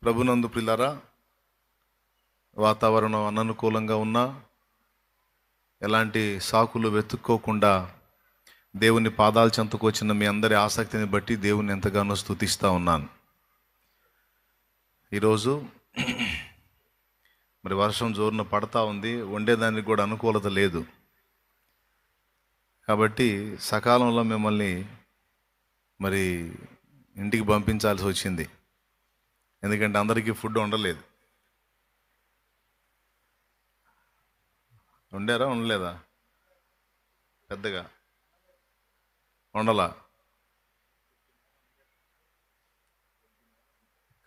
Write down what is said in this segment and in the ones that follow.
ప్రభునందు ప్రియులారా, వాతావరణం అననుకూలంగా ఉన్నా ఎలాంటి సాకులు వెతుక్కోకుండా దేవుని పాదాల చెంతకు వచ్చిన మీ అందరి ఆసక్తిని బట్టి దేవుని ఎంతగానో స్తుతిస్తూ ఉన్నాను. ఈరోజు మరి వర్షం జోరున పడతా ఉంది, వండేదానికి కూడా అనుకూలత లేదు. కాబట్టి సకాలంలో మిమ్మల్ని మరి ఇంటికి పంపించాల్సి వచ్చింది. ఎందుకంటే అందరికీ ఫుడ్ ఉండలేదు. వండారా ఉండలేదా? పెద్దగా వండలా.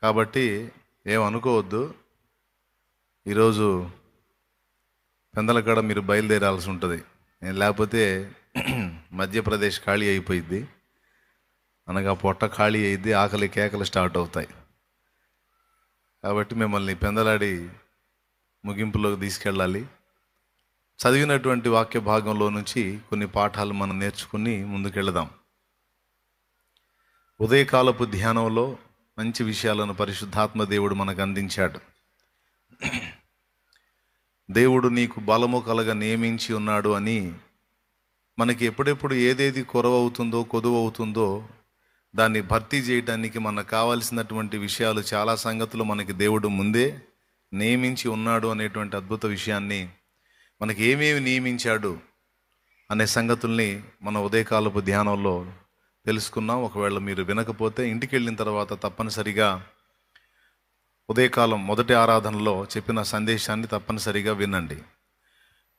కాబట్టి ఏమనుకోవద్దు. ఈరోజు పెందలకాడ మీరు బయలుదేరాల్సి ఉంటుంది. లేకపోతే మధ్యప్రదేశ్ ఖాళీ అయిపోయింది, అనగా పొట్ట ఖాళీ అయింది, ఆకలి కేకలు స్టార్ట్ అవుతాయి. కాబట్టి మిమ్మల్ని పెందలాడి ముగింపులోకి తీసుకెళ్ళాలి. చదివినటువంటి వాక్య భాగంలో నుంచి కొన్ని పాఠాలు మనం నేర్చుకుని ముందుకెళ్దాం. ఉదయకాలపు ధ్యానంలో మంచి విషయాలను పరిశుద్ధాత్మ దేవుడు మనకు అందించాడు. దేవుడు నీకు బలము కలగ నియమించి ఉన్నాడు అని, మనకి ఎప్పుడెప్పుడు ఏదేది కొరవవుతుందో కొదువవుతుందో దాన్ని భర్తీ చేయడానికి మనకు కావాల్సినటువంటి విషయాలు, చాలా సంగతులు మనకి దేవుడు ముందే నియమించి ఉన్నాడు అనేటువంటి అద్భుత విషయాన్ని, మనకి ఏమేమి నియమించాడు అనే సంగతుల్ని మన ఉదయకాలపు ధ్యానంలో తెలుసుకున్నాం. ఒకవేళ మీరు వినకపోతే ఇంటికి వెళ్ళిన తర్వాత తప్పనిసరిగా ఉదయకాలం మొదటి ఆరాధనలో చెప్పిన సందేశాన్ని తప్పనిసరిగా వినండి.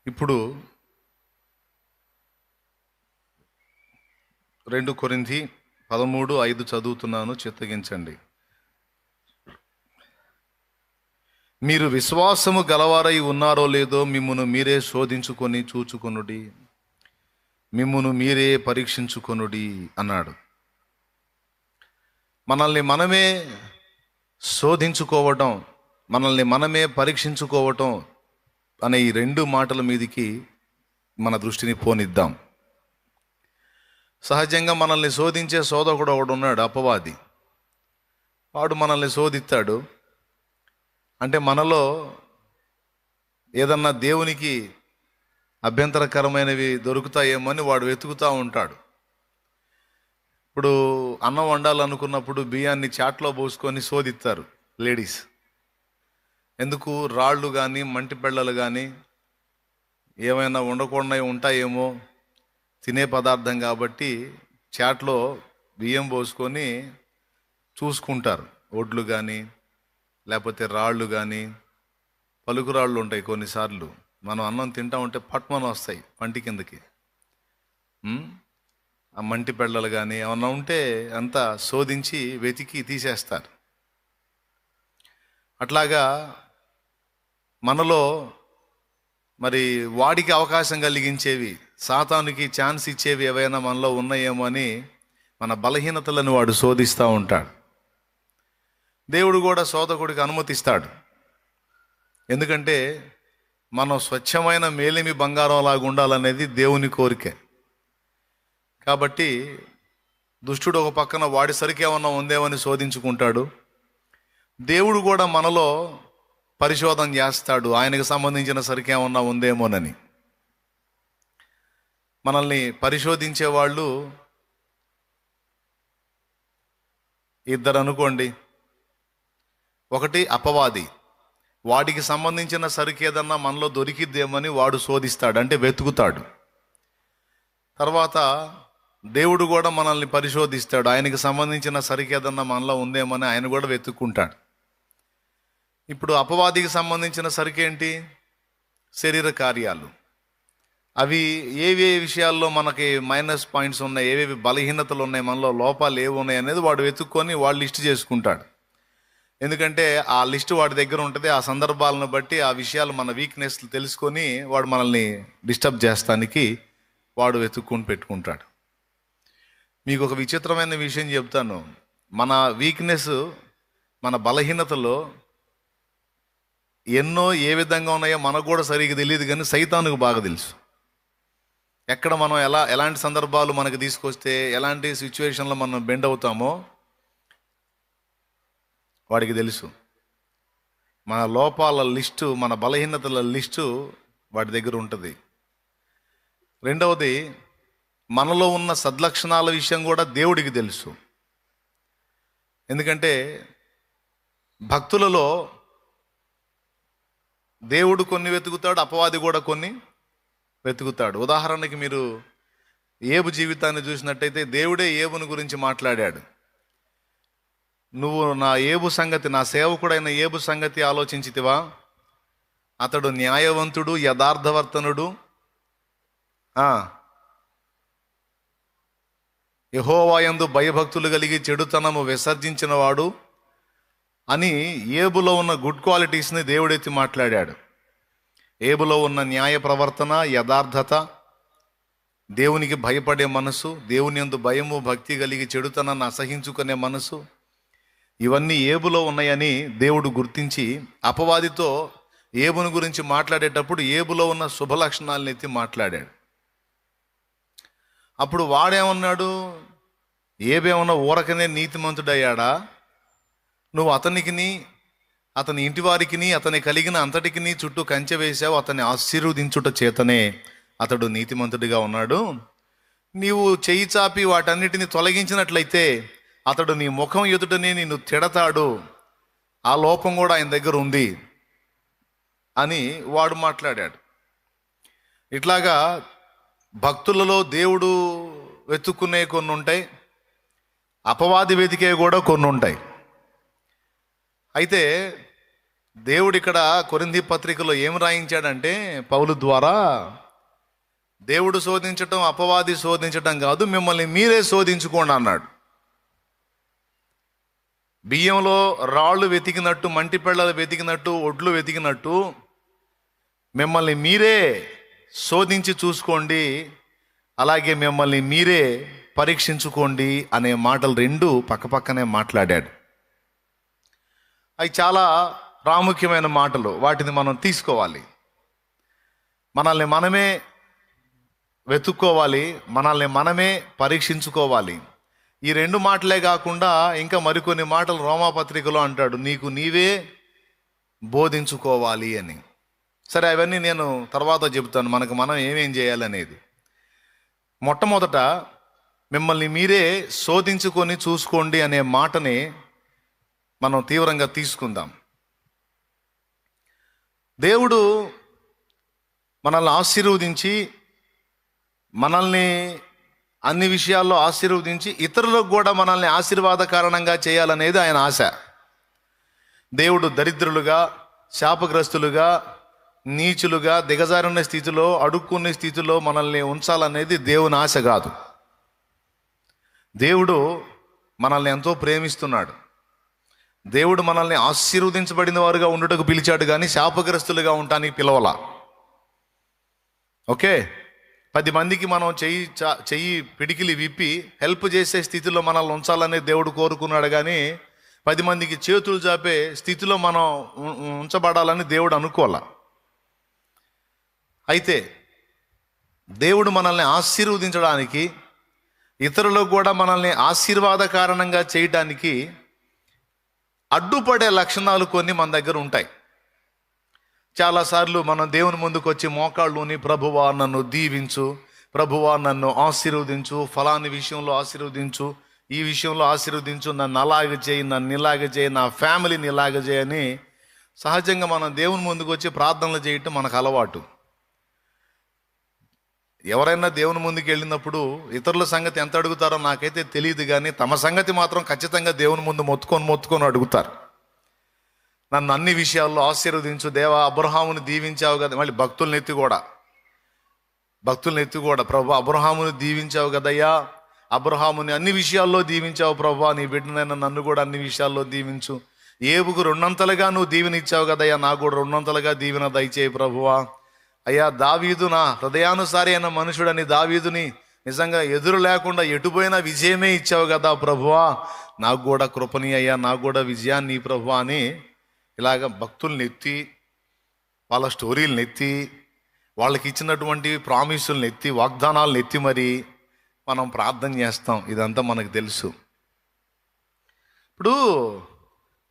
ఇప్పుడు 2 కొరింథీ 13:5 చదువుతున్నాను, చిత్తగించండి. మీరు విశ్వాసము గలవారై ఉన్నారో లేదో మిమ్మును మీరే శోధించుకొని చూచుకొనుడి, మిమ్మును మీరే పరీక్షించుకొనుడి అన్నాడు. మనల్ని మనమే శోధించుకోవటం, మనల్ని మనమే పరీక్షించుకోవటం అనే ఈ 2 మాటల మీదికి మన దృష్టిని పోనిద్దాం. సహజంగా మనల్ని శోధించే శోధకుడు ఒకడు ఉన్నాడు, అపవాది. వాడు మనల్ని శోధిస్తాడు. అంటే మనలో ఏదన్నా దేవునికి అభ్యంతరకరమైనవి దొరుకుతాయేమో అని వాడు వెతుకుతూ ఉంటాడు. ఇప్పుడు అన్నం వండాలనుకున్నప్పుడు బియ్యాన్ని చాట్లో పోసుకొని శోధిస్తారు లేడీస్. ఎందుకు? రాళ్ళు కానీ మంటి పెళ్ళలు కానీ ఏమైనా ఉండకుండా ఉంటాయేమో, తినే పదార్థం కాబట్టి చాట్లో బియ్యం పోసుకొని చూసుకుంటారు. ఒడ్లు కానీ లేకపోతే రాళ్ళు కానీ, పలుకు రాళ్ళు ఉంటాయి కొన్నిసార్లు. మనం అన్నం తింటా ఉంటే పట్మను వస్తాయి పంటి కిందకి. ఆ మంటి పెళ్ళలు కానీ ఏమన్నా ఉంటే అంతా శోధించి వెతికి తీసేస్తారు. అట్లాగా మనలో మరి వాడికి అవకాశం కలిగించేవి, సాతానుకి ఛాన్స్ ఇచ్చేవి ఏవైనా మనలో ఉన్నాయేమో అని మన బలహీనతలను వాడు శోధిస్తూ ఉంటాడు. దేవుడు కూడా శోధకుడికి అనుమతిస్తాడు. ఎందుకంటే మనం స్వచ్ఛమైన మేలిమి బంగారం లాగా ఉండాలనేది దేవుని కోరిక. కాబట్టి దుష్టుడు ఒక పక్కన వాడి సరికేమన్నా ఉందేమని శోధించుకుంటాడు. దేవుడు కూడా మనలో పరిశోధన చేస్తాడు, ఆయనకు సంబంధించిన సరికేమన్నా ఉందేమోనని. మనల్ని పరిశోధించే వాళ్ళు 2 అనుకోండి. ఒకటి అపవాది, వాడికి సంబంధించిన సరికేదన్నా మనలో దొరికిద్దేమని వాడు శోధిస్తాడు, అంటే వెతుకుతాడు. తర్వాత దేవుడు కూడా మనల్ని పరిశోధిస్తాడు, ఆయనకి సంబంధించిన సరికేదన్నా మనలో ఉందేమని ఆయన కూడా వెతుక్కుంటాడు. ఇప్పుడు అపవాదికి సంబంధించిన సరికేంటి? శరీర కార్యాలు. అవి ఏవే విషయాల్లో మనకి మైనస్ పాయింట్స్ ఉన్నాయి, ఏవేవి బలహీనతలు ఉన్నాయి, మనలో లోపాలు ఏవి ఉన్నాయి అనేది వాడు వెతుక్కొని వాడు లిస్ట్ చేసుకుంటాడు. ఎందుకంటే ఆ లిస్ట్ వాడి దగ్గర ఉంటుంది. ఆ సందర్భాలను బట్టి ఆ విషయాలు, మన వీక్నెస్లు తెలుసుకొని వాడు మనల్ని డిస్టర్బ్ చేస్తానికి వాడు వెతుక్కొని పెట్టుకుంటాడు. మీకు ఒక విచిత్రమైన విషయం చెప్తాను. మన వీక్నెస్, మన బలహీనతలో ఎన్నో ఏ విధంగా ఉన్నాయో మనకు కూడా సరిగ్గా తెలియదు, కానీ సైతానుకు బాగా తెలుసు. ఎక్కడ మనం ఎలాంటి సందర్భాలు మనకు తీసుకొస్తే, ఎలాంటి సిచ్యువేషన్లో మనం బెండ్ అవుతామో వాడికి తెలుసు. మన లోపాల లిస్టు, మన బలహీనతల లిస్టు వాటి దగ్గర ఉంటుంది. రెండవది, మనలో ఉన్న సద్లక్షణాల విషయం కూడా దేవుడికి తెలుసు. ఎందుకంటే భక్తులలో దేవుడు కొన్ని వెతుకుతాడు, అపవాది కూడా కొన్ని వెతుకుతాడు. ఉదాహరణకి మీరు ఏబు జీవితాన్ని చూసినట్టయితే దేవుడే ఏబుని గురించి మాట్లాడాడు. నువ్వు నా ఏబు సంగతి, నా సేవకుడైన ఏబు సంగతి ఆలోచించితివా? అతడు న్యాయవంతుడు, యథార్థవర్తనుడు, యెహోవా యందు భయభక్తులు కలిగి చెడుతనము విసర్జించిన వాడు అని ఏబులో ఉన్న గుడ్ క్వాలిటీస్ని దేవుడెత్తి మాట్లాడాడు. ఏబులో ఉన్న న్యాయ ప్రవర్తన, యథార్థత, దేవునికి భయపడే మనసు, దేవుని యందు భయము భక్తి కలిగి చెడుతనాన్ని అసహించుకునే మనసు, ఇవన్నీ ఏబులో ఉన్నాయని దేవుడు గుర్తించి అపవాదితో ఏబుని గురించి మాట్లాడేటప్పుడు ఏబులో ఉన్న శుభ లక్షణాలను ఎత్తి మాట్లాడాడు. అప్పుడు వాడేమన్నాడు? ఏబేమన్నా ఊరకనే నీతిమంతుడయ్యాడా? నువ్వు అతనికిని, అతని ఇంటి వారికిని, అతని కలిగిన అంతటికిని చుట్టూ కంచె వేశావు. అతన్ని ఆశీర్వదించుట చేతనే అతడు నీతిమంతుడిగా ఉన్నాడు. నీవు చెయ్యి చాపి వాటన్నిటిని తొలగించినట్లయితే అతడు నీ ముఖం ఎదుటనే నిన్ను తిడతాడు. ఆ లోపం కూడా ఆయన దగ్గర ఉంది అని వాడు మాట్లాడాడు. ఇట్లాగా భక్తులలో దేవుడు వెతుక్కునే కొన్ని ఉంటాయి, అపవాది వెతికే కూడా కొన్ని ఉంటాయి. అయితే దేవుడు ఇక్కడ కొరింథీ పత్రికలో ఏం రాయించాడంటే, పౌలు ద్వారా దేవుడు శోధించటం, అపవాది శోధించటం కాదు, మిమ్మల్ని మీరే శోధించుకోండి అన్నాడు. బియ్యంలో రాళ్ళు వెతికినట్టు, మంటి పెళ్ళలు వెతికినట్టు, ఒడ్లు వెతికినట్టు మిమ్మల్ని మీరే శోధించి చూసుకోండి, అలాగే మిమ్మల్ని మీరే పరీక్షించుకోండి అనే మాటలు రెండు పక్కపక్కనే మాట్లాడాడు. అవి చాలా ప్రాముఖ్యమైన మాటలు, వాటిని మనం తీసుకోవాలి. మనల్ని మనమే వెతుక్కోవాలి, మనల్ని మనమే పరీక్షించుకోవాలి. ఈ రెండు మాటలే కాకుండా ఇంకా మరికొన్ని మాటలు రోమాపత్రికలో అంటాడు, నీకు నీవే బోధించుకోవాలి అని. సరే, అవన్నీ నేను తర్వాత చెబుతాను, మనకు మనం ఏమేం చేయాలనేది. మొట్టమొదట మిమ్మల్ని మీరే శోధించుకొని చూసుకోండి అనే మాటని మనం తీవ్రంగా తీసుకుందాం. దేవుడు మనల్ని ఆశీర్వదించి, మనల్ని అన్ని విషయాల్లో ఆశీర్వదించి ఇతరులకు కూడా మనల్ని ఆశీర్వాద కారణంగా చేయాలనేది ఆయన ఆశ. దేవుడు దరిద్రులుగా, శాపగ్రస్తులుగా, నీచులుగా, దిగజారిన స్థితిలో, అడుక్కునే స్థితిలో మనల్ని ఉంచాలనేది దేవుని ఆశ కాదు. దేవుడు మనల్ని ఎంతో ప్రేమిస్తున్నాడు. దేవుడు మనల్ని ఆశీర్వదించబడిన వారుగా ఉండుటకు పిలిచాడు, కానీ శాపగ్రస్తులుగా ఉండటానికి పిలవలా. ఓకే, 10 మందికి మనం చెయ్యి పిడికిలి విప్పి హెల్ప్ చేసే స్థితిలో మనల్ని ఉంచాలని దేవుడు కోరుకున్నాడు, కానీ 10 మందికి చేతులు చాపే స్థితిలో మనం ఉంచబడాలని దేవుడు అనుకోవాల. అయితే దేవుడు మనల్ని ఆశీర్వదించడానికి, ఇతరులకు కూడా మనల్ని ఆశీర్వాద కారణంగా చేయడానికి అడ్డుపడే లక్షణాలు కొన్ని మన దగ్గర ఉంటాయి. చాలాసార్లు మనం దేవుని ముందుకు వచ్చి మోకాళ్ళుని, ప్రభువా నన్ను దీవించు, ప్రభువా నన్ను ఆశీర్వదించు, ఫలాని విషయంలో ఆశీర్వదించు, ఈ విషయంలో ఆశీర్వదించు, నన్ను అలాగే చేయి, నన్ను ఇలాగ చేయి, నా ఫ్యామిలీని ఇలాగ చేయని సహజంగా మనం దేవుని ముందుకు వచ్చి ప్రార్థనలు చేయటం మనకు అలవాటు. ఎవరైనా దేవుని ముందుకు వెళ్ళినప్పుడు ఇతరుల సంగతి ఎంత అడుగుతారో నాకైతే తెలియదు, కానీ తమ సంగతి మాత్రం ఖచ్చితంగా దేవుని ముందు మొత్తుకొని అడుగుతారు. నన్ను అన్ని విషయాల్లో ఆశీర్వదించు దేవా, అబ్రహాముని దీవించావు కదా. మళ్ళీ భక్తుల్ని ఎత్తి కూడా ప్రభు అబ్రహాముని దీవించావు కదయ్యా, అబ్రహాముని అన్ని విషయాల్లో దీవించావు ప్రభు, నీ బిడ్డనైనా నన్ను కూడా అన్ని విషయాల్లో దీవించు. ఏబుకు 2 నువ్వు దీవెనిచ్చావు కదయ్యా, నాకు కూడా 2 దీవెన దయచేయి ప్రభువా. అయ్యా, దావీదు నా హృదయానుసారి అయిన మనుషుడని దావీదుని నిజంగా ఎదురు లేకుండా ఎటుపోయినా విజయమే ఇచ్చావు కదా ప్రభువా, నాకు కూడా కృపని అయ్యా, నాకు కూడా విజయాన్ని ప్రభువా అని ఇలాగ భక్తుల్ని ఎత్తి, వాళ్ళ స్టోరీలను ఎత్తి, వాళ్ళకి ఇచ్చినటువంటి ప్రామిసులను ఎత్తి, వాగ్దానాలను ఎత్తి మరి మనం ప్రార్థన చేస్తాం. ఇదంతా మనకు తెలుసు. ఇప్పుడు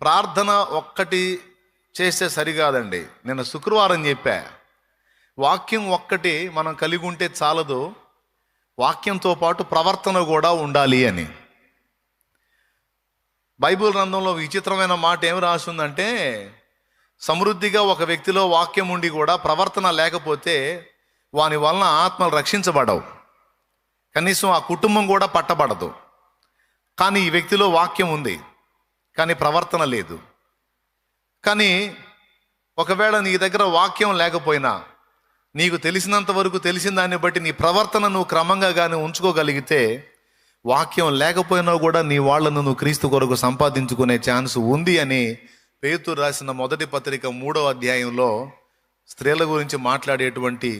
ప్రార్థన ఒక్కటి చేస్తే సరికాదండి. నేను శుక్రవారం చెప్పా, వాక్యం ఒక్కటి మనం కలిగి ఉంటే చాలదు, వాక్యంతో పాటు ప్రవర్తన కూడా ఉండాలి అని. బైబిల్ గ్రంథంలో విచిత్రమైన మాట ఏమి రాస్తుందంటే, సమృద్ధిగా ఒక వ్యక్తిలో వాక్యం ఉండి కూడా ప్రవర్తన లేకపోతే వాని వలన ఆత్మలు రక్షించబడవు, కనీసం ఆ కుటుంబం కూడా పట్టబడదు. కానీ ఈ వ్యక్తిలో వాక్యం ఉంది కానీ ప్రవర్తన లేదు. కానీ ఒకవేళ నీ దగ్గర వాక్యం లేకపోయినా, నీకు తెలిసినంత వరకు తెలిసిన దాన్ని బట్టి నీ ప్రవర్తన నువ్వు క్రమంగా కానీ ఉంచుకోగలిగితే, వాక్యం లేకపోయినా కూడా నీ వాళ్ళను నువ్వు క్రీస్తు కొరకు సంపాదించుకునే ఛాన్స్ ఉంది అని పేతురు రాసిన మొదటి పత్రిక 3వ అధ్యాయంలో స్త్రీల గురించి మాట్లాడేటువంటి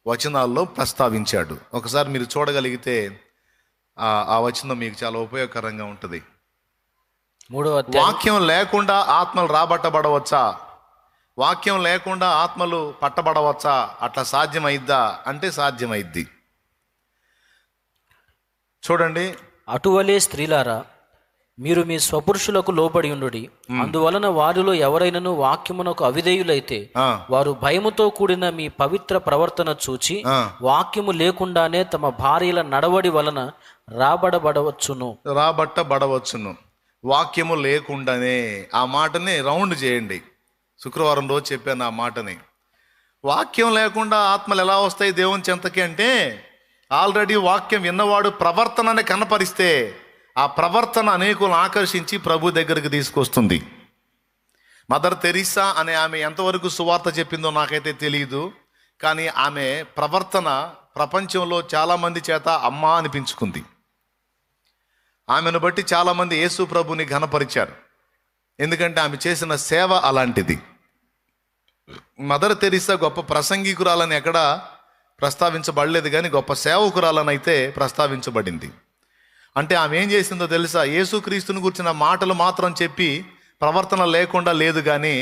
వచనాల్లో ప్రస్తావించాడు. ఒకసారి మీరు చూడగలిగితే ఆ వచనం మీకు చాలా ఉపయోగకరంగా ఉంటుంది. 3వ అధ్యాయం. వాక్యం లేకుండా ఆత్మలు రాబట్టబడవచ్చా? వాక్యం లేకుండా ఆత్మలు పట్టబడవచ్చా? అట్లా సాధ్యమైద్దా అంటే సాధ్యమైద్ది. చూడండి, అటువలే స్త్రీలారా, మీరు మీ స్వపురుషులకు లోబడి ఉండుడి. అందువలన వారిలో ఎవరైనను వాక్యమునకు అవిధేయులైతే వారు భయముతో కూడిన మీ పవిత్ర ప్రవర్తన చూచి వాక్యము లేకుండానే తమ భార్యల నడవడి వలన రాబట్టబడవచ్చును. వాక్యము లేకుండానే, ఆ మాటని రౌండ్ చేయండి. శుక్రవారం రోజు చెప్పాను ఆ మాటని. వాక్యం లేకుండా ఆత్మలు ఎలా వస్తాయి దేవుని చెంతకి అంటే, ఆల్రెడీ వాక్యం విన్నవాడు ప్రవర్తనని కనపరిస్తే ఆ ప్రవర్తన అనేకులను ఆకర్షించి ప్రభు దగ్గరికి తీసుకొస్తుంది. మదర్ తెరీసా అనే ఆమె ఎంతవరకు సువార్త చెప్పిందో నాకైతే తెలియదు, కానీ ఆమె ప్రవర్తన ప్రపంచంలో చాలామంది చేత అమ్మ అనిపించుకుంది. ఆమెను బట్టి చాలామంది యేసు ప్రభుని ఘనపరిచారు, ఎందుకంటే ఆమె చేసిన సేవ అలాంటిది. మదర్ తెరీసా గొప్ప ప్రసంగికురాలని ఎక్కడ ప్రస్తావించబడలేదు, కానీ గొప్ప సేవకురాలని అయితే ప్రస్తావించబడింది. అంటే ఆమె ఏం చేసిందో తెలుసా? యేసుక్రీస్తుని గురించిన మాటలు మాత్రం చెప్పి ప్రవర్తన లేకుండా లేదు, కానీ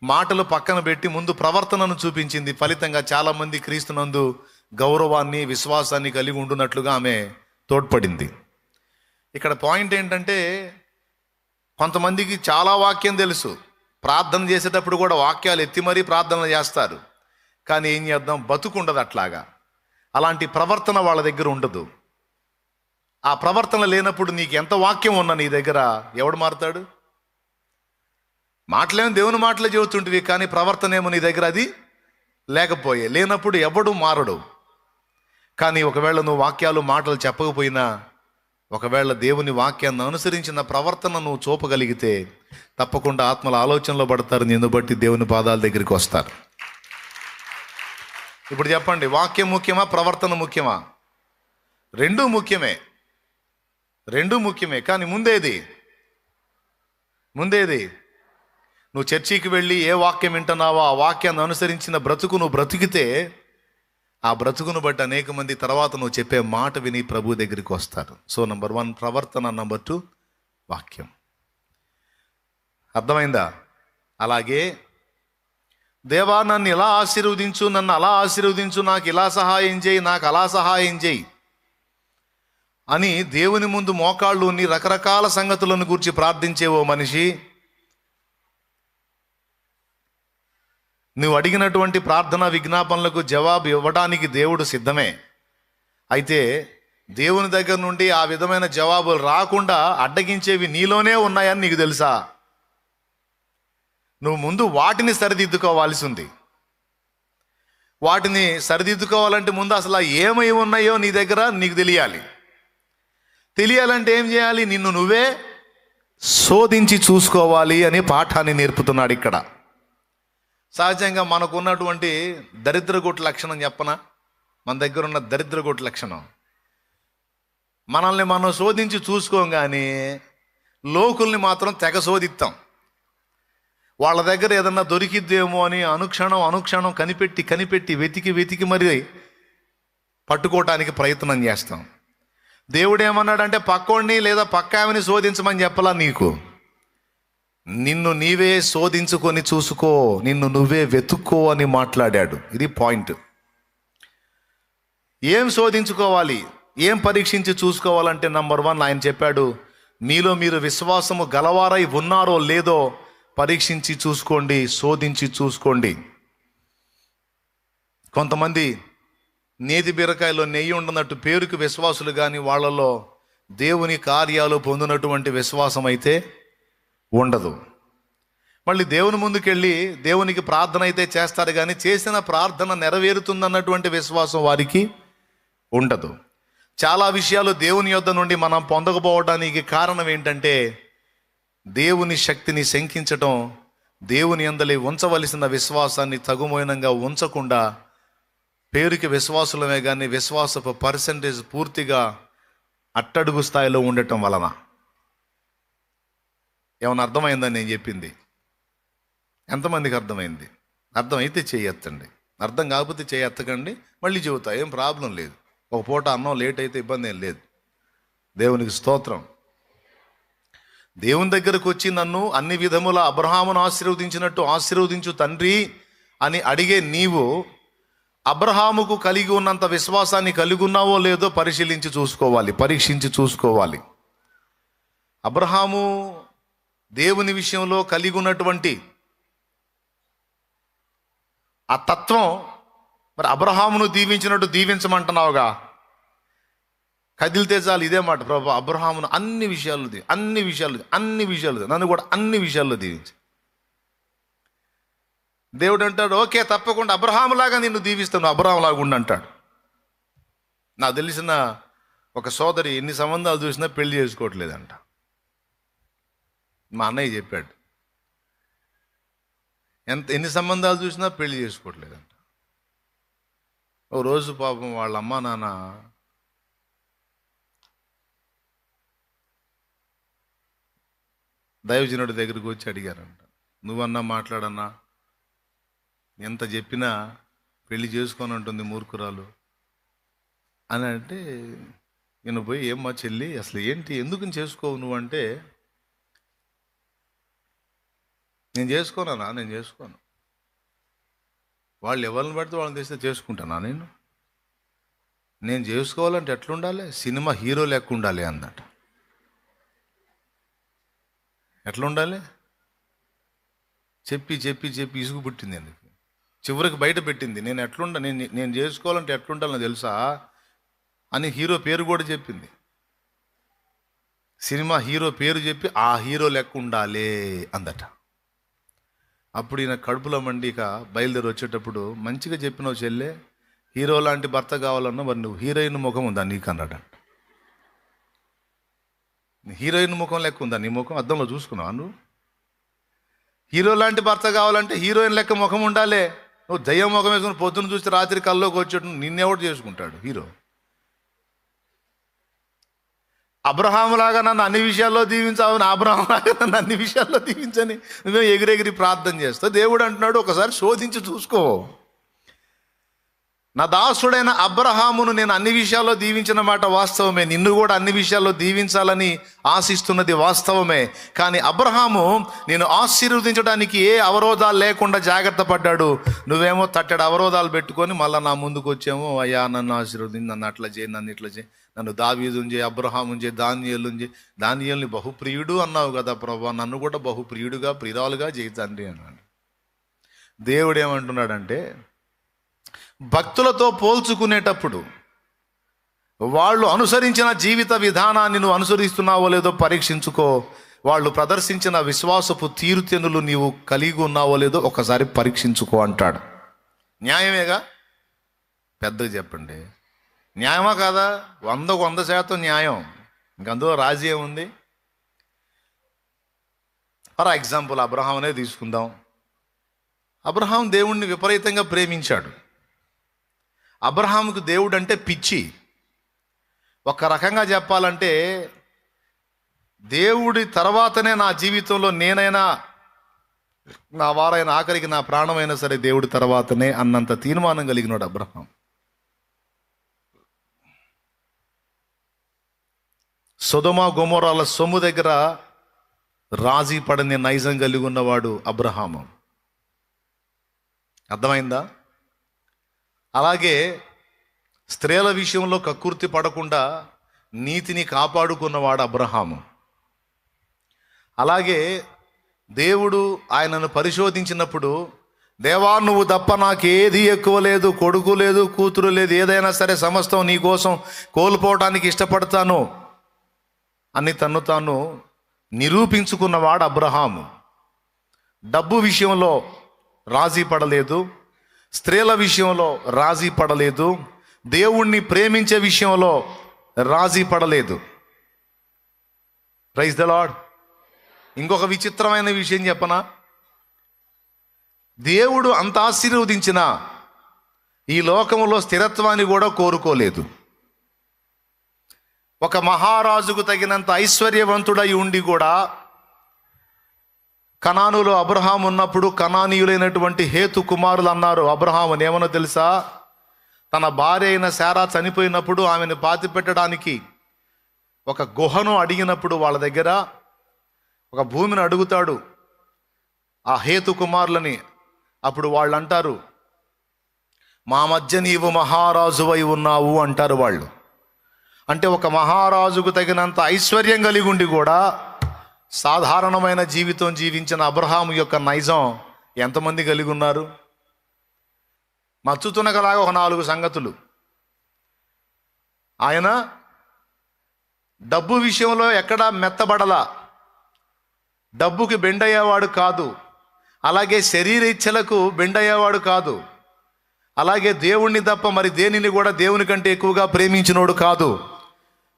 మాటలు పక్కన పెట్టి ముందు ప్రవర్తనను చూపించింది. ఫలితంగా చాలామంది క్రీస్తునందు గౌరవాన్ని విశ్వాసాన్ని కలిగి ఉండున్నట్లుగా ఆమె తోడ్పడింది. ఇక్కడ పాయింట్ ఏంటంటే, కొంతమందికి చాలా వాక్యం తెలుసు, ప్రార్థన చేసేటప్పుడు కూడా వాక్యాలు ఎత్తి మరీ ప్రార్థన చేస్తారు, కానీ ఏం చేద్దాం, బతుకుండదు అట్లాగా. అలాంటి ప్రవర్తన వాళ్ళ దగ్గర ఉండదు. ఆ ప్రవర్తన లేనప్పుడు నీకు ఎంత వాక్యం ఉన్నా నీ దగ్గర ఎవడు మారుతాడు? మాటలేమో దేవుని మాటలే చెబుతుంటివి, కానీ ప్రవర్తన ఏమో నీ దగ్గర అది లేనప్పుడు ఎవడు మారడు. కానీ ఒకవేళ నువ్వు వాక్యాలు మాటలు చెప్పకపోయినా, ఒకవేళ దేవుని వాక్యాన్ని అనుసరించిన ప్రవర్తన నువ్వు చూపగలిగితే తప్పకుండా ఆత్మల ఆలోచనలో పడతారు, నిన్ను బట్టి దేవుని పాదాల దగ్గరికి వస్తారు. ఇప్పుడు చెప్పండి, వాక్యం ముఖ్యమా ప్రవర్తన ముఖ్యమా? రెండూ ముఖ్యమే. కానీ ముందేది? నువ్వు చర్చికి వెళ్ళి ఏ వాక్యం వింటున్నావో ఆ వాక్యాన్ని అనుసరించిన బ్రతుకు నువ్వు బ్రతికితే, ఆ బ్రతుకును బట్టి అనేక మంది తర్వాత నువ్వు చెప్పే మాట విని ప్రభు దగ్గరికి వస్తారు. సో నంబర్ 1 ప్రవర్తన, నంబర్ 2 వాక్యం. అర్థమైందా? అలాగే దేవా నన్ను ఇలా ఆశీర్వదించు, నన్ను అలా ఆశీర్వదించు, నాకు ఇలా సహాయం చేయి, నాకు అలా సహాయం చేయి అని దేవుని ముందు మోకాళ్ళు ఉన్ని రకరకాల సంగతులను గురించి ప్రార్థించే ఓ మనిషి, నువ్వు అడిగినటువంటి ప్రార్థన విజ్ఞాపనలకు జవాబు ఇవ్వడానికి దేవుడు సిద్ధమే. అయితే దేవుని దగ్గర నుండి ఆ విధమైన జవాబులు రాకుండా అడ్డగించేవి నీలోనే ఉన్నాయని నీకు తెలుసా? నువ్వు ముందు వాటిని సరిదిద్దుకోవాల్సి ఉంది. వాటిని సరిదిద్దుకోవాలంటే ముందు అసలు ఏమై ఉన్నాయో నీ దగ్గర నీకు తెలియాలంటే ఏం చేయాలి? నిన్ను నువ్వే శోధించి చూసుకోవాలి అనే పాఠాన్ని నేర్పుతున్నాడు ఇక్కడ. సహజంగా మనకు ఉన్నటువంటి దరిద్రగొట్టు లక్షణం చెప్పనా? మన దగ్గర ఉన్న దరిద్రగొట్టు లక్షణం, మనల్ని మనం శోధించి చూసుకోం, కానీ లోకుల్ని మాత్రం తెగ శోధిస్తాం. వాళ్ళ దగ్గర ఏదన్నా దొరికిద్దేమో అని అనుక్షణం కనిపెట్టి వెతికి మరి పట్టుకోవటానికి ప్రయత్నం చేస్తాం. దేవుడు ఏమన్నాడంటే పక్కోడిని లేదా పక్కామని శోధించమని చెప్పలా, నీకు నిన్ను నీవే శోధించుకొని చూసుకో, నిన్ను నువ్వే వెతుక్కో అని మాట్లాడాడు. ఇది పాయింట్. ఏం శోధించుకోవాలి, ఏం పరీక్షించి చూసుకోవాలంటే నంబర్ 1 ఆయన చెప్పాడు, మీలో మీరు విశ్వాసము గలవారై ఉన్నారో లేదో పరీక్షించి చూసుకోండి, శోధించి చూసుకోండి. కొంతమంది నేతి బీరకాయలో నెయ్యి ఉండనట్టు పేరుకి విశ్వాసులు, కానీ వాళ్ళలో దేవుని కార్యాలు పొందినటువంటి విశ్వాసం అయితే ఉండదు. మళ్ళీ దేవుని ముందుకెళ్ళి దేవునికి ప్రార్థన అయితే చేస్తారు, కానీ చేసిన ప్రార్థన నెరవేరుతుందన్నటువంటి విశ్వాసం వారికి ఉండదు. చాలా విషయాలు దేవుని యొద్ద నుండి మనం పొందకపోవడానికి కారణం ఏంటంటే దేవుని శక్తిని శంకించటం, దేవుని యందలి ఉంచవలసిన విశ్వాసాన్ని తగుమోయనంగా ఉంచకుండా పేరుకి విశ్వాసులమే కానీ విశ్వాసపు పర్సంటేజ్ పూర్తిగా అట్టడుగు స్థాయిలో ఉండటం వలన. ఏమైనా అర్థమైందని నేను చెప్పింది? ఎంతమందికి అర్థమైంది? అర్థమైతే చేయెత్తండి, అర్థం కాకపోతే చేయెత్తకండి. మళ్ళీ చెబుతా, ఏం ప్రాబ్లం లేదు. ఒక పూట అన్నం లేట్ అయితే ఇబ్బంది ఏం లేదు. దేవునికి స్తోత్రం. దేవుని దగ్గరకు వచ్చి నన్ను అన్ని విధముల అబ్రహామును ఆశీర్వదించినట్టు ఆశీర్వదించు తండ్రి అని అడిగే నీవు అబ్రహాముకు కలిగి ఉన్నంత విశ్వాసాన్ని కలిగి ఉన్నావో లేదో పరిశీలించి చూసుకోవాలి, పరీక్షించి చూసుకోవాలి. అబ్రహాము దేవుని విషయంలో కలిగి ఉన్నటువంటి ఆ తత్వం మరి అబ్రహామును దీవించినట్టు దీవించమంటున్నావుగా. కదిలితే చాలు ఇదే మాట, ప్రభు అబ్రహామును అన్ని విషయాలు నన్ను కూడా అన్ని విషయాల్లో దీవించి. దేవుడు అంటాడు, ఓకే తప్పకుండా అబ్రహాములాగా నిన్ను దీవిస్తాను, అబ్రహాములాగా ఉండు అంటాడు. నాకు తెలిసిన ఒక సోదరి ఎన్ని సంబంధాలు చూసినా పెళ్లి చేసుకోవట్లేదంట. మా అన్నయ్య చెప్పాడు, ఎన్ని సంబంధాలు చూసినా పెళ్లి చేసుకోవట్లేదంట. ఓ రోజు పాపం వాళ్ళ అమ్మా నాన్న దైవజనుడి దగ్గరికి వచ్చి అడిగారంట, నువ్వన్నా మాట్లాడన్నా, ఎంత చెప్పినా పెళ్లి చేసుకొని ఉంటుంది మూర్ఖురాలు అని అంటే, నేను పోయి ఏమ్మా చెల్లి అసలు ఏంటి, ఎందుకు చేసుకోవు నువ్వు అంటే, నేను చేసుకోను. వాళ్ళు ఎవరిని పడితే వాళ్ళని తెస్తే చేసుకుంటానా నేను చేసుకోవాలంటే ఎట్లుండాలి, సినిమా హీరో లెక్క ఉండాలి అన్నట. ఎట్లా ఉండాలి చెప్పి ఇసుగు పుట్టింది ఎందుకు, చివరికి బయట పెట్టింది. నేను చేసుకోవాలంటే ఎట్లుండాలని తెలుసా అని హీరో పేరు కూడా చెప్పింది. సినిమా హీరో పేరు చెప్పి ఆ హీరో లెక్క ఉండాలి అందట. అప్పుడు ఈయన కడుపులో మండి ఇక బయలుదేరి వచ్చేటప్పుడు, మంచిగా చెప్పినావు చెల్లె, హీరో లాంటి భర్త కావాలన్నా మరి నువ్వు హీరోయిన్ ముఖం ఉందా నీకు అన్నాడంట. హీరోయిన్ ముఖం లెక్క ఉందా నీ ముఖం, అద్దంలో చూసుకున్నావు నువ్వు? హీరో లాంటి భర్త కావాలంటే హీరోయిన్ లెక్క ముఖం ఉండాలి. నువ్వు దయ్యం ముఖం వేసుకుని పొద్దున్న చూస్తే రాత్రి కల్లోకి వచ్చేట్టు నిన్నెవడు చేసుకుంటాడు హీరో? అబ్రహాములాగా నన్ను అన్ని విషయాల్లో దీవించావు, అబ్రహాములాగా నన్ను అన్ని విషయాల్లో దీవించని నువ్వే ఎగిరెగిరి ప్రార్థన చేస్తావు. దేవుడు అంటున్నాడు, ఒకసారి శోధించి చూసుకో. నా దాసుడైన అబ్రహామును నేను అన్ని విషయాల్లో దీవించిన మాట వాస్తవమే, నిన్ను కూడా అన్ని విషయాల్లో దీవించాలని ఆశిస్తున్నది వాస్తవమే. కానీ అబ్రహాము నేను ఆశీర్వదించడానికి ఏ అవరోధాలు లేకుండా జాగ్రత్త పడ్డాడు. నువ్వేమో తట్టెడు అవరోధాలు పెట్టుకొని మళ్ళీ నా ముందుకు వచ్చామో, అయ్యా నన్ను ఆశీర్వదించి, నన్ను అట్లా చేయి, నన్ను ఇట్లా చేయి, నన్ను దావీదుని చేయి, అబ్రహాముని చేయి, దానియేలుని చేయి, దానియేలుని బహుప్రియుడు అన్నావు కదా ప్రభా, నన్ను కూడా బహుప్రియుడుగా ప్రియురాలుగా చేయి తండ్రి అన్నాడు. దేవుడు ఏమంటున్నాడంటే, భక్తులతో పోల్చుకునేటప్పుడు వాళ్ళు అనుసరించిన జీవిత విధానాన్ని నువ్వు అనుసరిస్తున్నావో లేదో పరీక్షించుకో. వాళ్ళు ప్రదర్శించిన విశ్వాసపు తీరుతెన్నులు నీవు కలిగి ఉన్నావో లేదో ఒకసారి పరీక్షించుకో అంటాడు. న్యాయమేగా? పెద్దగా చెప్పండి, న్యాయమా కాదా? 100% న్యాయం. ఇంకందులో రాజీ ఏముంది? ఫర్ ఎగ్జాంపుల్ అబ్రహాం అనే తీసుకుందాం. అబ్రహాం దేవుణ్ణి విపరీతంగా ప్రేమించాడు. అబ్రహాముకు దేవుడు అంటే పిచ్చి. ఒక రకంగా చెప్పాలంటే దేవుడి తర్వాతనే నా జీవితంలో నేనైనా, నా వారైనా, ఆఖరికి నా ప్రాణమైనా సరే దేవుడి తర్వాతనే అన్నంత తీర్మానం కలిగినాడు అబ్రహాం. సొదొమ గొమొర్రాల సొమ్ము దగ్గర రాజీ పడని నైజం కలిగి ఉన్నవాడు అబ్రహాము. అర్థమైందా? అలాగే స్త్రీల విషయంలో కక్కుర్తి పడకుండా నీతిని కాపాడుకున్నవాడు అబ్రహాము. అలాగే దేవుడు ఆయనను పరిశోధించినప్పుడు, దేవా నువ్వు తప్ప నాకు ఏది ఎక్కువ లేదు, కొడుకు లేదు, కూతురు లేదు, ఏదైనా సరే సమస్తం నీ కోసం కోల్పోవటానికి ఇష్టపడతాను అని తన్ను తాను నిరూపించుకున్నవాడు అబ్రహాము. డబ్బు విషయంలో రాజీ పడలేదు, స్త్రీల విషయంలో రాజీ పడలేదు, దేవుణ్ణి ప్రేమించే విషయంలో రాజీ పడలేదు. Praise the lord. ఇంకొక విచిత్రమైన విషయం చెప్పనా? దేవుడు అంత ఆశీర్వదించిన ఈ లోకములో స్థిరత్వాన్ని కూడా కోరుకోలేదు. ఒక మహారాజుకు తగినంత ఐశ్వర్యవంతుడై ఉండి కూడా కనానులో అబ్రహాం ఉన్నప్పుడు కనానీయులైనటువంటి హేతు కుమారులు అన్నారు అబ్రహాముని ఏమన్నా తెలుసా? తన భార్య అయిన శారా చనిపోయినప్పుడు ఆమెను పాతిపెట్టడానికి ఒక గుహను అడిగినప్పుడు వాళ్ళ దగ్గర ఒక భూమిని అడుగుతాడు ఆ హేతు కుమారులని. అప్పుడు వాళ్ళు అంటారు, మా మధ్య నీవు మహారాజువై ఉన్నావు అంటారు వాళ్ళు. అంటే ఒక మహారాజుకు తగినంత ఐశ్వర్యం కలిగి ఉండి కూడా సాధారణమైన జీవితం జీవించిన అబ్రహాము యొక్క నైజం ఎంతమంది కలిగి ఉన్నారు? మచ్చుతునగలాగా ఒక 4 సంగతులు. ఆయన డబ్బు విషయంలో ఎక్కడా మెత్తబడలా, డబ్బుకి బెండయ్యేవాడు కాదు, అలాగే శరీర ఇచ్చలకు బెండయ్యేవాడు కాదు, అలాగే దేవుణ్ణి తప్ప మరి దేనిని కూడా దేవుని కంటే ఎక్కువగా ప్రేమించినోడు కాదు.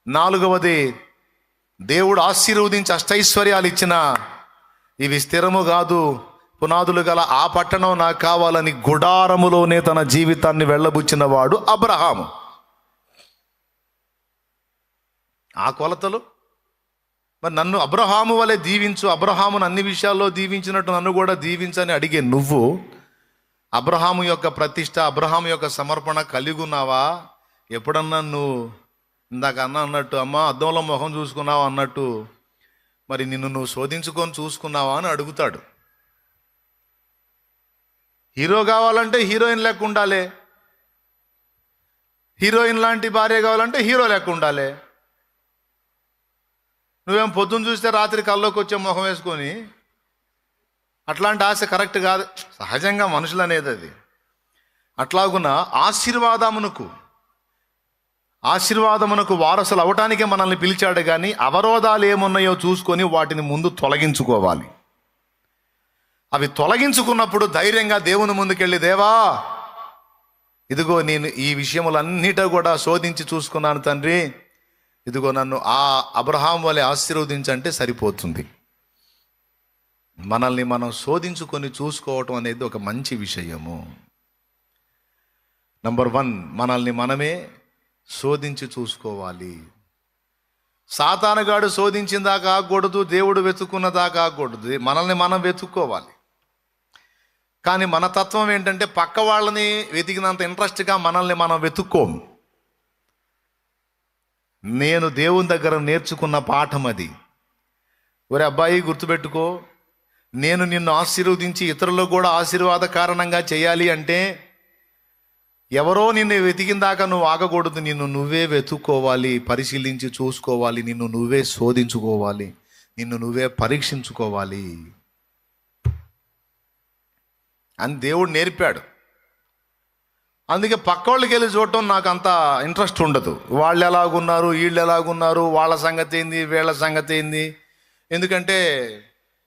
4వది, దేవుడు ఆశీర్వదించి అష్టైశ్వర్యాలు ఇచ్చిన ఇవి స్థిరము కాదు, పునాదులు గల ఆ పట్టణం నాకు కావాలని గుడారములోనే తన జీవితాన్ని వెళ్ళబుచ్చిన వాడు అబ్రహాము. ఆ కొలతలు మరి నన్ను అబ్రహాము వలె దీవించు, అబ్రహామును అన్ని విషయాల్లో దీవించినట్టు నన్ను కూడా దీవించని అడిగే నువ్వు అబ్రహాము యొక్క ప్రతిష్ట, అబ్రహాము యొక్క సమర్పణ కలిగి ఉన్నావా? ఎప్పుడన్నా నువ్వు ఇందాక అన్నట్టు అమ్మ అద్దంలో ముఖం చూసుకున్నావా అన్నట్టు మరి నిన్ను నువ్వు శోధించుకొని చూసుకున్నావా అని అడుగుతాడు. హీరో కావాలంటే హీరోయిన్ లెక్క ఉండాలి, హీరోయిన్ లాంటి భార్య కావాలంటే హీరో లెక్క ఉండాలి. నువ్వేం పొద్దున్న చూస్తే రాత్రి కల్లోకి వచ్చే ముఖం వేసుకొని అట్లాంటి ఆశ కరెక్ట్ కాదు. సహజంగా మనుషులు అనేది అది. అట్లాగున ఆశీర్వాదమునకు వారసులు అవటానికే మనల్ని పిలిచాడు, కానీ అవరోధాలు ఏమున్నాయో చూసుకొని వాటిని ముందు తొలగించుకోవాలి. అవి తొలగించుకున్నప్పుడు ధైర్యంగా దేవుని ముందుకెళ్ళి, దేవా ఇదిగో నేను ఈ విషయములన్నిటా కూడా శోధించి చూసుకున్నాను తండ్రి, ఇదిగో నన్ను ఆ అబ్రహాం వలె ఆశీర్వదించంటే సరిపోతుంది. మనల్ని మనం శోధించుకొని చూసుకోవటం అనేది ఒక మంచి విషయము. నంబర్ 1, మనల్ని మనమే శోధించి చూసుకోవాలి. సాతానుగాడు శోధించిందాకా ఆగకూడదు, దేవుడు వెతుక్కున్నదాకా ఆగకూడదు, మనల్ని మనం వెతుక్కోవాలి. కానీ మన తత్వం ఏంటంటే పక్క వాళ్ళని వెతికినంత ఇంట్రెస్ట్గా మనల్ని మనం వెతుక్కోము. నేను దేవుని దగ్గర నేర్చుకున్న పాఠం అది. ఒరే అబ్బాయి గుర్తుపెట్టుకో, నేను నిన్ను ఆశీర్వదించి ఇతరులకు కూడా ఆశీర్వాద కారణంగా చేయాలి అంటే ఎవరో నిన్ను వెతికిందాకా నువ్వు ఆగకూడదు, నిన్ను నువ్వే వెతుక్కోవాలి, పరిశీలించి చూసుకోవాలి, నిన్ను నువ్వే శోధించుకోవాలి, నిన్ను నువ్వే పరీక్షించుకోవాలి అని దేవుడు నేర్పాడు. అందుకే పక్కోళ్ళకి వెళ్ళి చూడటం నాకు అంత ఇంట్రెస్ట్ ఉండదు. వాళ్ళు ఎలాగున్నారు, వీళ్ళు ఎలాగున్నారు, వాళ్ళ సంగతి ఏంది, వీళ్ళ సంగతి ఏంది. ఎందుకంటే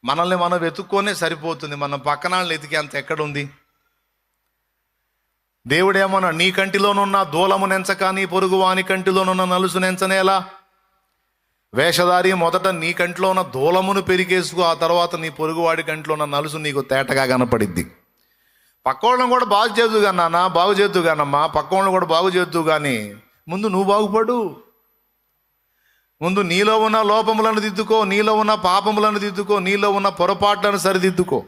మనల్ని మనం వెతుక్కొనే సరిపోతుంది, మనం పక్కన వాళ్ళని వెతికి అంత ఎక్కడుంది. దేవుడేమన్నా నీ కంటిలోనున్న దూలము నెంచక నీ పొరుగు వాని కంటిలోనున్న నలుసు నెంచనేలా? వేషధారి మొదట నీ కంటిలో ఉన్న దూలమును పెరిగేసుకో, ఆ తర్వాత నీ పొరుగువాడి కంటిలో ఉన్న నలుసు నీకు తేటగా కనపడిద్ది. పక్కోళ్ళని కూడా బాగు చేద్దు కానీ నాన్న, బాగు చేద్దు కానమ్మా, పక్కోళ్ళని కూడా బాగు చేద్దు కానీ ముందు నువ్వు బాగుపడు. ముందు నీలో ఉన్న లోపములను దిద్దుకో, నీలో ఉన్న పాపములను దిద్దుకో, నీలో ఉన్న పొరపాట్లను సరిదిద్దుకో.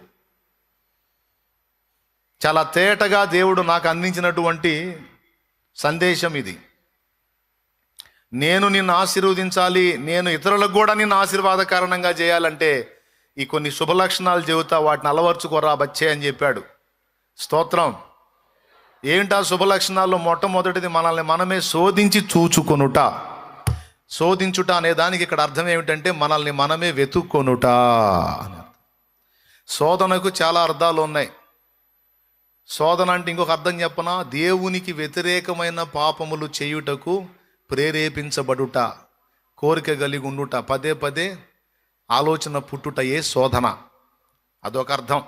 చాలా తేటగా దేవుడు నాకు అందించినటువంటి సందేశం ఇది. నేను నిన్ను ఆశీర్వదించాలి, నేను ఇతరులకు కూడా నిన్ను ఆశీర్వాద కారణంగా చేయాలంటే ఈ కొన్ని శుభలక్షణాలు చెబుతా, వాటిని అలవర్చుకోరా బచ్చే అని చెప్పాడు. స్తోత్రం. ఏంటా శుభలక్షణాల్లో? మొట్టమొదటిది మనల్ని మనమే శోధించి చూచుకొనుట. శోధించుట అనే దానికి ఇక్కడ అర్థం ఏమిటంటే మనల్ని మనమే వెతుక్కొనుట. శోధనకు చాలా అర్థాలు ఉన్నాయి. శోధన అంటే ఇంకొక అర్థం చెప్పనా, దేవునికి వ్యతిరేకమైన పాపములు చేయుటకు ప్రేరేపించబడుట, కోరిక కలిగి ఉండుట, పదే పదే ఆలోచన పుట్టుటయే శోధన. అదొక అర్థం.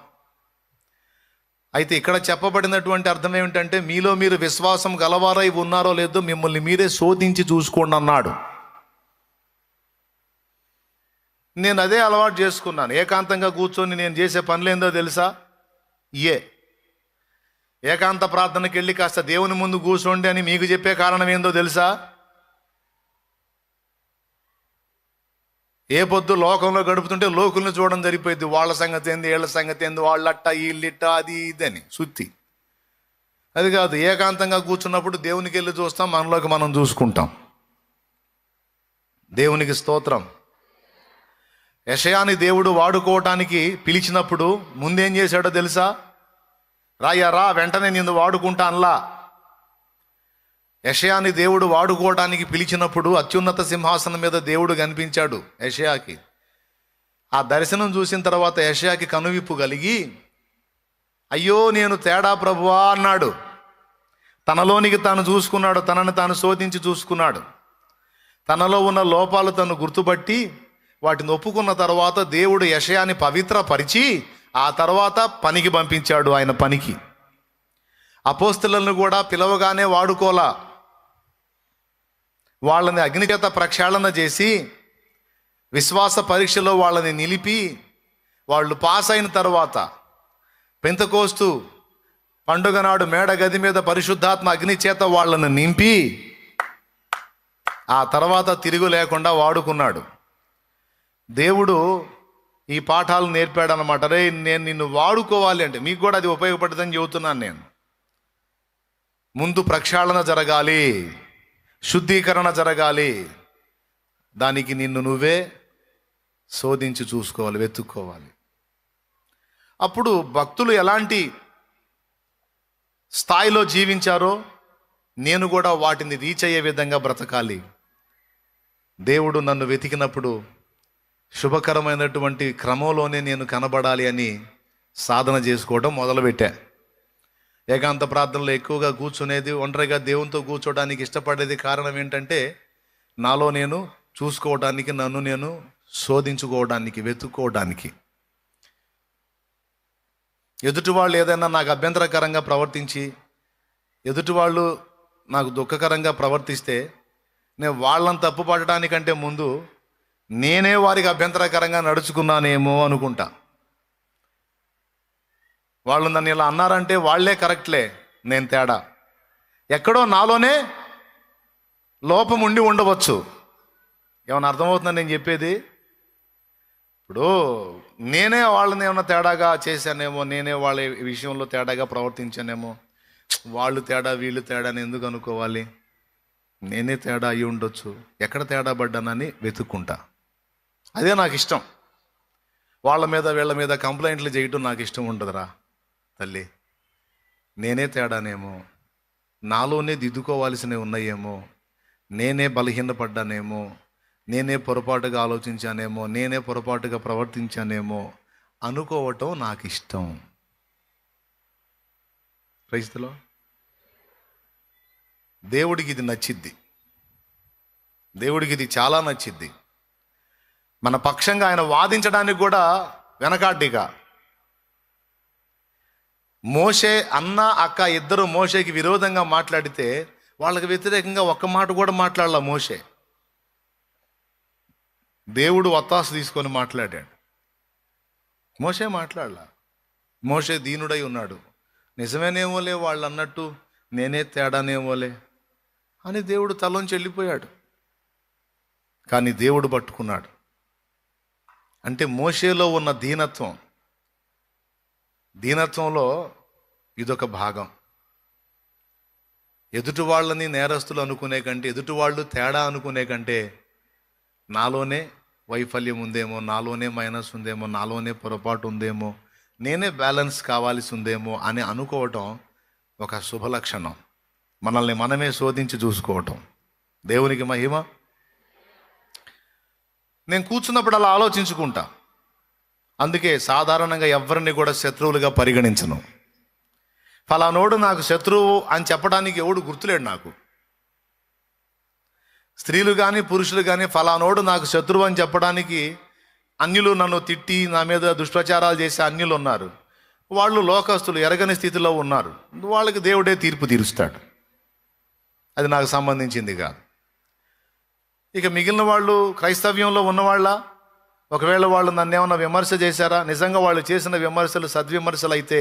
అయితే ఇక్కడ చెప్పబడినటువంటి అర్థం ఏమిటంటే, మీలో మీరు విశ్వాసం గలవారై ఉన్నారో లేదో మిమ్మల్ని మీరే శోధించి చూసుకోండి అన్నాడు. నేను అదే అలవాటు చేసుకున్నాను. ఏకాంతంగా కూర్చొని నేను చేసే పనులేందో తెలుసా? ఏకాంత ప్రార్థనకి వెళ్ళి కాస్త దేవుని ముందు కూర్చోండి అని మీకు చెప్పే కారణం ఏందో తెలుసా? ఏ పొద్దు లోకంలో గడుపుతుంటే లోకుల్ని చూడడం సరిపోయింది. వాళ్ళ సంగతి ఏంది, వీళ్ళ సంగతి ఏంది, వాళ్ళట్ట వీళ్ళిట్ట, అది ఇదని సుత్తి. అది కాదు, ఏకాంతంగా కూర్చున్నప్పుడు దేవునికి వెళ్ళి చూస్తాం, మనలోకి మనం చూసుకుంటాం. దేవునికి స్తోత్రం. యెషయాని దేవుడు వాడుకోవటానికి పిలిచినప్పుడు ముందేం చేశాడో తెలుసా? రా వెంటనే నిన్ను వాడుకుంటా అనలా. యెషయాని దేవుడు వాడుకోవడానికి పిలిచినప్పుడు అత్యున్నత సింహాసనం మీద దేవుడు కనిపించాడు యెషయాకి. ఆ దర్శనం చూసిన తర్వాత యెషయాకి కనువిప్పు కలిగి, అయ్యో నేను తేడా ప్రభువా అన్నాడు. తనలోనికి తాను చూసుకున్నాడు, తనని తాను శోధించి చూసుకున్నాడు. తనలో ఉన్న లోపాలు తను గుర్తుపట్టి వాటిని ఒప్పుకున్న తర్వాత దేవుడు యెషయాని పవిత్రపరిచి ఆ తర్వాత పనికి పంపించాడు. ఆయన పనికి అపోస్తలులను కూడా పిలవగానే వాడుకోలా. వాళ్ళని అగ్నిచేత ప్రక్షాళన చేసి విశ్వాస పరీక్షలో వాళ్ళని నిలిపి వాళ్ళు పాస్ అయిన తర్వాత పెంతెకోస్తు పండుగ నాడు మేడ గది మీద పరిశుద్ధాత్మ అగ్ని చేత వాళ్ళని నింపి ఆ తర్వాత తిరుగు లేకుండా వాడుకున్నాడు. దేవుడు ఈ పాఠాలు నేర్పాడనమాట. రే, నేను నిన్ను వాడుకోవాలి అంటే మీకు కూడా అది ఉపయోగపడుతుందని చెబుతున్నాను నేను. ముందు ప్రక్షాళన జరగాలి, శుద్ధీకరణ జరగాలి. దానికి నిన్ను నువ్వే శోధించి చూసుకోవాలి, వెతుక్కోవాలి. అప్పుడు భక్తులు ఎలాంటి స్థాయిలో జీవించారో నేను కూడా వాటిని రీచ్ అయ్యే విధంగా బ్రతకాలి. దేవుడు నన్ను వెతికినప్పుడు శుభకరమైనటువంటి క్రమంలోనే నేను కనబడాలి అని సాధన చేసుకోవడం మొదలుపెట్టా. ఏకాంత ప్రార్థనలో ఎక్కువగా కూర్చునేది, ఒంటరిగా దేవునితో కూర్చోడానికి ఇష్టపడేది కారణం ఏంటంటే, నాలో నేను చూసుకోవడానికి, నన్ను నేను శోధించుకోవడానికి, వెతుక్కోవడానికి. ఎదుటి వాళ్ళు ఏదైనా నాకు అభ్యంతరకరంగా ప్రవర్తించి, ఎదుటి వాళ్ళు నాకు దుఃఖకరంగా ప్రవర్తిస్తే నేను వాళ్ళని తప్పు పడటానికంటే ముందు నేనే వారికి అభ్యంతరకరంగా నడుచుకున్నానేమో అనుకుంటా. వాళ్ళు నన్ను ఇలా అన్నారంటే వాళ్ళే కరెక్ట్లే, నేను తేడా. ఎక్కడో నాలోనే లోపం ఉండి ఉండవచ్చు. ఏమైనా అర్థమవుతుందని నేను చెప్పేది? ఇప్పుడు నేనే వాళ్ళని ఏమైనా తేడాగా చేశానేమో, నేనే వాళ్ళ విషయంలో తేడాగా ప్రవర్తించానేమో, వాళ్ళు తేడా వీళ్ళు తేడా అని ఎందుకు అనుకోవాలి? నేనే తేడా అయి ఉండొచ్చు. ఎక్కడ తేడా పడ్డానని వెతుక్కుంటా. అదే నాకు ఇష్టం. వాళ్ళ మీద వీళ్ళ మీద కంప్లైంట్లు చేయటం నాకు ఇష్టం ఉండదురా తల్లి. నేనే తేడానేమో, నాలోనే దిద్దుకోవాల్సినవి ఉన్నాయేమో, నేనే బలహీనపడ్డానేమో, నేనే పొరపాటుగా ఆలోచించానేమో, నేనే పొరపాటుగా ప్రవర్తించానేమో అనుకోవటం నాకు ఇష్టం. క్రైస్తలో దేవుడికి ఇది నచ్చిద్ది. దేవుడికి ఇది చాలా నచ్చిద్ది. మన పక్షంగా ఆయన వాదించడానికి కూడా వెనకాడ్డిగా. మోషే అన్న అక్క ఇద్దరు మోషేకి విరోధంగా మాట్లాడితే వాళ్ళకి వ్యతిరేకంగా ఒక్క మాట కూడా మాట్లాడలా మోషే. దేవుడు వత్తాసు తీసుకొని మాట్లాడాడు. మోషే మాట్లాడలా. మోషే దీనుడై ఉన్నాడు. నిజమేనేమోలే వాళ్ళు అన్నట్టు, నేనే తేడానేమోలే అని దేవుడు తలోంచి వెళ్ళిపోయాడు. కానీ దేవుడు పట్టుకున్నాడు. అంటే మోషేలో ఉన్న దీనత్వంలో ఇదొక భాగం. ఎదుటి వాళ్ళని నేరస్తులు అనుకునే కంటే, ఎదుటి వాళ్ళు తేడా అనుకునే కంటే, నాలోనే వైఫల్యం ఉందేమో, నాలోనే మైనస్ ఉందేమో, నాలోనే పొరపాటు ఉందేమో, నేనే బ్యాలెన్స్ కావాల్సి ఉందేమో అని అనుకోవటం ఒక శుభలక్షణం. మనల్ని మనమే శోధించి చూసుకోవటం. దేవునికి మహిమ. నేను కూర్చున్నప్పుడు అలా ఆలోచించుకుంటా. అందుకే సాధారణంగా ఎవరిని కూడా శత్రువులుగా పరిగణించను. ఫలానోడు నాకు శత్రువు అని చెప్పడానికి ఎవడు గుర్తులేడు నాకు. స్త్రీలు కానీ పురుషులు కానీ ఫలానోడు నాకు శత్రువు అని చెప్పడానికి అన్యులు నన్ను తిట్టి నా మీద దుష్ప్రచారాలు చేసే అన్యులు ఉన్నారు. వాళ్ళు లోకస్తులు, ఎరగని స్థితిలో ఉన్నారు. వాళ్ళకి దేవుడే తీర్పు తీరుస్తాడు. అది నాకు సంబంధించింది కాదు. ఇక మిగిలిన వాళ్ళు క్రైస్తవ్యంలో ఉన్నవాళ్ళ, ఒకవేళ వాళ్ళు నన్ను ఏమన్నా విమర్శ చేశారా, నిజంగా వాళ్ళు చేసిన విమర్శలు సద్విమర్శలు అయితే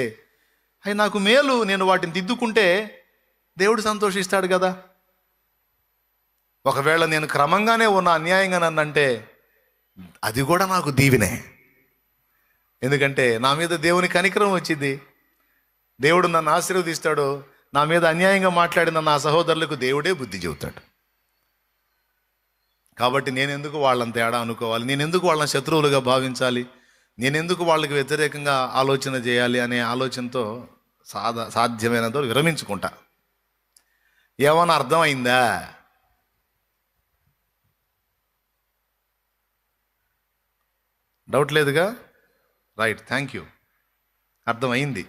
అవి నాకు మేలు, నేను వాటిని దిద్దుకుంటే దేవుడు సంతోషిస్తాడు కదా. ఒకవేళ నేను క్రమంగానే ఉన్న అన్యాయంగా నన్నంటే అది కూడా నాకు దీవెనే. ఎందుకంటే నా మీద దేవుని కనికరం వచ్చింది, దేవుడు నన్ను ఆశీర్వదిస్తాడు. నా మీద అన్యాయంగా మాట్లాడిన నా సహోదరులకు దేవుడే బుద్ధి చెబుతాడు. కాబట్టి నేనెందుకు వాళ్ళని తేడా అనుకోవాలి, నేనెందుకు వాళ్ళని శత్రువులుగా భావించాలి, నేనెందుకు వాళ్ళకి వ్యతిరేకంగా ఆలోచన చేయాలి అనే ఆలోచనతో సాధ్యమైనంత విరమించుకుంటా. ఏమన్నా అర్థమైందా? డౌట్ లేదుగా? Right, thank you. అర్థమైంది.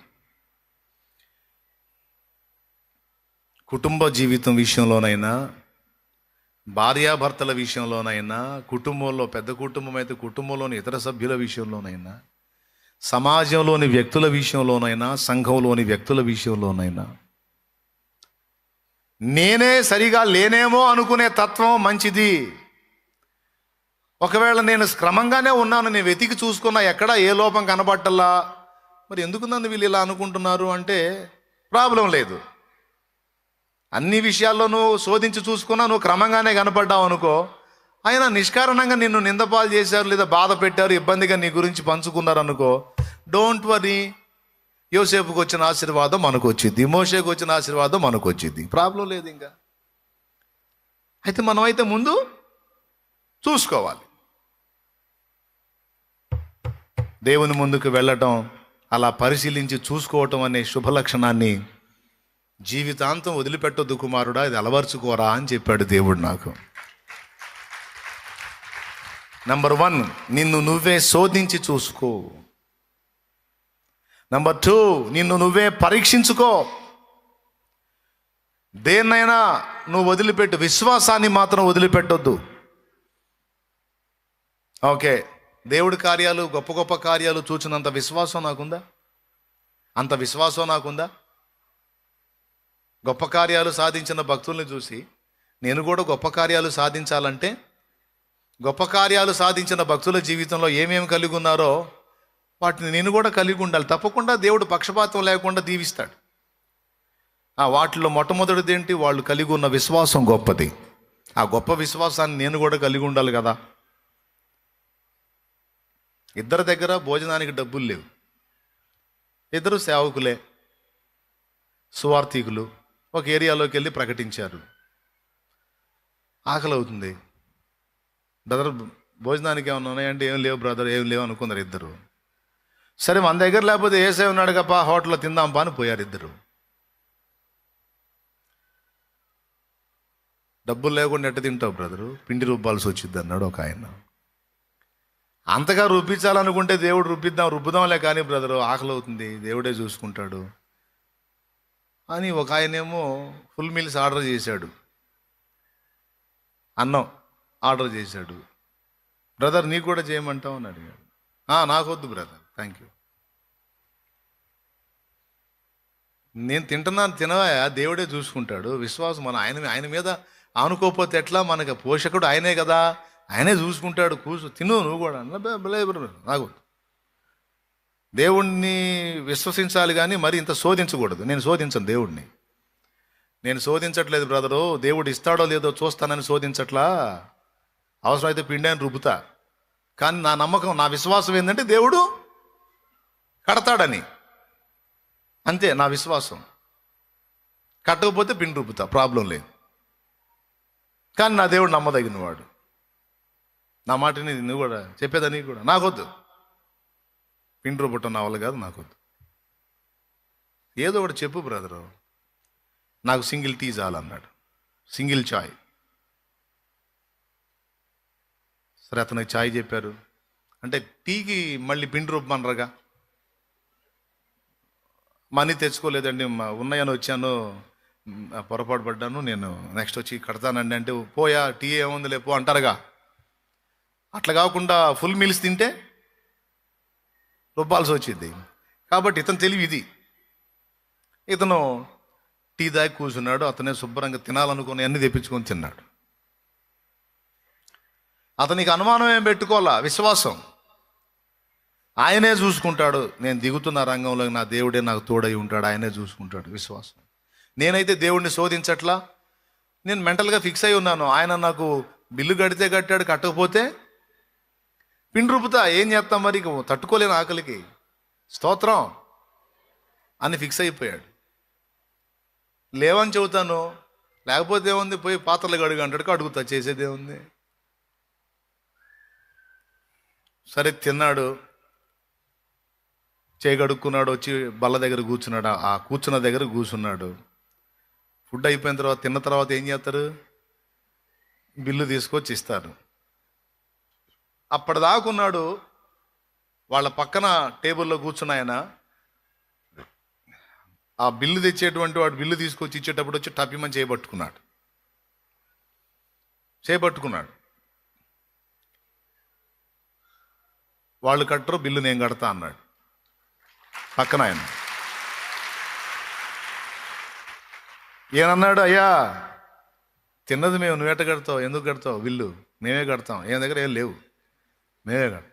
కుటుంబ జీవితం విషయంలోనైనా, భార్యాభర్తల విషయంలోనైనా, కుటుంబంలో పెద్ద కుటుంబం అయితే కుటుంబంలోని ఇతర సభ్యుల విషయంలోనైనా, సమాజంలోని వ్యక్తుల విషయంలోనైనా, సంఘంలోని వ్యక్తుల విషయంలోనైనా నేనే సరిగా లేనేమో అనుకునే తత్వం మంచిది. ఒకవేళ నేను క్రమంగానే ఉన్నాను, నేను వెతికి చూసుకున్నా ఎక్కడా ఏ లోపం కనబట్టల్లా, మరి ఎందుకు నన్ను వీళ్ళు ఇలా అనుకుంటున్నారు అంటే ప్రాబ్లం లేదు. అన్ని విషయాల్లోనూ శోధించి చూసుకున్నా నువ్వు క్రమంగానే కనపడ్డావు అనుకో, ఆయన నిష్కారణంగా నిన్ను నిందపాలు చేశారు, లేదా బాధ పెట్టారు, ఇబ్బందిగా నీ గురించి పంచుకున్నారు అనుకో, డోంట్ వరీ. యోసేపుకు వచ్చిన ఆశీర్వాదం మనకు వచ్చింది, మోషేకు వచ్చిన ఆశీర్వాదం మనకు వచ్చింది, ప్రాబ్లం లేదు ఇంకా. అయితే మనమైతే ముందు చూసుకోవాలి. దేవుని ముందుకు వెళ్ళటం, అలా పరిశీలించి చూసుకోవటం అనే శుభలక్షణాన్ని జీవితాంతం వదిలిపెట్టొద్దు కుమారుడా, ఇది అలవర్చుకోరా అని చెప్పాడు దేవుడు నాకు. నంబర్ 1, నిన్ను నువ్వే శోధించి చూసుకో. నంబర్ 2, నిన్ను నువ్వే పరీక్షించుకో. దేన్నైనా నువ్వు వదిలిపెట్టు, విశ్వాసాన్ని మాత్రం వదిలిపెట్టొద్దు. ఓకే, దేవుడి కార్యాలు, గొప్ప గొప్ప కార్యాలు చూచినంత విశ్వాసం నాకుందా? అంత విశ్వాసం నాకుందా? గొప్ప కార్యాలు సాధించిన భక్తుల్ని చూసి నేను కూడా గొప్ప కార్యాలు సాధించాలంటే, గొప్ప కార్యాలు సాధించిన భక్తుల జీవితంలో ఏమేమి కలిగి ఉన్నారో వాటిని నేను కూడా కలిగి ఉండాలి. తప్పకుండా దేవుడు పక్షపాతం లేకుండా దీవిస్తాడు. వాటిలో మొట్టమొదటిది ఏంటి? వాళ్ళు కలిగి ఉన్న విశ్వాసం గొప్పది. ఆ గొప్ప విశ్వాసాన్ని నేను కూడా కలిగి ఉండాలి కదా. ఇద్దరి దగ్గర భోజనానికి డబ్బులు లేవు, ఇద్దరు సేవకులే, సువార్థికులు. ఒక ఏరియాలోకి వెళ్ళి ప్రకటించారు, ఆకలి అవుతుంది. బ్రదర్ భోజనానికి ఏమన్నా ఉన్నాయంటే ఏం లేవు బ్రదర్, ఏం లేవు అనుకున్నారు ఇద్దరు. సరే మన దగ్గర లేకపోతే ఏసే ఉన్నాడు కప్ప, హోటల్లో తిందాం పా అని పోయారు ఇద్దరు. డబ్బులు లేకుండా ఎట్ట తింటావు బ్రదరు, పిండి రుబ్బాల్సి వచ్చింది అన్నాడు ఒక ఆయన. అంతగా రుబ్బించాలనుకుంటే దేవుడు రుబ్బుదాంలే కానీ బ్రదరు ఆకలి అవుతుంది, దేవుడే చూసుకుంటాడు అని ఒక ఆయనేమో ఫుల్ మీల్స్ ఆర్డర్ చేశాడు, అన్నం ఆర్డర్ చేశాడు. బ్రదర్ నీకు కూడా చేయమంటావు అని అడిగాడు. నాకొద్దు బ్రదర్, థ్యాంక్ యూ. నేను తింటున్నాను, తినవా, దేవుడే చూసుకుంటాడు. విశ్వాసం మన ఆయన మీద ఆనుకోకపోతే ఎట్లా? మనకి పోషకుడు ఆయనే కదా, ఆయనే చూసుకుంటాడు. తిను నువ్వు కూడా. నాకు దేవుణ్ణి విశ్వసించాలి కానీ మరి ఇంత శోధించకూడదు. నేను శోధించను దేవుడిని, నేను శోధించట్లేదు బ్రదరు. దేవుడు ఇస్తాడో లేదో చూస్తానని శోధించట్లా. అవసరమైతే పిండి అని రుబ్బుతా, కానీ నా నమ్మకం, నా విశ్వాసం ఏంటంటే దేవుడు కడతాడని. అంతే నా విశ్వాసం. కట్టకపోతే పిండి రుబ్బుతా, ప్రాబ్లం లేదు. కానీ నా దేవుడు నమ్మదగినవాడు. నా మాటని నువ్వు కూడా చెప్పేదా? నీకు కూడా నాకొద్దు, పిండి రుబ్బటం నా వల్ల కాదు, నాకొద్దు. ఏదో ఒకటి చెప్పు బ్రదరు, నాకు సింగిల్ టీ చాలన్నాడు, సింగిల్ చాయ్. సరే అతనికి చాయ్ చెప్పారు, అంటే టీకి మళ్ళీ పిండి రూపమనరుగా. మనీ తెచ్చుకోలేదండి, ఉన్నాయని వచ్చాను, పొరపాటు పడ్డాను, నేను నెక్స్ట్ వచ్చి కడతానండి అంటే, పోయా టీ ఏముంది లేపో అంటారుగా. అట్లా కాకుండా ఫుల్ మీల్స్ తింటే రుబ్బాల్సి వచ్చింది. కాబట్టి ఇతను తెలివి ఇది. ఇతను టీ దాగి కూర్చున్నాడు, అతనే శుభ్రంగా తినాలనుకుని అన్ని తెప్పించుకొని తిన్నాడు. అతనికి అనుమానం ఏం పెట్టుకోవాలా, విశ్వాసం. ఆయనే చూసుకుంటాడు, నేను దిగుతున్న రంగంలో నా దేవుడే నాకు తోడై ఉంటాడు, ఆయనే చూసుకుంటాడు, విశ్వాసం. నేనైతే దేవుడిని శోధించట్లా, నేను మెంటల్గా ఫిక్స్ అయి ఉన్నాను. ఆయన నాకు బిల్లు కడితే కట్టాడు, కట్టకపోతే పిండి రూపుతా, ఏం చేస్తాం మరి, తట్టుకోలేని ఆకలికి, స్తోత్రం అని ఫిక్స్ అయిపోయాడు. లేవని చెబుతాను, లేకపోతే ఏముంది, పోయి పాత్రలు కడుగు అంటాడు, అడుగుతా, చేసేది ఏముంది. సరే తిన్నాడు, చేయగడుక్కున్నాడు, వచ్చి బల్ల దగ్గర కూర్చున్నాడు, ఆ కూర్చున్న దగ్గర కూర్చున్నాడు. ఫుడ్ అయిపోయిన తర్వాత, తిన్న తర్వాత ఏం చేస్తారు, బిల్లు తీసుకొచ్చి ఇస్తారు. అప్పటిదాకున్నాడు, వాళ్ళ పక్కన టేబుల్లో కూర్చున్న ఆయన ఆ బిల్లు తెచ్చేటువంటి వాడు బిల్లు తీసుకొచ్చి ఇచ్చేటప్పుడు వచ్చి టపిమని చేయబట్టుకున్నాడు. వాళ్ళు కట్టరు, బిల్లు నేను కడతా అన్నాడు పక్కన ఆయన. ఏమన్నాడు, అయ్యా తిన్నది మేము, నువ్వెట్ట కడతావు, ఎందుకు కడతావు బిల్లు, మేమే కడతాం, ఏం దగ్గర ఏం లేవు, మేమే కడతాం.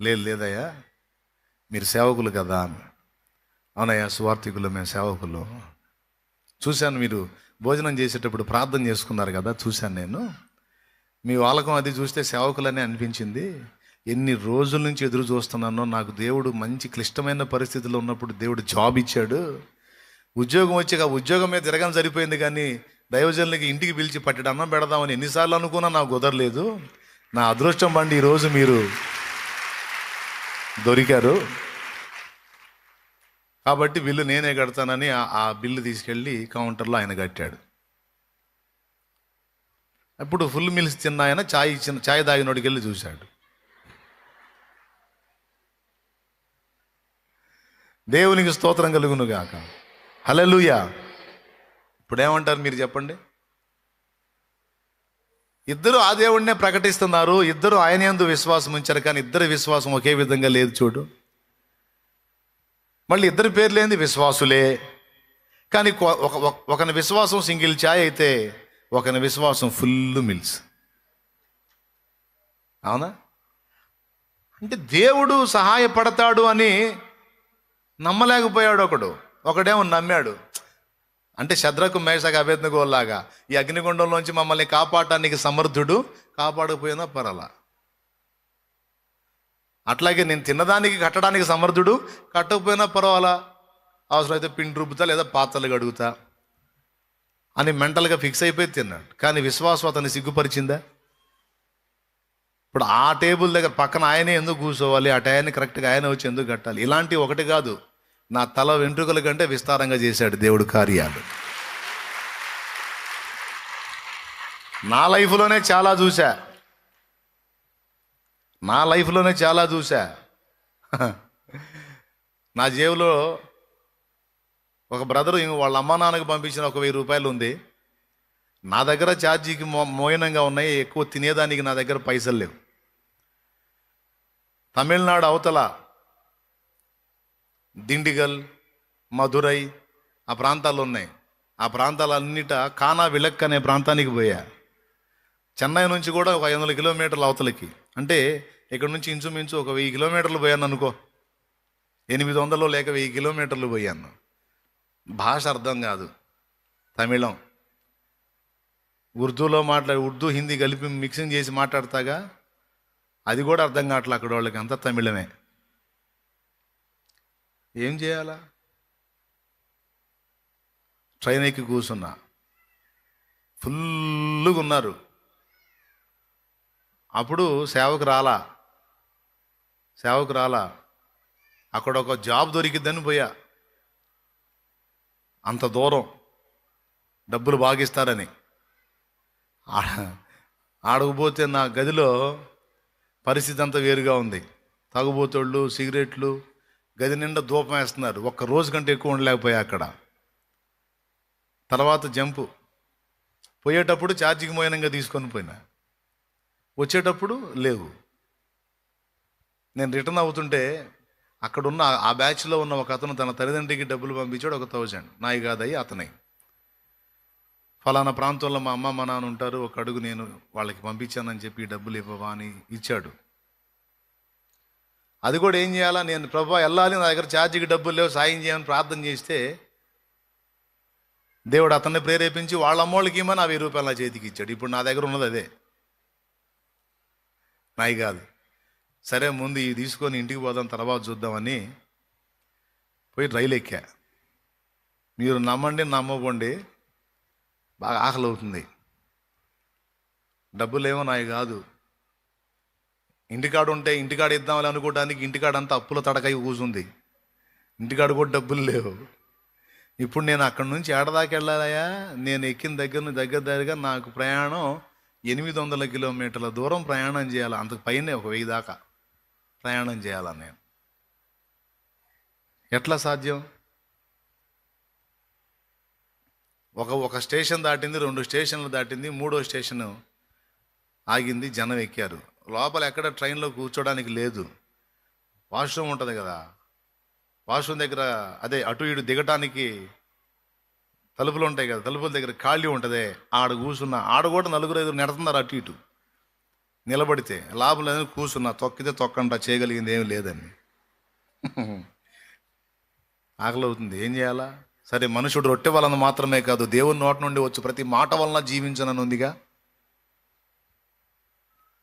లేదయ్యా, మీరు సేవకులు కదా అన్నాడు. అవునయ్యా, సువార్థికులు, మేము సేవకులు. చూశాను, మీరు భోజనం చేసేటప్పుడు ప్రార్థన చేసుకున్నారు కదా, చూశాను నేను, మీ వాళ్ళకం అది చూస్తే సేవకులనే అనిపించింది. ఎన్ని రోజుల నుంచి ఎదురు చూస్తున్నానో, నాకు దేవుడు మంచి క్లిష్టమైన పరిస్థితుల్లో ఉన్నప్పుడు దేవుడు జాబ్ ఇచ్చాడు, ఉద్యోగం వచ్చి ఆ ఉద్యోగం మీద తిరగడం సరిపోయింది, కానీ దైవజనులకి ఇంటికి పిలిచి పట్టడం అన్నం పెడదామని ఎన్నిసార్లు అనుకున్నా నాకు కుదరలేదు. నా అదృష్టం బండి ఈరోజు మీరు దొరికారు, కాబట్టి బిల్లు నేనే కడతానని ఆ బిల్లు తీసుకెళ్ళి కౌంటర్లో ఆయన కట్టాడు. అప్పుడు ఫుల్ మీల్స్ తిన్న ఆయన ఛాయ్ తాగినోడికి వెళ్ళి చూశాడు. దేవునికి స్తోత్రం కలుగును గాక, హల్లెలూయా. ఇప్పుడు ఏమంటారు మీరు చెప్పండి? ఇద్దరు ఆ దేవుడినే ప్రకటిస్తున్నారు, ఇద్దరు ఆయన యందు విశ్వాసం ఉంచారు, కానీ ఇద్దరి విశ్వాసం ఒకే విధంగా లేదు. చూడు, మళ్ళీ ఇద్దరి పేర్లు ఏంది, విశ్వాసులే, కానీ ఒకని విశ్వాసం సింగిల్ ఛాయ్ అయితే ఒకని విశ్వాసం ఫుల్ మిల్స్. అవునా? అంటే దేవుడు సహాయపడతాడు అని నమ్మలేకపోయాడు ఒకడేమో నమ్మాడు. అంటే శద్రకు, మేషకు, అబేద్నెగోలాగా ఈ అగ్నిగుండంలోంచి మమ్మల్ని కాపాడటానికి సమర్థుడు, కాపాడకపోయినా పర్వాలా. అట్లాగే నేను తిన్నదానికి కట్టడానికి సమర్థుడు, కట్టకపోయినా పర్వాలా, అవసరమైతే పిండి రుబ్బుతా లేదా పాత్రలు కడుగుతా అని మెంటల్గా ఫిక్స్ అయిపోయి తిన్నాడు. కానీ విశ్వాసం అతన్ని సిగ్గుపరిచిందా? ఇప్పుడు ఆ టేబుల్ దగ్గర పక్కన ఆయనే ఎందుకు కూర్చోవాలి, ఆ టయాన్ని కరెక్ట్గా ఆయన వచ్చి ఎందుకు కట్టాలి? ఇలాంటి ఒకటి కాదు, నా తల వెంట్రుకల కంటే విస్తారంగా చేశాడు దేవుడు కార్యాలు. నా లైఫ్లోనే చాలా చూసా. నా జేబులో ఒక బ్రదరు వాళ్ళ అమ్మా నాన్నకు పంపించిన ఒక 1000 రూపాయలు ఉంది. నా దగ్గర ఛార్జీకి మోయనంగా ఉన్నాయి, ఎక్కువ తినేదానికి నా దగ్గర పైసలు లేవు. తమిళనాడు అవతల దిండిగల్, మధురై ఆ ప్రాంతాలు ఉన్నాయి. ఆ ప్రాంతాలన్నిట కానా విలక్ అనే ప్రాంతానికి పోయా. చెన్నై నుంచి కూడా ఒక 500 కిలోమీటర్ల అవతలకి, అంటే ఇక్కడ నుంచి ఇంచుమించు ఒక 1000 కిలోమీటర్లు పోయాను అనుకో, 800 లేక 1000 కిలోమీటర్లు పోయాను. భాష అర్థం కాదు, తమిళం, ఉర్దూలో ఉర్దూ హిందీ కలిపి మిక్సింగ్ చేసి మాట్లాడతాగా, అది కూడా అర్థం కావట్లే అక్కడ వాళ్ళకి, అంతా తమిళమే. ఏం చేయాలా? ట్రైన్ ఎక్కి కూర్చున్నా, ఫుల్గా ఉన్నారు. అప్పుడు సేవకు రాలా, అక్కడ ఒక జాబ్ దొరికిద్దని పోయా. అంత దూరం, డబ్బులు బాగిస్తారని. ఆడకపోతే నా గదిలో పరిస్థితి అంతా వేరుగా ఉంది. తాగుబోతోళ్ళు సిగరెట్లు, గది నిండా ధూపం వేస్తున్నారు. ఒక్క రోజు కంటే ఎక్కువ ఉండలేకపోయా అక్కడ. తర్వాత జంపు. పోయేటప్పుడు ఛార్జింగ్ మోయనంగా తీసుకొని పోయినా, వచ్చేటప్పుడు లేవు. నేను రిటర్న్ అవుతుంటే అక్కడున్న ఆ బ్యాచ్లో ఉన్న ఒక అతను తన తల్లిదండ్రికి డబ్బులు పంపించాడు, 1000. నాయి కాదయ్యి, అతనే. ఫలానా ప్రాంతంలో మా అమ్మ మా నాన్న ఉంటారు, ఒక అడుగు నేను వాళ్ళకి పంపించానని చెప్పి డబ్బులు ఇవ్వవా అని ఇచ్చాడు. అది కూడా ఏం చేయాలా, నేను ప్రభా వెళ్ళాలి, నా దగ్గర ఛార్జీకి డబ్బులు లేవు, సాయం చేయమని ప్రార్థన చేస్తే దేవుడు అతన్ని ప్రేరేపించి వాళ్ళ అమ్మోళ్ళకి ఇమ్మని ఆ 1000 రూపాయలు నా చేతికి ఇచ్చాడు. ఇప్పుడు నా దగ్గర ఉన్నది అదే, నాయి కాదు. సరే ముందు ఇవి తీసుకొని ఇంటికి పోదాం, తర్వాత చూద్దామని పోయి రైలు ఎక్కా. మీరు నమ్మండి నమ్మకండి, బాగా ఆకలి అవుతుంది. డబ్బులేమో నాయి కాదు. ఇంటికాడ ఉంటే ఇంటికాడ ఇద్దామని అనుకోవడానికి ఇంటికాడ అంతా అప్పుల తడకై కూసుంది. ఇంటికాడ కూడా డబ్బులు లేవు. ఇప్పుడు నేను అక్కడి నుంచి ఏడదాకా వెళ్ళాలయా? నేను ఎక్కిన దగ్గరగా నాకు ప్రయాణం 800 కిలోమీటర్ల దూరం ప్రయాణం చేయాలి. అంతకు పైనే 1000 దాకా ప్రయాణం చేయాలా నేను? ఎట్లా సాధ్యం? ఒక స్టేషన్ దాటింది, 2 స్టేషన్లు దాటింది, 3వ స్టేషన్ ఆగింది, జనం ఎక్కారు. లోపల ఎక్కడ ట్రైన్లో కూర్చోడానికి లేదు. వాష్రూమ్ ఉంటుంది కదా, వాష్రూమ్ దగ్గర అదే అటు ఇటు దిగటానికి తలుపులు ఉంటాయి కదా, తలుపుల దగ్గర ఖాళీ ఉంటుంది, ఆడ కూర్చున్నా. ఆడ కూడా 4-5 నెడుతున్నారు అటు ఇటు. నిలబడితే లాభం లేదని కూర్చున్నా, తొక్కితే తొక్కంట, చేయగలిగింది ఏమి లేదని. ఆకలి అవుతుంది, ఏం చేయాలా? సరే, మనుషుడు రొట్టె వలన మాత్రమే కాదు, దేవుని నోటి నుండి వచ్చి ప్రతి మాట వలన జీవించనని ఉందిగా.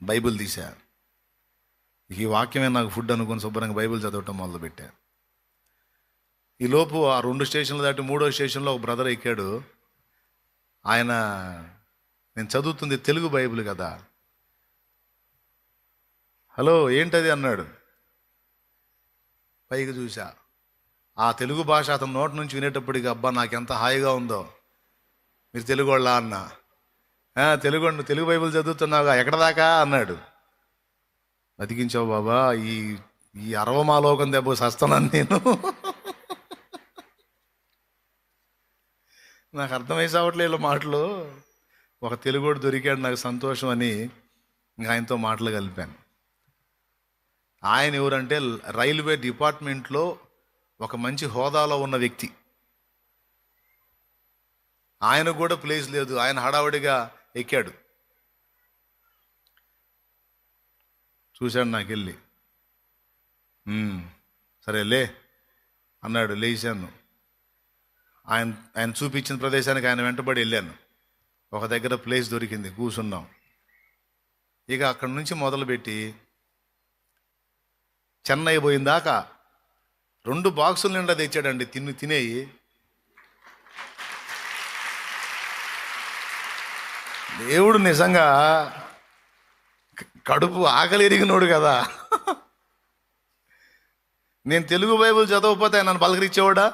బైబిల్ తీసా, ఈ వాక్యమే నాకు ఫుడ్ అనుకుని శుభ్రంగా బైబిల్ చదవటం మొదలుపెట్టా. ఈలోపు ఆ 2 స్టేషన్లు దాటి 3వ స్టేషన్లో ఒక బ్రదర్ ఎక్కాడు. ఆయన, నేను చదువుతుంది తెలుగు బైబిల్ కదా, హలో ఏంటది అన్నాడు. పైకి చూసా, ఆ తెలుగు భాష అతని నోటి నుంచి వినేటప్పటికి అబ్బా నాకెంత హాయిగా ఉందో. మీరు తెలుగు వాళ్ళ అన్న, తెలుగు బైబిల్ చదువుతున్నావుగా, ఎక్కడ దాకా అన్నాడు. బతికించావు బాబా, ఈ అరవమాలోకం దెబ్బ సస్తున్నాను నేను. నాకు అర్థమై సావట్లేదు మాటలు. ఒక తెలుగోడు దొరికాడు, నాకు సంతోషం అని ఆయనతో మాటలు కలిపాను. ఆయన ఎవరంటే రైల్వే డిపార్ట్మెంట్లో ఒక మంచి హోదాలో ఉన్న వ్యక్తి. ఆయనకు కూడా ప్లేస్ లేదు, ఆయన హడావుడిగా ఎక్కాడు. చూశాడు నాకెళ్ళి, సరే లే అన్నాడు. లేచాను. ఆయన చూపించిన ప్రదేశానికి ఆయన వెంటబడి వెళ్ళాను. ఒక దగ్గర ప్లేస్ దొరికింది, కూర్చున్నాం. ఇక అక్కడి నుంచి మొదలుపెట్టి చెన్నై పోయిందాకా 2 బాక్సుల నిండా తెచ్చాడండి తినేయి. దేవుడు నిజంగా కడుపు ఆకలి ఎరిగినోడు కదా. నేను తెలుగు బైబిల్ చదవకపోతే ఆయన నన్ను పలకరించేవాడా?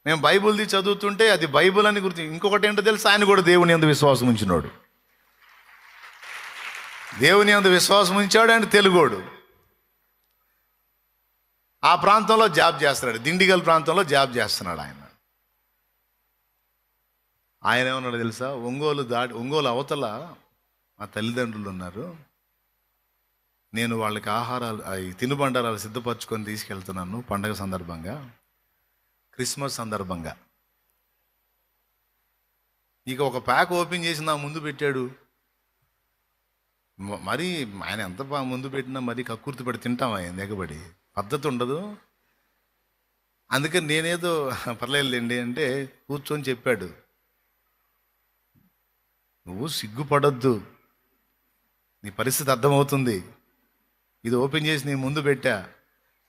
నేను బైబిల్ది చదువుతుంటే అది బైబిల్ అని గుర్తు. ఇంకొకటి ఏంటో తెలుసు, ఆయన కూడా దేవుని యందు విశ్వాసం ఉంచినోడు. దేవుని యందు విశ్వాసం ఉంచాడు. ఆయన తెలుగోడు. ఆ ప్రాంతంలో జాబ్ చేస్తున్నాడు, దిండిగల్ ప్రాంతంలో జాబ్ చేస్తున్నాడు ఆయన. ఆయన ఏమన్నాడు తెలుసా? ఒంగోలు అవతల మా తల్లిదండ్రులు ఉన్నారు, నేను వాళ్ళకి ఆహారాలు తినుబండారాలు సిద్ధపరచుకొని తీసుకెళ్తున్నాను పండగ సందర్భంగా, క్రిస్మస్ సందర్భంగా. ఇక ఒక ప్యాక్ ఓపెన్ చేసి నా ముందు పెట్టాడు. మరి ఆయన ఎంత ముందు పెట్టినా మరి కక్కుర్తి పడి తింటాం, ఆయన దిగబడి పద్ధతి ఉండదు. అందుకని నేనేదో పర్లేదులేండి అంటే కూర్చొని చెప్పాడు, నువ్వు సిగ్గుపడొద్దు, నీ పరిస్థితి అర్థమవుతుంది. ఇది ఓపెన్ చేసి నీ ముందు పెట్టా,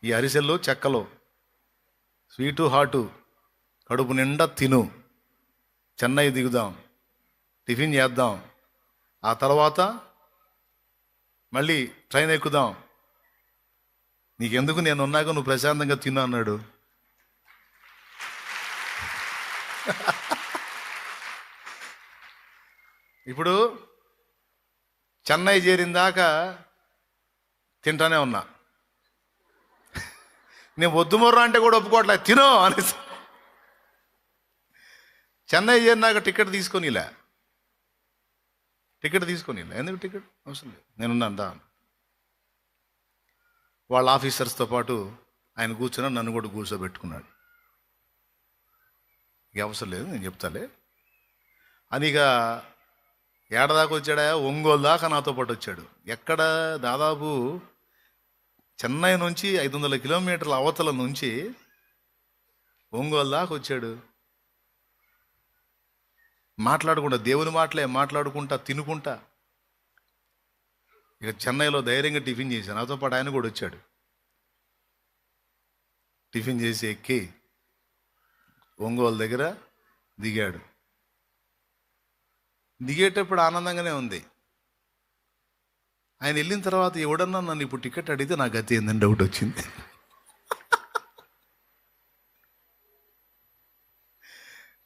ఈ అరిసెలు చెక్కలు స్వీటు హాటు కడుపు నిండా తిను, చెన్నై దిగుదాం, టిఫిన్ చేద్దాం, ఆ తర్వాత మళ్ళీ ట్రైన్ ఎక్కుదాం, నీకెందుకు నేను ఉన్నాక నువ్వు ప్రశాంతంగా తిను అన్నాడు. ఇప్పుడు చెన్నై చేరిన దాకా తింటానే ఉన్నా, నేను వద్దు మొర్రా అంటే కూడా ఒప్పుకోవట్లే, తినో అనేసి. చెన్నై చేరినాక టికెట్ తీసుకొనిలే. ఎందుకు టికెట్ అవసరం లేదు, నేనున్నాను దా. వాళ్ళ ఆఫీసర్స్తో పాటు ఆయన కూర్చున్నాడు, నన్ను కూడా కూర్చోబెట్టుకున్నాడు. ఇక అవసరం లేదు, నేను చెప్తాలే అని. ఇక ఏడదాకా వచ్చాడా, ఒంగోలు దాకా నాతో పాటు వచ్చాడు. ఎక్కడ, దాదాపు చెన్నై నుంచి 500 కిలోమీటర్ల అవతల నుంచి ఒంగోలు దాకా వచ్చాడు. మాట్లాడుకుంటా, దేవుని మాటలే మాట్లాడుకుంటా, తినుకుంటా. ఇక చెన్నైలో ధైర్యంగా టిఫిన్ చేశాను, నాతో పాటు ఆయన కూడా వచ్చాడు. టిఫిన్ చేసి ఎక్కి ఒంగోలు దగ్గర దిగాడు. దిగేటప్పుడు ఆనందంగానే ఉంది. ఆయన వెళ్ళిన తర్వాత ఎవడన్నా నన్ను ఇప్పుడు టికెట్ అడిగితే నా గతి ఏందని డౌట్ వచ్చింది.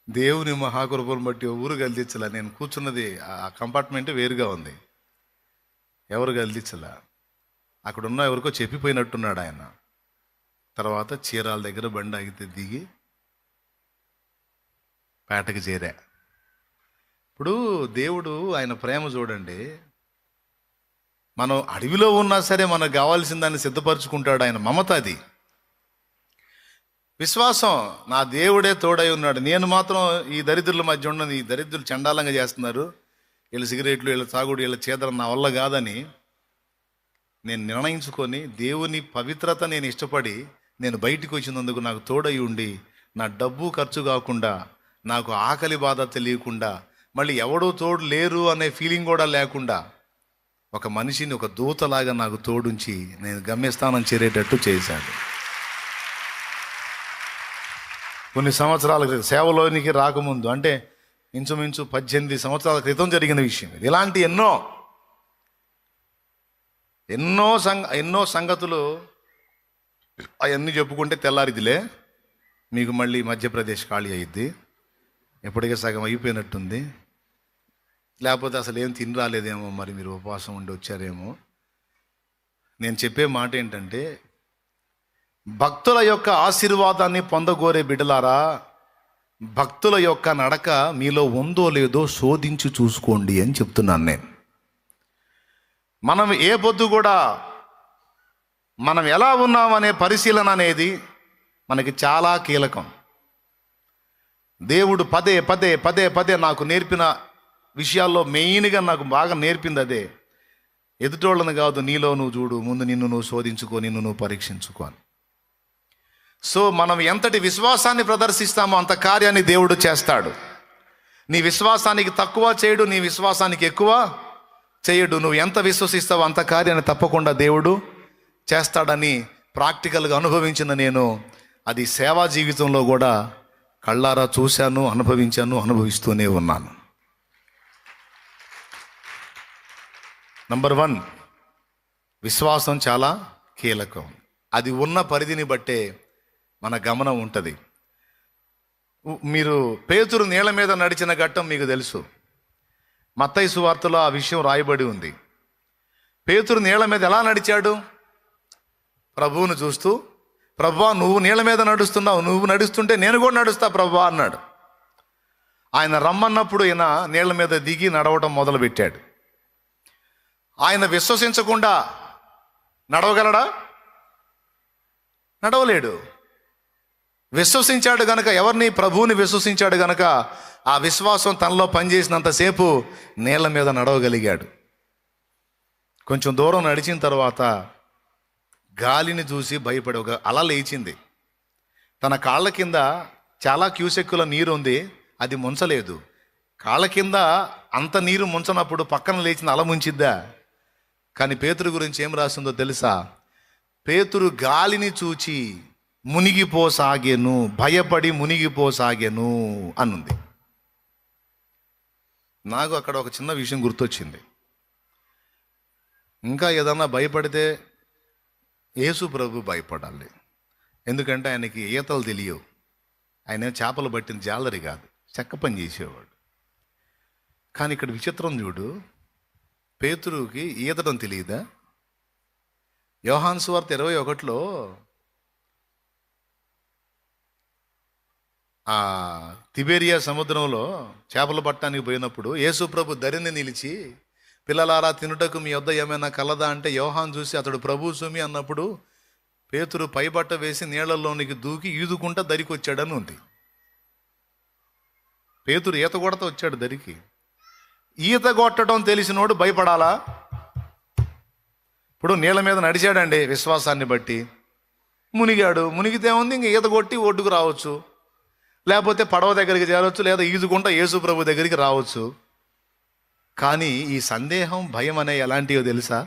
దేవుని మహాకృపను బట్టి ఊరు గెలిచించలే. నేను కూర్చున్నది ఆ కంపార్ట్మెంట్ వేరుగా ఉంది, ఎవరు గెలిచించలే. అక్కడున్న ఎవరికో చెప్పిపోయినట్టున్నాడు ఆయన. తర్వాత చీరాల దగ్గర బండి ఆగితే దిగి పేటకి చేరా. ఇప్పుడు దేవుడు ఆయన ప్రేమ చూడండి. మనం అడవిలో ఉన్నా సరే మనకు కావాల్సిన దాన్ని సిద్ధపరచుకుంటాడు. ఆయన మమత అది. విశ్వాసం, నా దేవుడే తోడై ఉన్నాడు. నేను మాత్రం ఈ దరిద్రుల మధ్య ఉన్నది, ఈ దరిద్రులు చండాలంగా చేస్తున్నారు, వీళ్ళ సిగరెట్లు, వీళ్ళ తాగుడు, వీళ్ళ చేదరం నా వల్ల కాదని నేను నిర్ణయించుకొని, దేవుని పవిత్రత నేను ఇష్టపడి నేను బయటికి వచ్చినందుకు నాకు తోడై ఉండి, నా డబ్బు ఖర్చు కాకుండా, నాకు ఆకలి బాధ తెలియకుండా, మళ్ళీ ఎవడో తోడు లేరు అనే ఫీలింగ్ కూడా లేకుండా, ఒక మనిషిని ఒక దూతలాగా నాకు తోడుంచి నేను గమ్యస్థానం చేరేటట్టు చేశాడు. కొన్ని సంవత్సరాల క్రితం, సేవలోనికి రాకముందు, అంటే ఇంచుమించు 18 సంవత్సరాల క్రితం జరిగిన విషయం. ఇలాంటి ఎన్నో సంగతులు అవన్నీ చెప్పుకుంటే తెల్లారిదిలే. మీకు మళ్ళీ మధ్యప్రదేశ్ ఖాళీ అయ్యిద్ది, ఎప్పటికే సగం అయిపోయినట్టుంది. లేకపోతే అసలు ఏం తిని రాలేదేమో, మరి మీరు ఉపవాసం ఉండి వచ్చారేమో. నేను చెప్పే మాట ఏంటంటే, భక్తుల యొక్క ఆశీర్వాదాన్ని పొందగోరే బిడ్డలారా, భక్తుల యొక్క నడక మీలో ఉందో లేదో శోధించి చూసుకోండి అని చెప్తున్నాను నేను. మనం ఏ పొద్దు కూడా మనం ఎలా ఉన్నామనే పరిశీలన అనేది మనకి చాలా కీలకం. దేవుడు పదే పదే పదే పదే నాకు నేర్పిన విషయాల్లో మెయిన్గా నాకు బాగా నేర్పింది అదే. ఎదుటోళ్ళని కాదు, నీలో నువ్వు చూడు, ముందు నిన్ను నువ్వు శోధించుకో, నిన్ను నువ్వు పరీక్షించుకో అని. సో మనం ఎంతటి విశ్వాసాన్ని ప్రదర్శిస్తామో అంత కార్యాన్ని దేవుడు చేస్తాడు. నీ విశ్వాసానికి తక్కువ చేయడు, నీ విశ్వాసానికి ఎక్కువ చేయడు. నువ్వు ఎంత విశ్వసిస్తావో అంత కార్యాన్ని తప్పకుండా దేవుడు చేస్తాడని ప్రాక్టికల్గా అనుభవించిన నేను, అది సేవా జీవితంలో కూడా కళ్ళారా చూశాను, అనుభవిస్తూనే ఉన్నాను. నంబర్ 1, విశ్వాసం చాలా కీలకం. అది ఉన్న పరిధిని బట్టే మన గమనం ఉంటుంది. మీరు పేతురు నీళ్ళ మీద నడిచిన ఘట్టం మీకు తెలుసు. మత్తయి సువార్తలో ఆ విషయం రాయబడి ఉంది. పేతురు నీళ్ళ మీద ఎలా నడిచాడు? ప్రభువును చూస్తూ, ప్రభువా నువ్వు నీళ్ళ మీద నడుస్తున్నావు, నువ్వు నడుస్తుంటే నేను కూడా నడుస్తా ప్రభువా అన్నాడు. ఆయన రమ్మన్నప్పుడు ఈయన నీళ్ళ మీద దిగి నడవటం మొదలుపెట్టాడు. ఆయన విశ్వసించకుండా నడవగలడా? నడవలేడు. విశ్వసించాడు గనక, ఎవరిని? ప్రభువుని విశ్వసించాడు గనక ఆ విశ్వాసం తనలో పనిచేసినంతసేపు నీళ్ళ మీద నడవగలిగాడు. కొంచెం దూరం నడిచిన తర్వాత గాలిని చూసి భయపడి ఒక అల లేచింది. తన కాళ్ళ కింద చాలా క్యూసెక్కుల నీరు ఉంది, అది ముంచలేదు. కాళ్ళ కింద అంత నీరు ముంచనప్పుడు పక్కన లేచిన అల ముంచిద్దా? కానీ పేతురు గురించి ఏం రాసిందో తెలుసా? పేతురు గాలిని చూచి మునిగిపోసాగెను, భయపడి మునిగిపోసాగెను అనుంది. నాకు అక్కడ ఒక చిన్న విషయం గుర్తొచ్చింది. ఇంకా ఏదన్నా భయపడితే యేసు ప్రభు భయపడాలి. ఎందుకంటే ఆయనకి ఈతలు తెలియవు. ఆయన చేపలు పట్టిన జాలరి కాదు, చెక్క పని చేసేవాడు. కానీ ఇక్కడ విచిత్రం చూడు, పేతురుకి ఈదడం తెలియదా? యోహాను సువార్త 21లో ఆ తిబేరియా సముద్రంలో చేపలు పట్టడానికి పోయినప్పుడు యేసు ప్రభు ధరిని నిలిచి, పిల్లలారా తినుటకు మీ యొద్ద ఏమైనా కలదా అంటే యోహాన్ చూసి అతడు ప్రభు సుమి అన్నప్పుడు పేతురు పైబట్ట వేసి నీళ్లలోనికి దూకి ఈదుకుంటా దరికి వచ్చాడని ఉంది. పేతురు ఈత కొడతా వచ్చాడు దరికి. ఈత కొట్టడం తెలిసినోడు భయపడాలా? ఇప్పుడు నీళ్ళ మీద నడిచాడండి విశ్వాసాన్ని బట్టి, మునిగాడు. మునిగితే ఉంది, ఇంక ఈత కొట్టి ఒడ్డుకు రావచ్చు, లేకపోతే పడవ దగ్గరికి చేరవచ్చు, లేదా ఈదుకుంటా యేసు ప్రభు దగ్గరికి రావచ్చు. కానీ ఈ సందేహం, భయం అనే ఎలాంటివో తెలుసా?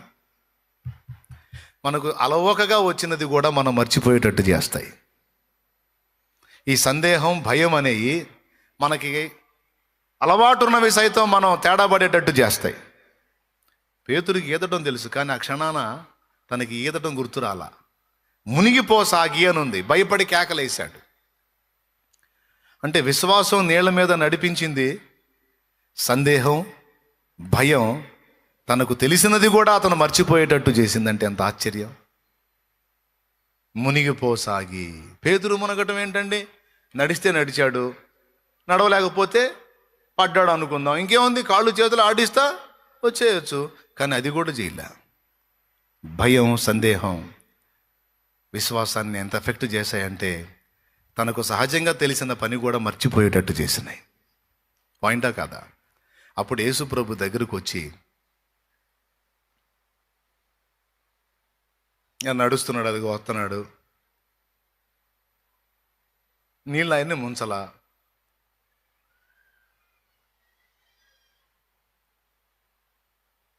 మనకు అలవోకగా వచ్చినది కూడా మనం మర్చిపోయేటట్టు చేస్తాయి. ఈ సందేహం, భయం అనేవి మనకి అలవాటున్నవి సైతం మనం తేడా పడేటట్టు చేస్తాయి. పేతురికి ఈదటం తెలుసు, కానీ ఆ క్షణాన తనకి ఈదటం గుర్తురాలా. మునిగిపోసాగి అని ఉంది, భయపడి కేకలేశాడు. అంటే విశ్వాసం నీళ్ల మీద నడిపించింది, సందేహం, భయం తనకు తెలిసినది కూడా అతను మర్చిపోయేటట్టు చేసిందంటే ఎంత ఆశ్చర్యం. మునిగిపోసాగి. పేతురు మునగటం ఏంటండి? నడిస్తే నడిచాడు, నడవలేకపోతే పడ్డాడు అనుకుందాం. ఇంకేముంది, కాళ్ళు చేతులు ఆడిస్తా వచ్చేయచ్చు. కానీ అది కూడా చేయలే. భయం, సందేహం విశ్వాసాన్ని ఎంత ఎఫెక్ట్ చేశాయంటే తనకు సహజంగా తెలిసిన పని కూడా మర్చిపోయేటట్టు చేసినాయి. పాయింటా కాదా? అప్పుడు యేసు ప్రభు దగ్గరకు వచ్చి నడుస్తున్నాడు, అదిగో వస్తున్నాడు. నీళ్ళు ఆయన్ని ముంచలా.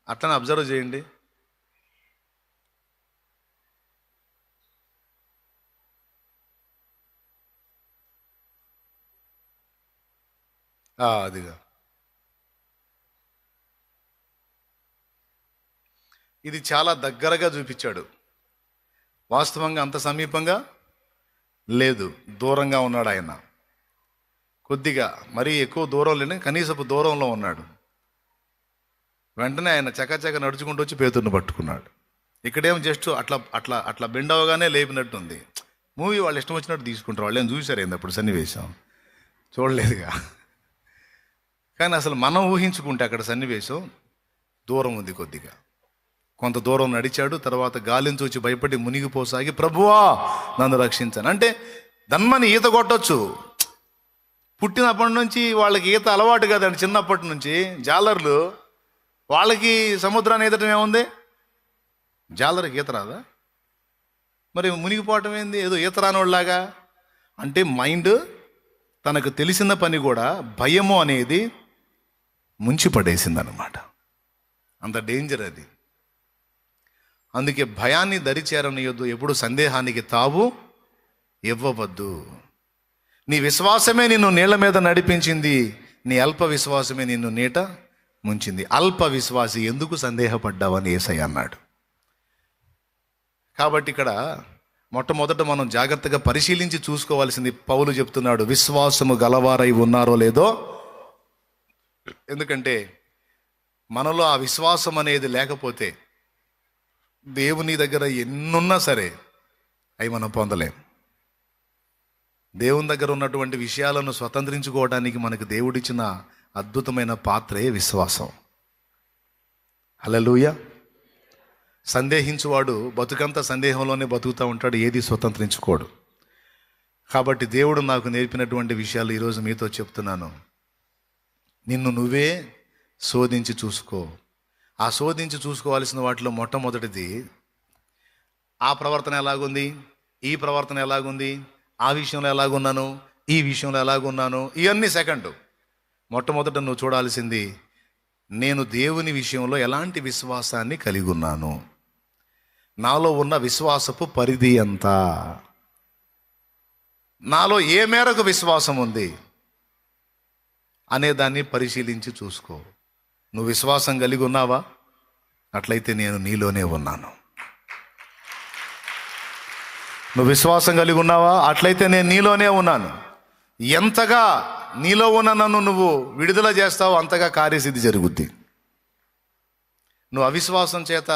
అట్లనే అబ్జర్వ్ చేయండి. అదిగా ఇది చాలా దగ్గరగా చూపించాడు. వాస్తవంగా అంత సమీపంగా లేదు, దూరంగా ఉన్నాడు ఆయన. కొద్దిగా మరీ ఎక్కువ దూరం లేని, కనీసపు దూరంలో ఉన్నాడు. వెంటనే ఆయన చకచక నడుచుకుంటూ వచ్చి పేతురుని పట్టుకున్నాడు. ఇక్కడేమో జస్ట్ అట్లా అట్లా అట్లా బెండ్ అవగానే లేపినట్టుంది. మూవీ వాళ్ళు ఇష్టం వచ్చినట్టు తీసుకుంటారు. వాళ్ళు ఏం చూశారు ఏంది అప్పుడు సన్నివేశం? చూడలేదుగా. కానీ అసలు మనం ఊహించుకుంటే అక్కడ సన్నివేశం దూరం ఉంది. కొద్దిగా కొంత దూరం నడిచాడు. తర్వాత గాలిని చూచి భయపడి మునిగిపోసాగి, ప్రభువా నన్ను రక్షించాను అంటే దన్మని ఈత కొట్టొచ్చు. పుట్టినప్పటి నుంచి వాళ్ళకి ఈత అలవాటు కదండి. చిన్నప్పటి నుంచి జాలర్లు, వాళ్ళకి సముద్రాన్ని ఈదటం ఏముంది? జాలర్కి ఈత రాదా? మరి మునిగిపోవటం ఏంది? ఏదో ఈత రానోళ్ళలాగా. అంటే మైండ్ తనకు తెలిసిన పని కూడా భయము అనేది ముంచి పడేసిందనమాట. అంత డేంజర్ అది. అందుకే భయాన్ని దరిచేరనియొద్దు, ఎప్పుడు సందేహానికి తావు ఇవ్వవద్దు. నీ విశ్వాసమే నిన్ను నీళ్ల మీద నడిపించింది, నీ అల్ప విశ్వాసమే నిన్ను నీట ముంచింది. అల్ప విశ్వాసి ఎందుకు సందేహపడ్డావని యేసయ్య అన్నాడు. కాబట్టి ఇక్కడ మొట్టమొదట మనం జాగ్రత్తగా పరిశీలించి చూసుకోవాల్సింది. పౌలు చెప్తున్నాడు, విశ్వాసము గలవారై ఉన్నారో లేదో. ఎందుకంటే మనలో ఆ విశ్వాసం అనేది లేకపోతే దేవుని దగ్గర ఎన్నున్నా సరే అవి మనం పొందలేం. దేవుని దగ్గర ఉన్నటువంటి విషయాలను స్వతంత్రించుకోవడానికి మనకు దేవుడిచ్చిన అద్భుతమైన పాత్రే విశ్వాసం. హల్లెలూయా. సందేహించువాడు బతుకంతా సందేహంలోనే బతుకుతూ ఉంటాడు, ఏది స్వతంత్రించుకోడు. కాబట్టి దేవుడు నాకు నేర్పినటువంటి విషయాలు ఈరోజు మీతో చెప్తున్నాను. నిన్ను నువ్వే శోధించి చూసుకో. ఆ శోధించి చూసుకోవాల్సిన వాటిలో మొట్టమొదటిది, ఆ ప్రవర్తన ఎలాగుంది, ఈ ప్రవర్తన ఎలాగుంది, ఆ విషయంలో ఎలాగున్నాను, ఈ విషయంలో ఎలాగున్నాను, ఇవన్నీ సెకండ్. మొట్టమొదట నువ్వు చూడాల్సింది, నేను దేవుని విషయంలో ఎలాంటి విశ్వాసాన్ని కలిగి ఉన్నాను, నాలో ఉన్న విశ్వాసపు పరిధి ఎంత, నాలో ఏ మేరకు విశ్వాసం ఉంది అనే దాన్ని పరిశీలించి చూసుకో. నువ్వు విశ్వాసం కలిగి ఉన్నావా? అట్లయితే నేను నీలోనే ఉన్నాను. నువ్వు విశ్వాసం కలిగి ఉన్నావా? అట్లయితే నేను నీలోనే ఉన్నాను. ఎంతగా నీలో ఉన్న నన్ను నువ్వు విడుదల చేస్తావో అంతగా కార్యసిద్ధి జరుగుద్ది. నువ్వు అవిశ్వాసం చేత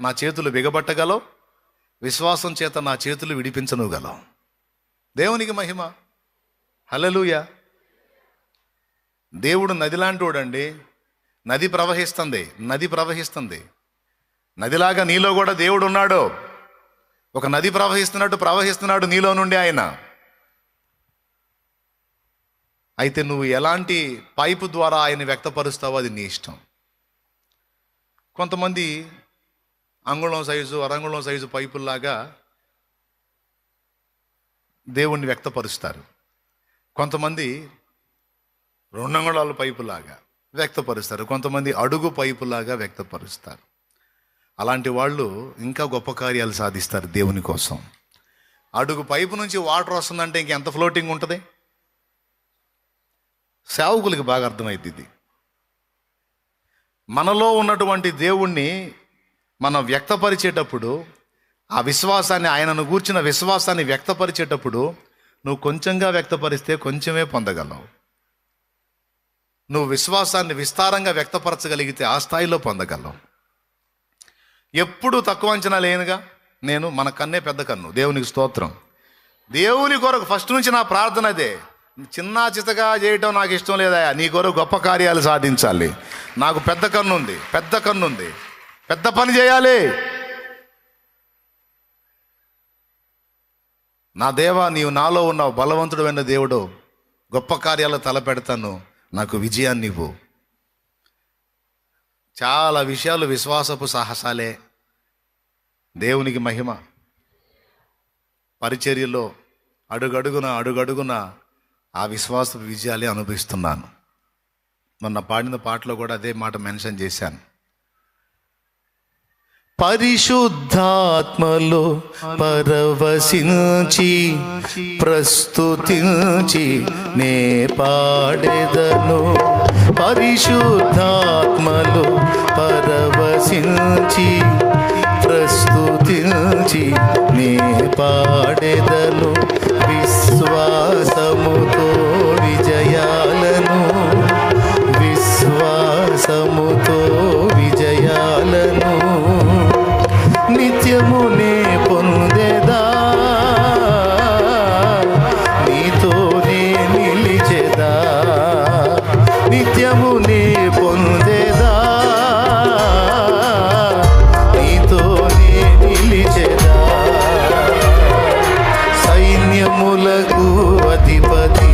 నా చేతులు బిగబట్టగలవు, విశ్వాసం చేత నా చేతులు విడిపించనుగలవు. దేవునికి మహిమ. హల్లెలూయా. దేవుడు నది లాంటోడండి. నది ప్రవహిస్తుంది. నదిలాగా నీలో కూడా దేవుడు ఉన్నాడు. ఒక నది ప్రవహిస్తున్నాడు నీలో నుండి ఆయన. అయితే నువ్వు ఎలాంటి పైపు ద్వారా ఆయన వ్యక్తపరుస్తావో అది నీ ఇష్టం. కొంతమంది అంగుళం సైజు, అరంగుళం సైజు పైపుల్లాగా దేవుణ్ణి వ్యక్తపరుస్తారు. కొంతమంది 2 అంగుళాల పైపులాగా వ్యక్తపరుస్తారు. కొంతమంది అడుగు పైపులాగా వ్యక్తపరుస్తారు. అలాంటి వాళ్ళు ఇంకా గొప్ప కార్యాలు సాధిస్తారు దేవుని కోసం. అడుగు పైపు నుంచి వాటర్ వస్తుందంటే ఇంకెంత ఫ్లోటింగ్ ఉంటుంది. సేవకులకి బాగా అర్థమైంది ఇది. మనలో ఉన్నటువంటి దేవుణ్ణి మనం వ్యక్తపరిచేటప్పుడు, ఆ విశ్వాసాన్ని, ఆయనను గూర్చిన విశ్వాసాన్ని వ్యక్తపరిచేటప్పుడు నువ్వు కొంచెంగా వ్యక్తపరిస్తే కొంచెమే పొందగలవు. నువ్వు విశ్వాసాన్ని విస్తారంగా వ్యక్తపరచగలిగితే ఆ స్థాయిలో పొందగలవు. ఎప్పుడు తక్కువ అంచనా లేనుగా నేను. మన కన్నే పెద్ద కన్ను. దేవునికి స్తోత్రం. దేవుని కొరకు ఫస్ట్ నుంచి నా ప్రార్థన అదే. చిన్న చితగా చేయటం నాకు ఇష్టం లేదా. నీ కొరకు గొప్ప కార్యాలు సాధించాలి. నాకు పెద్ద కన్ను ఉంది. పెద్ద పని చేయాలి. నా దేవా, నీవు నాలో ఉన్నావు, బలవంతుడైన దేవుడు, గొప్ప కార్యాలు తలపెడతాను, నాకు విజయాన్ని ఇవ్వు. చాలా విషయాలు విశ్వాసపు సాహసాలే. దేవునికి మహిమ. పరిచర్యలో అడుగడుగున ఆ విశ్వాసపు విజయాలే అనుభవిస్తున్నాను. మొన్న పాడిన పాటలో కూడా అదే మాట మెన్షన్ చేశాను. పరిశుద్ధాత్మలో పరవశించి ప్రస్తుతించి నే పాడెదను. పరిశుద్ధాత్మలో పరవశించి ప్రస్తుతించి నే పాడెదను. విశ్వాసముతో విజయాలను నిత్యము నే పొందేదా, నీతోనే నిలిచెదా. నిత్యము నే పొందేదా, నీతోనే నిలిచెదా. సైన్యములకు అధిపతి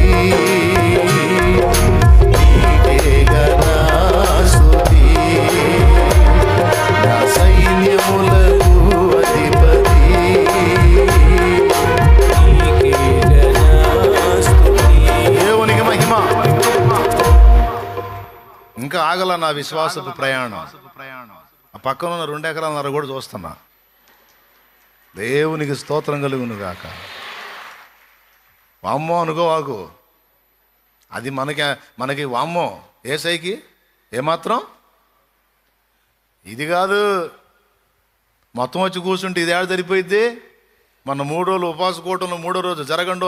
ఇంకా ఆగల నా విశ్వాసపు ప్రయాణం. ఆ పక్కన ఉన్న 2 ఎకరాలన్నర కూడా చూస్తున్నా. దేవునికి స్తోత్రం కలుగును గాక. వామ్మో అనుకోవాకు. అది మనకి వామ్మో. ఏసైకి ఏమాత్రం ఇది కాదు. మొత్తం వచ్చి కూర్చుంటే ఇది ఏడ సరిపోయిద్ది. మన 3 రోజులు ఉపవాస కూటంలో 3వ రోజు జరగండో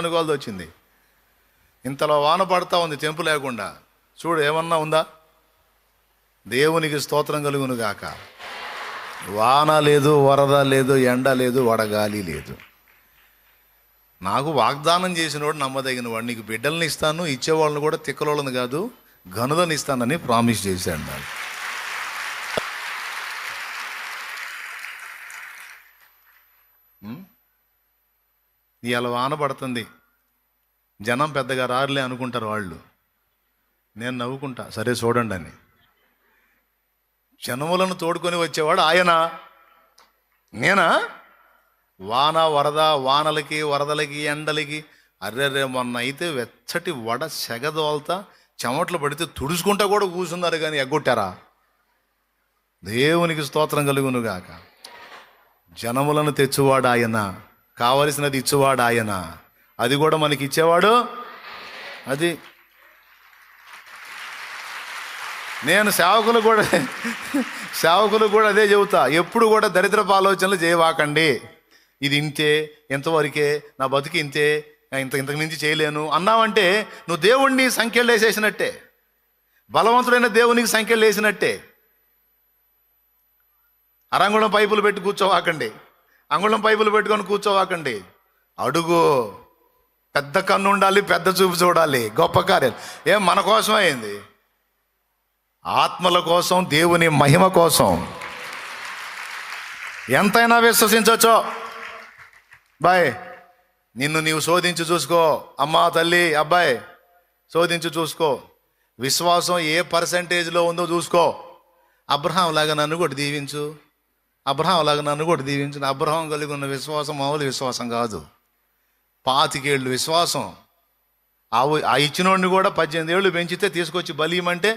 అనుకోవాల్సి వచ్చింది. ఇంతలో వాన పడతా ఉంది తెంపు లేకుండా. చూడు ఏమన్నా ఉందా. దేవునికి స్తోత్రం కలుగును గాక. వాన లేదు, వరద లేదు, ఎండ లేదు, వడగాలి లేదు. నాకు వాగ్దానం చేసినవాడు నమ్మదగిన వాడు. నీకు బిడ్డల్ని ఇస్తాను, ఇచ్చేవాళ్ళని కూడా తిక్కలోళ్ళని కాదు గనులని ఇస్తానని ప్రామిస్ చేశాడు నాకు. ఇవాళ వాన పడుతుంది, జనం పెద్దగా రారులే అనుకుంటారు వాళ్ళు. నేను నవ్వుకుంటా, సరే చూడండి అని. జనములను తోడుకొని వచ్చేవాడు ఆయన, నేనా? వాన వరద, వానలకి వరదలకి ఎండలకి అర్రెర్రే మొన్న అయితే వెచ్చటి వడ సెగదోల్తా చెమట్లు పడితే తుడుచుకుంటా కూడా కూర్చున్నారు, కానీ ఎగ్గొట్టారా? దేవునికి స్తోత్రం కలుగును గాక. జనములను తెచ్చువాడు ఆయన, కావలసినది ఇచ్చేవాడు ఆయన, అది కూడా మనకి ఇచ్చేవాడు. అది నేను సేవకులు కూడా అదే చెబుతా. ఎప్పుడు కూడా దరిద్రపు ఆలోచనలు చేయవాకండి. ఇది ఇంతే, ఎంతవరకే, నా బతుకు ఇంతే, ఇంతకు మించి చేయలేను అన్నావంటే నువ్వు దేవుణ్ణి సంఖ్యలు వేసేసినట్టే, బలవంతుడైన దేవునికి సంఖ్యలు వేసినట్టే. అరంగుళం పైపులు పెట్టి కూర్చోవాకండి, అంగుళం పైపులు పెట్టుకొని కూర్చోవాకండి. అడుగు, పెద్ద కన్ను ఉండాలి, పెద్ద చూపు చూడాలి, గొప్ప కార్యాలు. ఏం మన కోసం అయింది? ఆత్మల కోసం, దేవుని మహిమ కోసం ఎంతైనా విశ్వసించవచ్చో. బాయ్, నిన్ను నీవు శోధించి చూసుకో. అమ్మా, తల్లి, అబ్బాయి, శోధించి చూసుకో. విశ్వాసం ఏ పర్సంటేజ్లో ఉందో చూసుకో. అబ్రహాం లాగా నన్ను కూడా దీవించు, అబ్రహాం లాగా నన్ను కూడా దీవించు. అబ్రహాం కలిగి ఉన్న విశ్వాసం మామూలు విశ్వాసం కాదు. 25 ఏళ్ళు విశ్వాసం. ఆ ఇచ్చినోడిని కూడా 18 ఏళ్ళు పెంచితే తీసుకొచ్చి బలియమంటే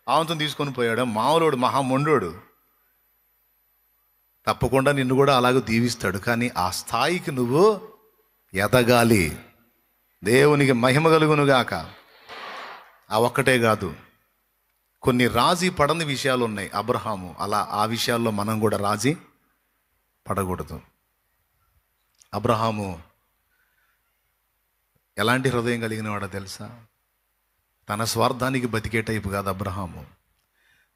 ఆవంతం తీసుకొని పోయాడు. మామూలుడు, మహామొండోడు. తప్పకుండా నిన్ను కూడా అలాగే దీవిస్తాడు. కానీ ఆ స్థాయికి నువ్వు ఎదగాలి. దేవునికి మహిమ కలుగునుగాక. ఆ ఒక్కటే కాదు, కొన్ని రాజీ పడని విషయాలు ఉన్నాయి. అబ్రహాము అలా ఆ విషయాల్లో మనం కూడా రాజీ పడకూడదు. అబ్రహాము ఎలాంటి హృదయం కలిగిన వాడో తెలుసా? తన స్వార్థానికి బతికే టైపు కాదు అబ్రహాము.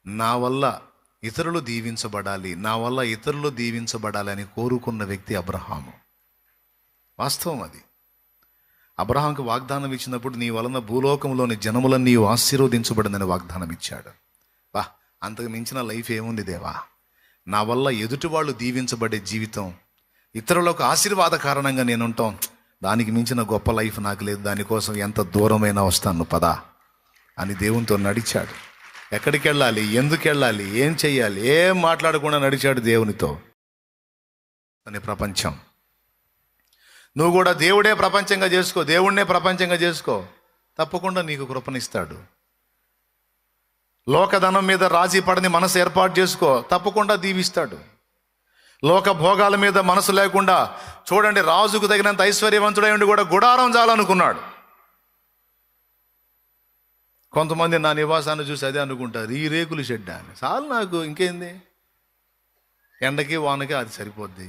నా వల్ల ఇతరులు దీవించబడాలి, నా వల్ల ఇతరులు దీవించబడాలి అని కోరుకున్న వ్యక్తి అబ్రహాము. వాస్తవం అది. అబ్రహాంకి వాగ్దానం ఇచ్చినప్పుడు నీ వలన భూలోకంలోని జనములన్నీ ఆశీర్వదించబడిందని వాగ్దానం ఇచ్చాడు. వా, అంతకు మించిన లైఫ్ ఏముంది దేవా? నా వల్ల ఎదుటి వాళ్ళు దీవించబడే జీవితం, ఇతరులకు ఆశీర్వాద కారణంగా నేను ఉంటాం, దానికి మించిన గొప్ప లైఫ్ నాకు లేదు. దానికోసం ఎంత దూరమైనా వస్తాను పదా అని దేవునితో నడిచాడు. ఎక్కడికి వెళ్ళాలి, ఎందుకు వెళ్ళాలి, ఏం చెయ్యాలి, ఏం మాట్లాడకుండా నడిచాడు దేవునితో. అని ప్రపంచం. నువ్వు కూడా దేవుడే ప్రపంచంగా చేసుకో, దేవుణ్ణే ప్రపంచంగా చేసుకో. తప్పకుండా నీకు కృపనిస్తాడు. లోకధనం మీద రాజీ పడని మనసు ఏర్పాటు చేసుకో, తప్పకుండా దీవిస్తాడు. లోక భోగాల మీద మనసు లేకుండా, చూడండి, రాజుకు తగినంత ఐశ్వర్యవంతుడై ఉండి కూడా గుడారం చాలనుకున్నాడు. కొంతమంది నా నివాసాన్ని చూసి అదే అనుకుంటారు, ఈ రేకులు షెడ్ అని. చాలు నాకు, ఇంకేంది, ఎండకి వానకి అది సరిపోద్ది,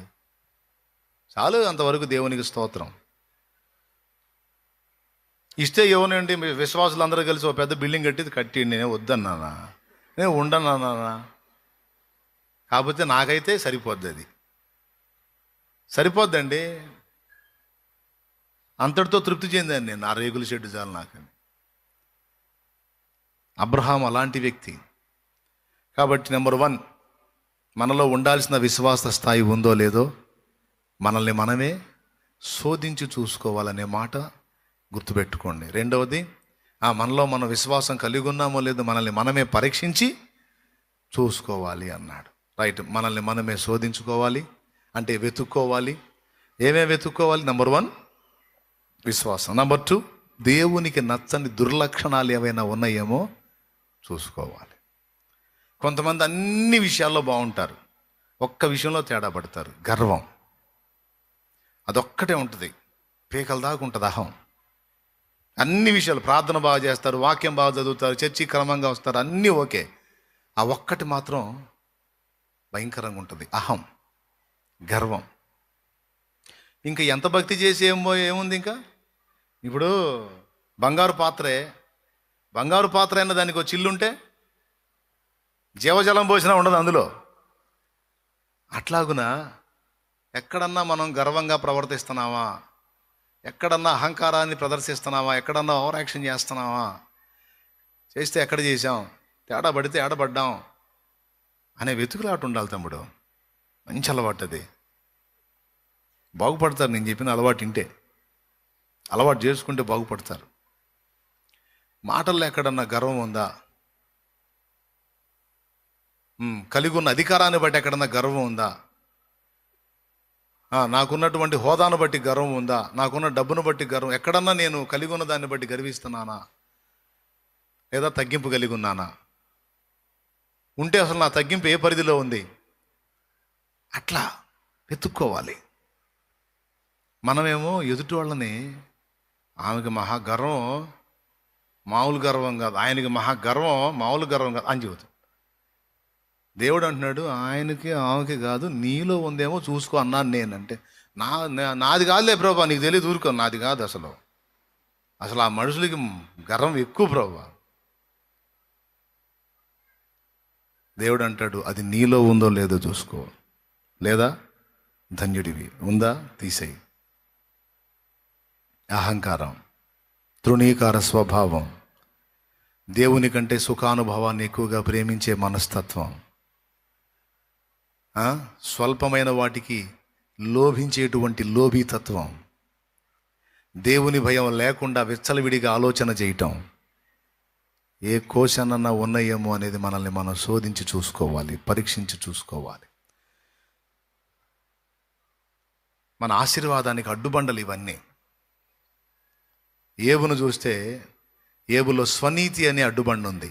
చాలు, అంతవరకు దేవునికి స్తోత్రం. ఇస్తే ఏమోనండి, విశ్వాసులు అందరూ కలిసి ఒక పెద్ద బిల్డింగ్ కట్టి నేనే వద్దన్నానా, నేను ఉండన్నానా? కాకపోతే నాకైతే సరిపోద్ది, అది సరిపోద్దండి. అంతటితో తృప్తి చెందాను నేను, ఆ రేకుల షెడ్డు చాలు నాకని. అబ్రహాం అలాంటి వ్యక్తి. కాబట్టి నెంబర్ 1, మనలో ఉండాల్సిన విశ్వాస స్థాయి ఉందో లేదో మనల్ని మనమే శోధించి చూసుకోవాలనే మాట గుర్తుపెట్టుకోండి. రెండవది, మనలో మనం విశ్వాసం కలిగి ఉన్నామో లేదో మనల్ని మనమే పరీక్షించి చూసుకోవాలి అన్నాడు. రైట్, మనల్ని మనమే శోధించుకోవాలి అంటే వెతుక్కోవాలి. ఏమేమి వెతుక్కోవాలి? నెంబర్ 1 విశ్వాసం. నెంబర్ 2 దేవునికి నచ్చని దుర్లక్షణాలు ఏవైనా ఉన్నాయేమో చూసుకోవాలి. కొంతమంది అన్ని విషయాల్లో బాగుంటారు, ఒక్క విషయంలో తేడా పడతారు. గర్వం, అదొక్కటే ఉంటుంది, పీకల దాకా ఉంటుంది అహం. అన్ని విషయాలు, ప్రార్థన బాగా చేస్తారు, వాక్యం బాగా చదువుతారు, చర్చి క్రమంగా వస్తారు, అన్నీ ఓకే. ఆ ఒక్కటి మాత్రం భయంకరంగా ఉంటుంది, అహం, గర్వం. ఇంకా ఎంత భక్తి చేసి ఏముంది? ఇంకా ఇప్పుడు బంగారు పాత్ర అయిన దానికి ఒక చిల్లుంటే జీవజలం పోసినా ఉండదు అందులో. అట్లాగునా ఎక్కడన్నా మనం గర్వంగా ప్రవర్తిస్తున్నావా? ఎక్కడన్నా అహంకారాన్ని ప్రదర్శిస్తున్నావా? ఎక్కడన్నా ఓవర్ యాక్షన్ చేస్తున్నావా? చేస్తే ఎక్కడ చేసాం, తేడా పడితే ఏడబడ్డాం అనే వెతుకులాట ఉండాలి తమ్ముడు. మంచి అలవాటు అది, బాగుపడతారు. నేను చెప్పిన అలవాటు ఇంటే, అలవాటు చేసుకుంటే బాగుపడతారు. మాటల్లో ఎక్కడన్నా గర్వం ఉందా? కలిగి ఉన్న అధికారాన్ని బట్టి ఎక్కడన్నా గర్వం ఉందా? నాకున్నటువంటి హోదాను బట్టి గర్వం ఉందా? నాకున్న డబ్బును బట్టి గర్వం, ఎక్కడన్నా నేను కలిగి ఉన్న దాన్ని బట్టి గర్విస్తున్నానా? లేదా తగ్గింపు కలిగి ఉన్నానా? ఉంటే అసలు నా తగ్గింపు ఏ పరిధిలో ఉంది? అట్లా వెతుక్కోవాలి. మనమేమో ఎదుటి వాళ్ళని, ఆమెకి మహాగర్వం మామూలు గర్వం కాదు, ఆయనకి మహాగర్వం మామూలు గర్వం కాదు అని చెబుతాం. దేవుడు అంటున్నాడు, ఆయనకి ఆమెకి కాదు, నీలో ఉందేమో చూసుకో అన్నాను నేనంటే. నాది కాదులే ప్రభా, నీకు తెలియదు, ఊరుకో, నాది కాదు అసలు. ఆ మనుషులకి గర్వం ఎక్కువ ప్రభా. దేవుడు అంటాడు, అది నీలో ఉందో లేదో చూసుకో, లేదా ధన్యుడివి. ఉందా? తీసేయి. అహంకారం, తృణీకార స్వభావం, దేవుని కంటే సుఖానుభవాన్ని ఎక్కువగా ప్రేమించే మనస్తత్వం, స్వల్పమైన వాటికి లోభించేటువంటి లోభీతత్వం, దేవుని భయం లేకుండా విచ్చలవిడిగా ఆలోచన చేయటం, ఏ కోశానన్నా ఉన్నాయేమో అనేది మనల్ని మనం శోధించి చూసుకోవాలి, పరీక్షించి చూసుకోవాలి. మన ఆశీర్వాదానికి అడ్డుబండలు ఇవన్నీ. ఏబును చూస్తే ఏబులో స్వనీతి అనే అడ్డుబండ ఉంది.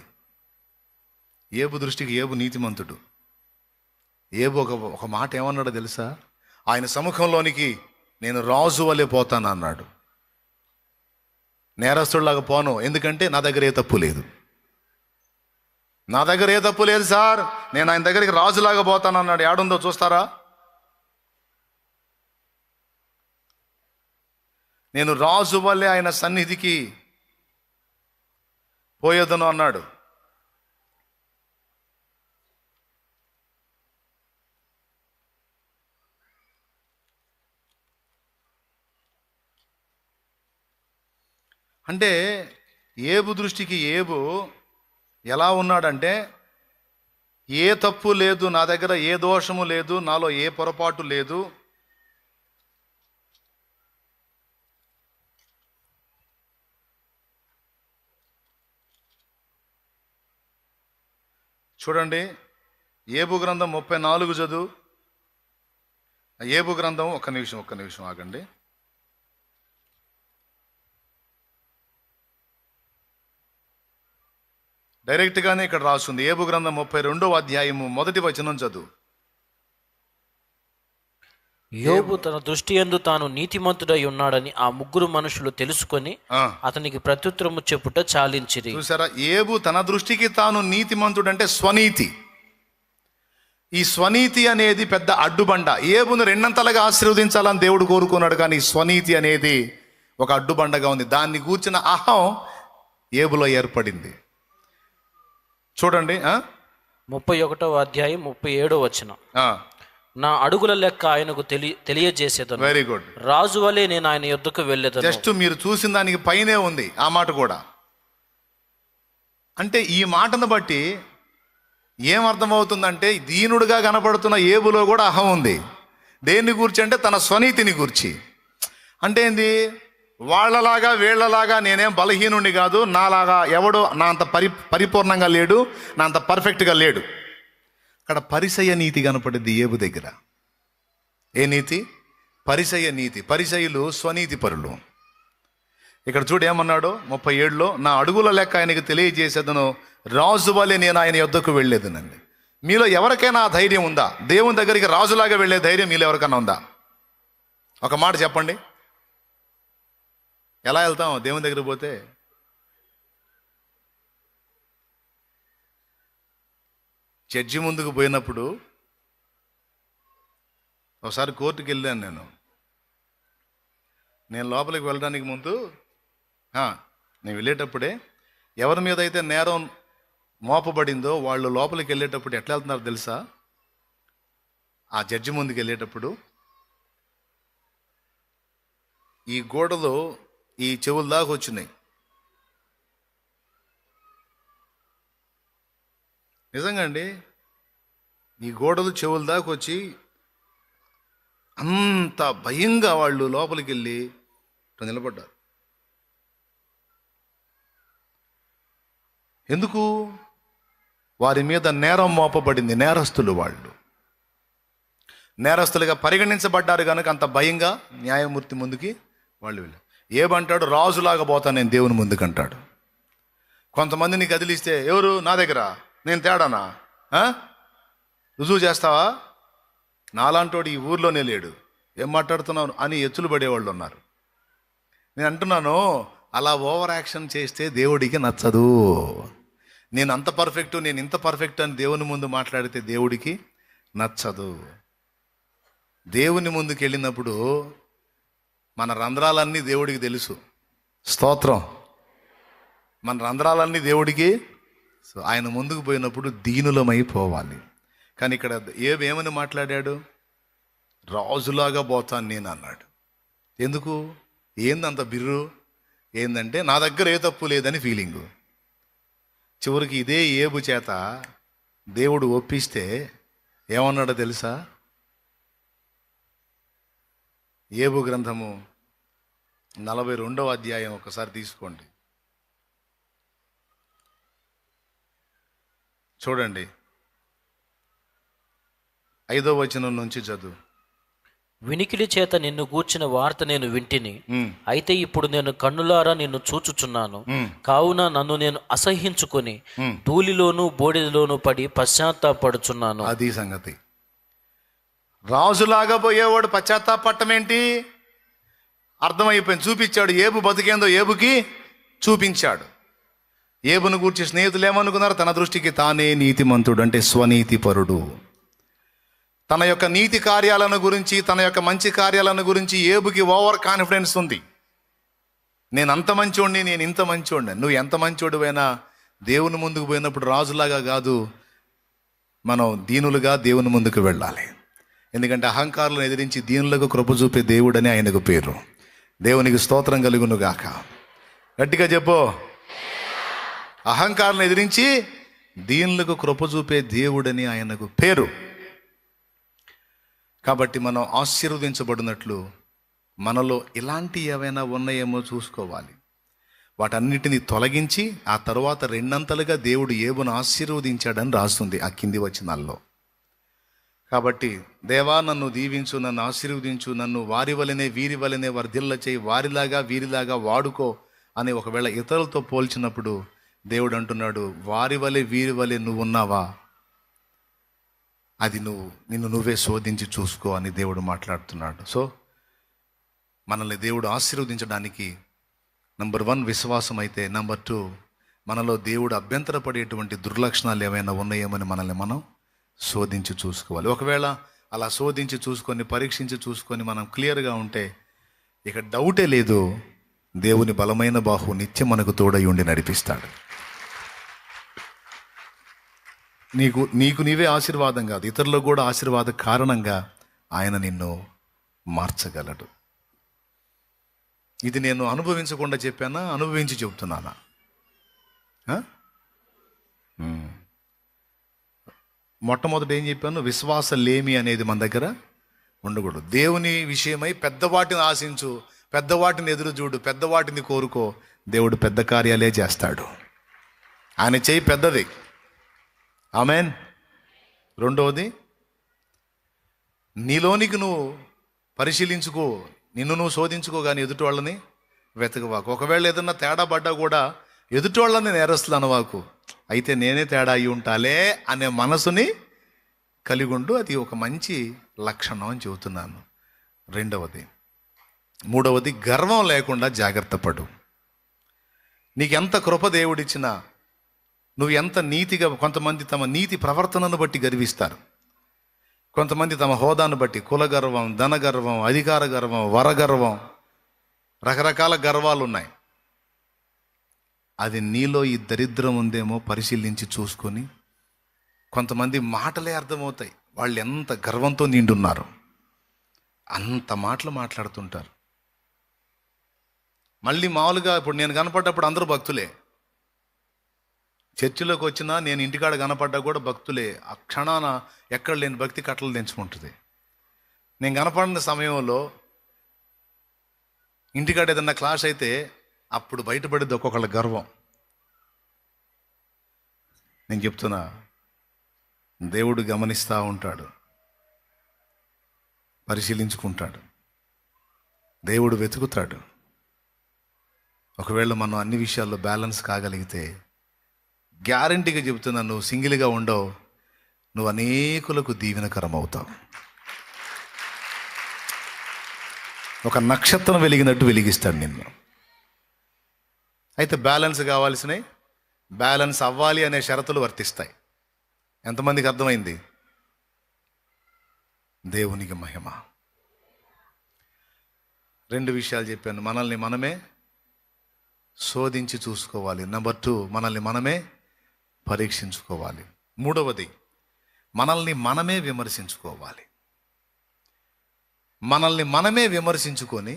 ఏబు దృష్టికి ఏబు నీతిమంతుడు. ఏబు ఒక మాట ఏమన్నాడో తెలుసా? ఆయన సముఖంలోనికి నేను రాజు వలె పోతాను అన్నాడు. నేరస్తుడిలాగా పోను, ఎందుకంటే నా దగ్గర ఏ తప్పు లేదు. నా దగ్గర ఏ తప్పు లేదు సార్, నేను ఆయన దగ్గరికి రాజులాగా పోతాను అన్నాడు. ఏడుందో చూస్తారా? నేను రాజు వల్లే ఆయన సన్నిధికి పోయేదను అన్నాడు. అంటే ఏబు దృష్టికి ఏబు ఎలా ఉన్నాడంటే, ఏ తప్పు లేదు నా దగ్గర, ఏ దోషము లేదు, నాలో ఏ పొరపాటు లేదు, చూడండి. ఏబు గ్రంథం 34 చదువు. ఏబు గ్రంథం ఒక్క నిమిషం ఆగండి. డైరెక్ట్గానే ఇక్కడ రాస్తుంది. ఏబు గ్రంథం 32వ అధ్యాయము 1వ వచనం చదువు. యోబు తన దృష్టి యందు తాను నీతిమంతుడై ఉన్నాడని ఆ ముగ్గురు మనుషులు తెలుసుకొని అతనికి ప్రత్యుత్తరము చెప్పుట చాలించిరి. చూసారా? ఏబు తన దృష్టికి తాను నీతిమంతుడంటే స్వనీతి. ఈ స్వనీతి అనేది పెద్ద అడ్డుబండ. ఏబును రెండంతలుగా ఆశీర్వదించాలని దేవుడు కోరుకున్నాడు, కానీ స్వనీతి అనేది ఒక అడ్డుబండగా ఉంది. దాన్ని కూర్చిన అహం ఏబులో ఏర్పడింది. చూడండి 31వ అధ్యాయం 37వ వచనం. నా అడుగుల లెక్క ఆయనకు తెలియజేసేదను. Very good. రాజు వలె నేను ఆయన యొద్దకు వెళ్ళేదను. జస్ట్ మీరు చూసిన దానికి పైనే ఉంది ఆ మాట కూడా. అంటే ఈ మాటను బట్టి ఏమర్థమవుతుందంటే, దీనుడుగా కనపడుతున్న ఏబులో కూడా అహం ఉంది. దేన్ని గూర్చి అంటే తన స్వనీతిని గూర్చి. అంటే ఏంది? వాళ్ళలాగా వీళ్ళలాగా నేనేం బలహీనుడిని కాదు, నాలాగా ఎవడో నా అంత పరిపూర్ణంగా లేడు, నా అంత పర్ఫెక్ట్గా లేడు. అక్కడ పరిసయ్య నీతి కనపడింది ఏబు దగ్గర. ఏ నీతి? పరిసయ్య నీతి. పరిసయ్యులు స్వనీతి పరులు. ఇక్కడ చూడు ఏమన్నాడు 37లో, నా అడుగుల లెక్క ఆయనకి తెలియజేసేదను, రాజు వలె నేను ఆయన యొద్దకు వెళ్ళేదనండి. మీలో ఎవరికైనా ఆ ధైర్యం ఉందా? దేవుని దగ్గరికి రాజులాగా వెళ్ళే ధైర్యం మీలో ఎవరికైనా ఉందా? ఒక మాట చెప్పండి. ఎలా వెళ్తాం దేవుని దగ్గరికి పోతే? జడ్జి ముందుకు పోయినప్పుడు ఒకసారి కోర్టుకి వెళ్ళాను నేను లోపలికి వెళ్ళడానికి ముందు నేను వెళ్ళేటప్పుడే ఎవరి మీద అయితే నేరం మోపబడిందో వాళ్ళు లోపలికి వెళ్ళేటప్పుడు ఎట్లా వెళ్తున్నారు తెలుసా? ఆ జడ్జి ముందుకు వెళ్ళేటప్పుడు ఈ గోడలో ఈ చెవుల దాకా వచ్చినాయి. నిజంగా అండి, ఈ గోడలు చెవుల దాకా వచ్చి అంత భయంగా వాళ్ళు లోపలికి వెళ్ళి నిలబడ్డారు. ఎందుకు? వారి మీద నేరం మోపబడింది. నేరస్తులు వాళ్ళు నేరస్తులుగా పరిగణించబడ్డారు కనుక అంత భయంగా న్యాయమూర్తి ముందుకి వాళ్ళు వెళ్ళారు. ఏమంటాడు? రాజులాగా పోతాను నేను దేవుని ముందుకంటాడు. కొంతమందిని కదిలిస్తే ఎవరు? నా దగ్గర నేను తేడానా? రుజువు చేస్తావా? నాలాంటోడు ఈ ఊర్లోనే లేడు, ఏం మాట్లాడుతున్నావు అని ఎత్తులు పడేవాళ్ళు ఉన్నారు. నేను అంటున్నాను, అలా ఓవర్ యాక్షన్ చేస్తే దేవుడికి నచ్చదు. నేను అంత పర్ఫెక్ట్, నేను ఇంత పర్ఫెక్ట్ అని దేవుని ముందు మాట్లాడితే దేవుడికి నచ్చదు. దేవుని ముందుకు వెళ్ళినప్పుడు మన రంధ్రాలన్నీ దేవుడికి తెలుసు. స్తోత్రం. మన రంధ్రాలన్నీ దేవుడికి. సో ఆయన ముందుకు పోయినప్పుడు దీనులమైపోవాలి. కానీ ఇక్కడ ఏమని మాట్లాడాడు? రాజులాగా పోతాను నేను అన్నాడు. ఎందుకు? ఏందంత బిర్రు ఏందంటే నా దగ్గర ఏ తప్పు లేదని ఫీలింగు. చివరికి ఇదే ఏబు చేత దేవుడు ఒప్పిస్తే ఏమన్నాడో తెలుసా? ఏబు గ్రంథము 42వ అధ్యాయం ఒకసారి తీసుకోండి, చూడండి 5వ వచనం నుంచి చదువు. వినికిడి చేత నిన్ను గూర్చిన వార్త నేను వింటిని, అయితే ఇప్పుడు నేను కన్నులారా నిన్ను చూచుచున్నాను. కావున నన్ను నేను అసహ్యించుకొని ధూళిలోను బూడిదలోను పడి పశ్చాత్తాపడుచున్నాను. అది సంగతి. రాజులాగా పోయేవాడు పశ్చాత్తాపడటం ఏంటి? అర్థమైపోయింది. చూపించాడు. ఏబు బతికేందో ఏబుకి చూపించాడు. ఏబును గూర్చి స్నేహితులు ఏమనుకున్నారు? తన దృష్టికి తానే నీతిమంతుడు, అంటే స్వనీతి పరుడు. తన యొక్క నీతి కార్యాలను గురించి, తన యొక్క మంచి కార్యాలను గురించి ఏబుకి ఓవర్ కాన్ఫిడెన్స్ ఉంది. నేను అంత మంచోడిని, నేను ఇంత మంచోడిని. నువ్వు ఎంత మంచోడివైనా దేవుని ముందుకు పోయినప్పుడు రాజులాగా కాదు, మనం దీనులుగా దేవుని ముందుకు వెళ్ళాలి. ఎందుకంటే అహంకారులను ఎదిరించి దీనులకు కృప చూపే దేవుడని ఆయనకు పేరు. దేవునికి స్తోత్రం కలుగును గాక. గట్టిగా చెప్పు. అహంకారులను ఎదిరించి దీనులకు కృప చూపే దేవుడని ఆయనకు పేరు. కాబట్టి మనం ఆశీర్వదించబడినట్లు మనలో ఇలాంటి ఏవైనా ఉన్నాయేమో చూసుకోవాలి. వాటన్నిటిని తొలగించి ఆ తరువాత రెండంతలుగా దేవుడు ఏబును ఆశీర్వదించాడని రాస్తుంది ఆ కింది వచనాల్లో. కాబట్టి దేవా నన్ను దీవించు, నన్ను ఆశీర్వదించు, నన్ను వారి వలనే వీరి వలనే వర్ధిల్ల చేయి, వారిలాగా వీరిలాగా వాడుకో అని ఒకవేళ ఇతరులతో పోల్చినప్పుడు దేవుడు అంటున్నాడు, వారి వలె వీరి వలె నువ్వు ఉన్నావా, అది నిన్ను నువ్వే శోధించి చూసుకో అని దేవుడు మాట్లాడుతున్నాడు. సో మనల్ని దేవుడు ఆశీర్వదించడానికి నంబర్ 1 విశ్వాసం అయితే, నంబర్ 2 మనలో దేవుడు అభ్యంతరపడేటువంటి దుర్లక్షణాలు ఏమైనా ఉన్నాయేమని మనల్ని మనం శోధించి చూసుకోవాలి. ఒకవేళ అలా శోధించి చూసుకొని, పరీక్షించి చూసుకొని మనం క్లియర్గా ఉంటే ఇక డౌటే లేదు, దేవుని బలమైన బాహు నిత్యం మనకు తోడై ఉండి నడిపిస్తాడు. నీకు నీవే ఆశీర్వాదం కాదు, ఇతరులకు కూడా ఆశీర్వాద కారణంగా ఆయన నిన్ను మార్చగలడు. ఇది నేను అనుభవించకుండా చెప్పానా, అనుభవించి చెప్తున్నానా? మొట్టమొదటి ఏం చెప్పాను? విశ్వాస లేమి అనేది మన దగ్గర ఉండకూడదు. దేవుని విషయమై పెద్దవాటిని ఆశించు, పెద్దవాటిని ఎదురు చూడు, పెద్దవాటిని కోరుకో. దేవుడు పెద్ద కార్యాలే చేస్తాడు. ఆయన చేయి పెద్దది. ఆమెన్. రెండవది, నీలోనికి నువ్వు పరిశీలించుకో, నిన్ను నువ్వు శోధించుకో, కానీ ఎదుటి వాళ్ళని వెతకవాకు. ఒకవేళ ఏదన్నా తేడా పడ్డా కూడా ఎదుటి వాళ్ళని నేరస్తులు అనవాకు. అయితే నేనే తేడా అయి ఉంటాలే అనే మనసుని కలిగి ఉండు. అది ఒక మంచి లక్షణం అని చెబుతున్నాను. మూడవది గర్వం లేకుండా జాగ్రత్త పడు. నీకు ఎంత కృప దేవుడిచ్చినా, నువ్వు ఎంత నీతిగా, కొంతమంది తమ నీతి ప్రవర్తనను బట్టి గర్విస్తారు, కొంతమంది తమ హోదాను బట్టి కుల గర్వం, ధన గర్వం, అధికార గర్వం, వరగర్వం, రకరకాల గర్వాలు ఉన్నాయి. అది నీలో ఈ దరిద్రం ఉందేమో పరిశీలించి చూసుకొని, కొంతమంది మాటలే అర్థమవుతాయి, వాళ్ళు ఎంత గర్వంతో నిండున్నారు, అంత మాటలు మాట్లాడుతుంటారు. మళ్ళీ మామూలుగా ఇప్పుడు నేను కనపడ్డప్పుడు అందరూ భక్తులే, చర్చిలోకి వచ్చినా నేను ఇంటికాడ కనపడ్డా కూడా భక్తులే. ఆ క్షణాన ఎక్కడ లేని భక్తి కట్టలు తెంచుకుంటుంది. నేను కనపడిన సమయంలో ఇంటికాడ ఏదన్నా క్లాస్ అయితే అప్పుడు బయటపడేది ఒక్కొక్కళ్ళ గర్వం. నేను చెప్తున్నా, దేవుడు గమనిస్తూ ఉంటాడు, పరిశీలించుకుంటాడు, దేవుడు వెతుకుతాడు. ఒకవేళ మనం అన్ని విషయాల్లో బ్యాలెన్స్ కాగలిగితే, గ్యారంటీగా చెబుతున్నా, నువ్వు సింగిల్గా ఉండవు, నువ్వు అనేకులకు దీవెనకరం అవుతావు. ఒక నక్షత్రం వెలిగినట్టు వెలిగిస్తాడు నిన్ను. అయితే బ్యాలెన్స్ కావాల్సినవి, బ్యాలెన్స్ అవ్వాలి అనే షరతులు వర్తిస్తాయి. ఎంతమందికి అర్థమైంది? దేవునికి మహిమ. 2 విషయాలు చెప్పాను. మనల్ని మనమే శోధించి చూసుకోవాలి. నెంబర్ 2, మనల్ని మనమే పరీక్షించుకోవాలి. మూడవది, మనల్ని మనమే విమర్శించుకోవాలి. మనల్ని మనమే విమర్శించుకొని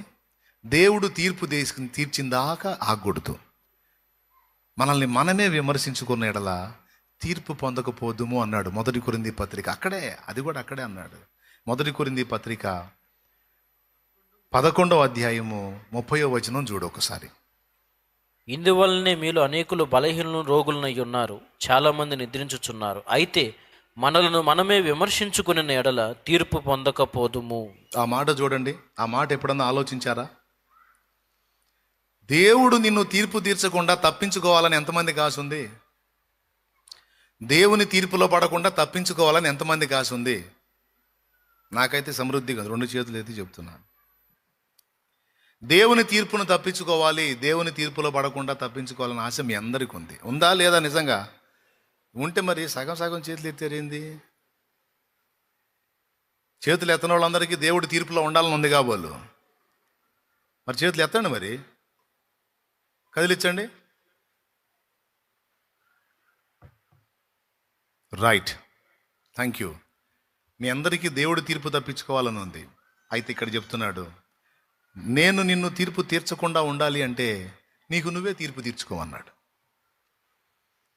దేవుడు తీర్పు తీర్చిందాకా ఆగకూడదు. మనల్ని మనమే విమర్శించుకున్న ఎడల తీర్పు పొందకపోదుము అన్నాడు 1 కొరింథీ పత్రిక. అక్కడే అన్నాడు. 1 కొరింథీ పత్రిక 11వ అధ్యాయము 30వ వచనం చూడు ఒకసారి. ఇందువల్లనే మీలో అనేకులు బలహీనులు రోగులనై ఉన్నారు, చాలా మంది నిద్రించుచున్నారు. అయితే మనలను మనమే విమర్శించుకుని ఎడల తీర్పు పొందకపోదుము. ఆ మాట చూడండి. ఆ మాట ఎప్పుడన్నా ఆలోచించారా? దేవుడు నిన్ను తీర్పు తీర్చకుండా తప్పించుకోవాలని ఎంతమందికి ఆశ ఉంది? దేవుని తీర్పులో పడకుండా తప్పించుకోవాలని ఎంతమందికి ఆశ ఉంది? నాకైతే సమృద్ధిగా 2 చేతులు ఎత్తి చెప్తున్నాను. దేవుని తీర్పును తప్పించుకోవాలి, దేవుని తీర్పులో పడకుండా తప్పించుకోవాలని ఆశ మీ అందరికీ ఉంది. ఉందా లేదా? నిజంగా ఉంటే మరి సగం చేతులు ఎత్తేరింది. చేతులు ఎత్తని వాళ్ళందరికీ దేవుడి తీర్పులో ఉండాలని ఉంది కాబోలు. మరి చేతులు ఎత్తండి, మరి కదిలించండి. Right, thank you. మీ అందరికీ దేవుడి తీర్పు తప్పించుకోవాలని ఉంది. అయితే ఇక్కడ చెప్తున్నాడు, నేను నిన్ను తీర్పు తీర్చకుండా ఉండాలి అంటే నీకు నువ్వే తీర్పు తీర్చుకోమన్నాడు.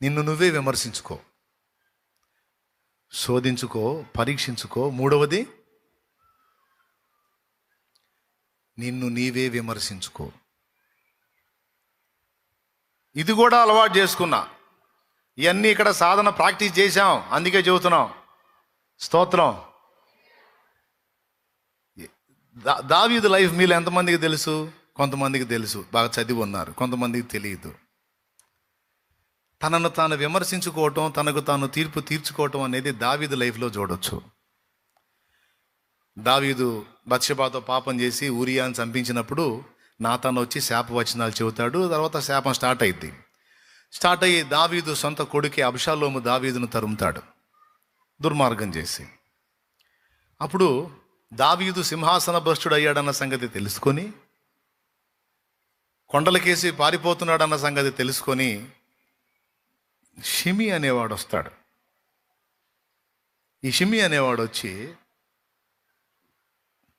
నిన్ను నువ్వే విమర్శించుకో, శోధించుకో, పరీక్షించుకో. 3వది, నిన్ను నీవే విమర్శించుకో. ఇది కూడా అలవాటు చేసుకున్నా. ఇవన్నీ ఇక్కడ సాధన ప్రాక్టీస్ చేశాం, అందుకే చెబుతున్నాం. స్తోత్రం. దావీదు లైఫ్ మీలో ఎంతమందికి తెలుసు? కొంతమందికి తెలుసు, బాగా చదివి ఉన్నారు, కొంతమందికి తెలియదు. తనను తాను విమర్శించుకోవటం, తనకు తాను తీర్పు తీర్చుకోవటం అనేది దావీదు లైఫ్లో చూడొచ్చు. దావీదు బత్షెబాతో పాపం చేసి ఊరియాని చంపించినప్పుడు నాతాను వచ్చి శాపవచనాలు చెబుతాడు. తర్వాత శాపం స్టార్ట్ అయ్యి దావీదు సొంత కొడుకే అబ్షాలోము దావీదును తరుముతాడు దుర్మార్గం చేసి. అప్పుడు దావీదు సింహాసన భ్రష్టుడు అయ్యాడన్న సంగతి తెలుసుకొని, కొండలకేసి పారిపోతున్నాడన్న సంగతి తెలుసుకొని షిమి అనేవాడు వస్తాడు. ఈ షిమి అనేవాడు వచ్చి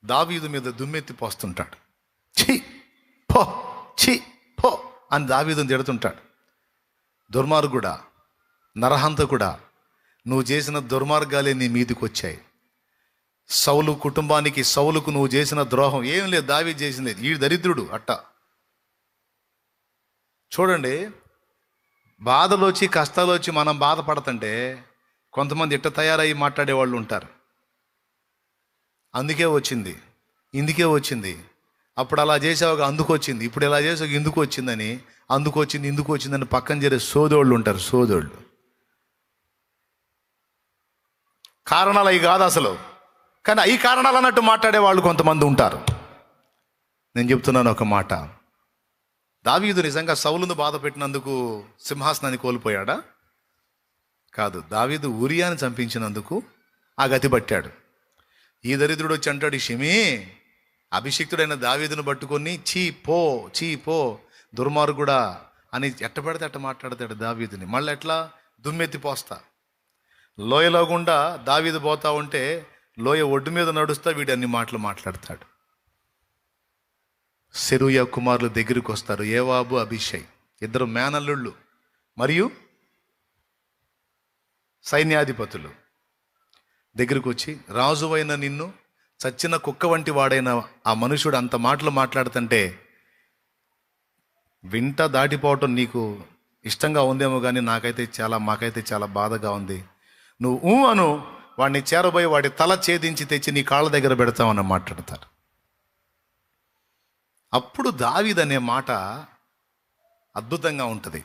దావీదు మీద దుమ్మెత్తి పోస్తుంటాడు. ఛీ పో అని దావీదుని తిడుతుంటాడు. దుర్మార్గుడా, నరహంతకుడా, నువ్వు చేసిన దుర్మార్గాలే నీ మీదికి వచ్చాయి. సౌలు కుటుంబానికి, సౌలుకు నువ్వు చేసిన ద్రోహం ఏం లేదు, దావీదు చేసింది. ఈ దరిద్రుడు అట్ట. చూడండి, బాధలు వచ్చి కష్టాలు వచ్చి మనం బాధపడుతుంటే కొంతమంది ఇట్ట తయారయ్యి మాట్లాడే వాళ్ళు ఉంటారు. అందుకే వచ్చింది, ఇందుకే వచ్చింది, అప్పుడు అలా చేసావు అందుకు వచ్చింది, ఇప్పుడు ఇలా చేసావు ఇందుకు వచ్చిందని, అందుకు వచ్చింది ఇందుకు వచ్చిందని పక్కన చేరే సోదోళ్ళు ఉంటారు. సోదోళ్ళు కారణాలు అవి కాదు అసలు, కానీ ఈ కారణాలు అన్నట్టు మాట్లాడే వాళ్ళు కొంతమంది ఉంటారు. నేను చెప్తున్నాను ఒక మాట. దావీదు నిజంగా సౌలును బాధ పెట్టినందుకు సింహాసనాన్ని కోల్పోయాడా? కాదు. దావీదు ఊరియాని చంపించినందుకు ఆ గతి పట్టాడు. ఈ దరిద్రుడు వచ్చి అంటాడు, షిమి అభిషిక్తుడైన దావీదును పట్టుకొని చీ పో దుర్మార్గుడా అని ఎట్ట పడితే అట్ట మాట్లాడతాడు దావీదుని. మళ్ళీ ఎట్లా? దుమ్మెత్తి పోస్తా. లోయలో గుండా దావీదు పోతా ఉంటే లోయ ఒడ్డు మీద నడుస్తా వీడు అన్ని మాటలు మాట్లాడతాడు. సెరూయా కుమారులు దగ్గరికి వస్తారు, యోవాబు, అబీషై, ఇద్దరు మేనల్లుళ్ళు మరియు సైన్యాధిపతులు దగ్గరికి వచ్చి, రాజువైన నిన్ను చచ్చిన కుక్క వంటి వాడైన ఆ మనుషుడు అంత మాటలు మాట్లాడుతుంటే వింట దాటిపోవటం నీకు ఇష్టంగా ఉందేమో కానీ మాకైతే చాలా బాధగా ఉంది. నువ్వు అను, వాడిని చేరబోయి వాడి తల ఛేదించి తెచ్చి నీ కాళ్ళ దగ్గర పెడతామని మాట్లాడతారు. అప్పుడు దావీదు అనే మాట అద్భుతంగా ఉంటుంది.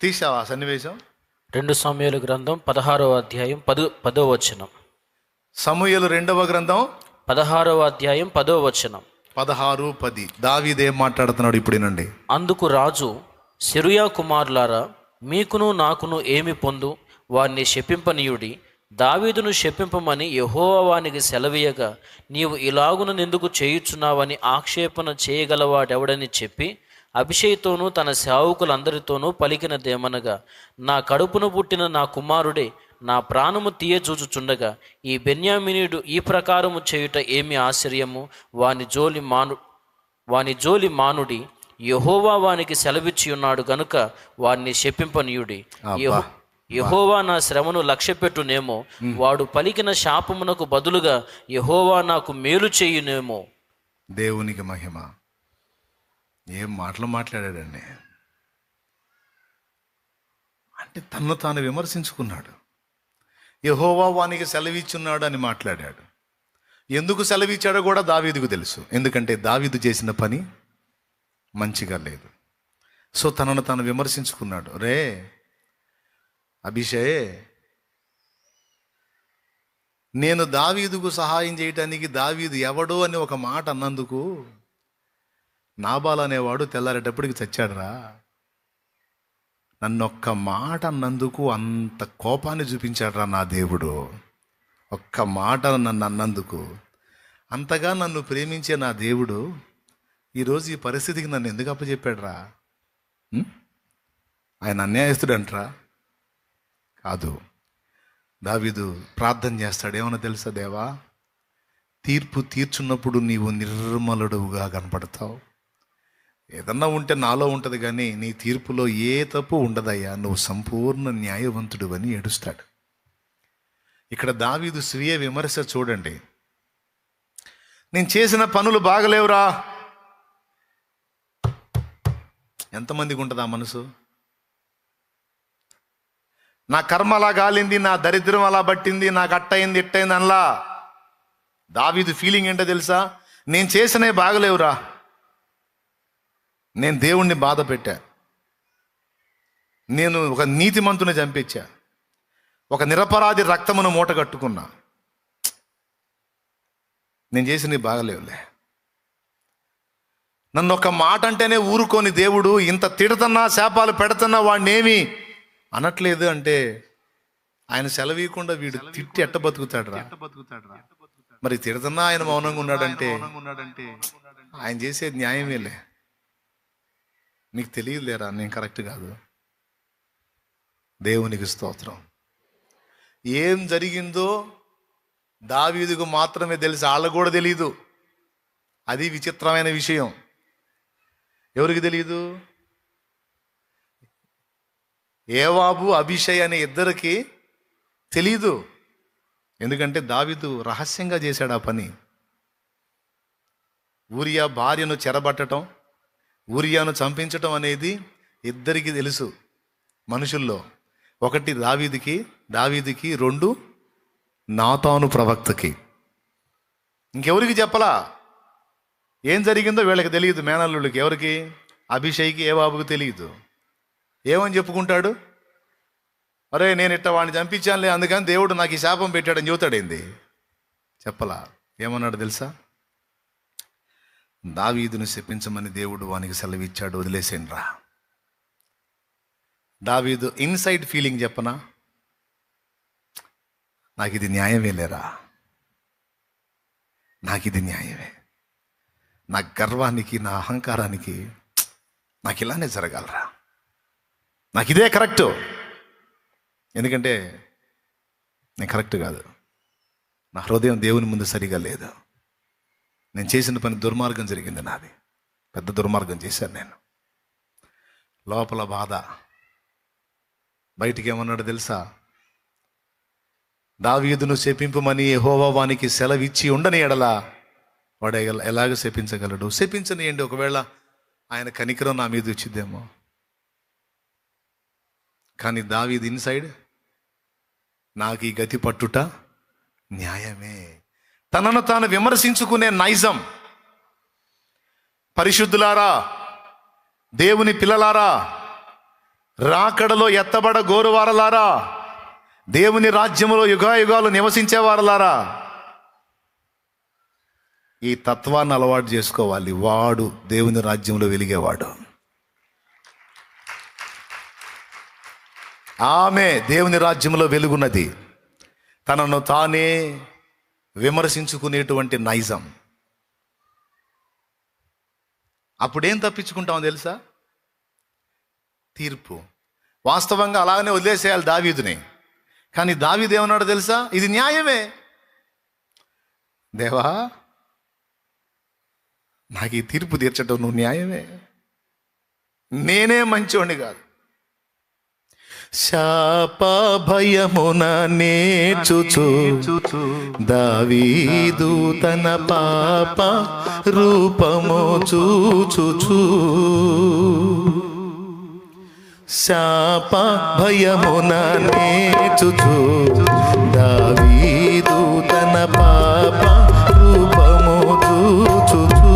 తీసావా సన్నివేశం? 2 సమూయేలు గ్రంథం 16వ అధ్యాయం 10వ వచనం. సమూయేలు 2వ గ్రంథం 16వ అధ్యాయం 10వ వచనం. 16:10. దావీదు ఏం మాట్లాడుతున్నాడు ఇప్పుడు వినండి. అందుకు రాజు, సెరూయా కుమారులారా, మీకును నాకును ఏమి పొందు? వారిని శపింపనీయుడి. దావీదును శపింపమని యెహోవా వానికి సెలవీయగా నీవు ఇలాగున ఎందుకు చేయుచున్నావని ఆక్షేపణ చేయగలవాడెవడని చెప్పి అభిషేక్తోనూ తన సేవకులందరితోనూ పలికినదేమనగా, నా కడుపును పుట్టిన నా కుమారుడే నా ప్రాణము తీయజూచుచుండగా ఈ బెన్యామీనీయుడు ఈ ప్రకారము చేయుట ఏమి ఆశ్చర్యము? వాని జోలి వాని జోలి మానుడి, యెహోవా వానికి సెలవిచ్చి ఉన్నాడు గనుక వారిని శపింపనీయుడి. అబ్బా. యెహోవా నా శ్రమను లక్ష్యపెట్టునేమో, వాడు పలికిన శాపమునకు బదులుగా యెహోవా నాకు మేలు చేయునేమో. దేవునికి మహిమ. ఏం మాటలు మాట్లాడాడండి. అంటే తన్ను తాను విమర్శించుకున్నాడు. యెహోవా వానికి సెలవిచ్చున్నాడు అని మాట్లాడాడు. ఎందుకు సెలవిచ్చాడో కూడా దావీదుకు తెలుసు. ఎందుకంటే దావీదు చేసిన పని మంచిగా లేదు. సో తనను తాను విమర్శించుకున్నాడు. రే అభిషే, నేను దావీదుకు సహాయం చేయటానికి దావీదు ఎవడో అని ఒక మాట అన్నందుకు నాబాల్ అనేవాడు తెల్లారేటప్పటికి చచ్చాడురా. నన్నొక్క మాట అన్నందుకు అంత కోపాన్ని చూపించాడురా నా దేవుడు. ఒక్క మాట నన్ను అన్నందుకు అంతగా నన్ను ప్రేమించే నా దేవుడు ఈరోజు ఈ పరిస్థితికి నన్ను ఎందుకు అప్పచెప్పాడురా? ఆయన అన్యాయస్తుడంట్రా? కాదు. దావీదు ప్రార్థన చేస్తాడు. ఏమన్నా తెలుసా? దేవా, తీర్పు తీర్చున్నప్పుడు నీవు నిర్మలుడుగా కనపడతావు. ఏదన్నా ఉంటే నాలో ఉంటుంది, కానీ నీ తీర్పులో ఏ తప్పు ఉండదయ్యా, నువ్వు సంపూర్ణ న్యాయవంతుడు అని ఏడుస్తాడు. ఇక్కడ దావీదు స్వీయ విమర్శ చూడండి. నేను చేసిన పనులు బాగలేవురా. ఎంతమందికి ఉంటుంది ఆ మనసు? నా కర్మ అలా గాలింది, నా దరిద్రం అలా పట్టింది, నాకు అట్టయింది ఇట్టయింది అనలా. దావీదు ఫీలింగ్ ఏంటో తెలుసా? నేను చేసినవి బాగలేవురా, నేను దేవుణ్ణి బాధ పెట్టా, నేను ఒక నీతిమంతుని చంపించా, ఒక నిరపరాధి రక్తమును మూట కట్టుకున్నా, నేను చేసినవి బాగలేవులే. నన్ను ఒక మాట అంటేనే ఊరుకొని దేవుడు ఇంత తిడుతున్నా శాపాలు పెడుతున్నా వాడిని ఏమి అనట్లేదు అంటే ఆయన సెలవీయకుండా వీడు తిట్టి ఎట్ట బతుకుతాడు రా? మరి తిడుతున్నా ఆయన మౌనంగా ఉన్నాడంటే ఆయన చేసేది న్యాయమేలే. మీకు తెలియదులేరా, నేను కరెక్ట్ కాదు. దేవునికి స్తోత్రం. ఏం జరిగిందో దావీదుకు మాత్రమే తెలుసు, వాళ్ళకు కూడా తెలియదు. అది విచిత్రమైన విషయం. ఎవరికి తెలియదు? యోవాబు, అభిషై అనే ఇద్దరికి తెలీదు. ఎందుకంటే దావీదు రహస్యంగా చేశాడు ఆ పని. ఊరియా భార్యను చెరబట్టడం, ఊరియాను చంపించటం అనేది ఇద్దరికి తెలుసు మనుషుల్లో. ఒకటి దావీదుకి, రెండు నాతాను ప్రవక్తకి. ఇంకెవరికి చెప్పలా ఏం జరిగిందో వీళ్ళకి తెలియదు. మేనల్లుడికి, ఎవరికి? అభిషేక్కి, యోవాబుకి తెలియదు. ఏమని చెప్పుకుంటాడు? అరే నేను ఇట్ట వాడిని చంపించానులే, అందుకని దేవుడు నాకు ఈ శాపం పెట్టాడని చెబుతాడేంది? చెప్పలా. ఏమన్నాడు తెలుసా? దావీదును శపించమని దేవుడు వానికి సెలవిచ్చాడు, వదిలేసేయండి రా. దావీదు ఇన్సైడ్ ఫీలింగ్ చెప్పనా? నాకు ఇది న్యాయమే లేరా, నాకు ఇది న్యాయమే. నా గర్వానికి, నా అహంకారానికి నాకు ఇలానే జరగాలరా, నాకు ఇదే కరెక్టు. ఎందుకంటే నేను కరెక్ట్ కాదు, నా హృదయం దేవుని ముందు సరిగా లేదు. నేను చేసిన పని దుర్మార్గం జరిగింది, నాది పెద్ద దుర్మార్గం చేశాను నేను. లోపల బాధ, బయటికి ఏమన్నాడు తెలుసా? దావీదును శపింపమని యెహోవా వానికి సెలవిచ్చి ఉండని ఎడలా వాడు ఎలాగ శపించగలడు? శపించనియండి, ఒకవేళ ఆయన కనికరం నా మీద వచ్చిద్దేమో. కానీ దావీదు ఇన్సైడ్, నాకు ఈ గతి పట్టుట న్యాయమే. తనను తాను విమర్శించుకునే నైజం. పరిశుద్ధులారా, దేవుని పిల్లలారా, రాకడలో ఎత్తబడ గోరువారలారా, దేవుని రాజ్యములో యుగాయుగాలు నివసించేవారలారా, ఈ తత్వాన్ని అలవాటు చేసుకోవాలి. వాడు దేవుని రాజ్యంలో వెలిగేవాడు. ఆమె దేవుని రాజ్యంలో వెలుగున్నది. తనను తానే విమర్శించుకునేటువంటి నైజం. అప్పుడేం తప్పించుకుంటామో తెలుసా? తీర్పు. వాస్తవంగా అలాగనే వదిలేసేయాలి దావీదుని. కానీ దావీదు ఏమన్నాడు తెలుసా? ఇది న్యాయమే. దేవా, నాకు ఈ తీర్పు తీర్చడం నువ్వు న్యాయమే, నేనే మంచోడిని కాదు. శాప భయమున నేర్చుచు దావీదు తన పాప రూపము చూచుచు, శాప భయమున నేర్చుచు దావీదు తన పాప రూపము చూచుచు,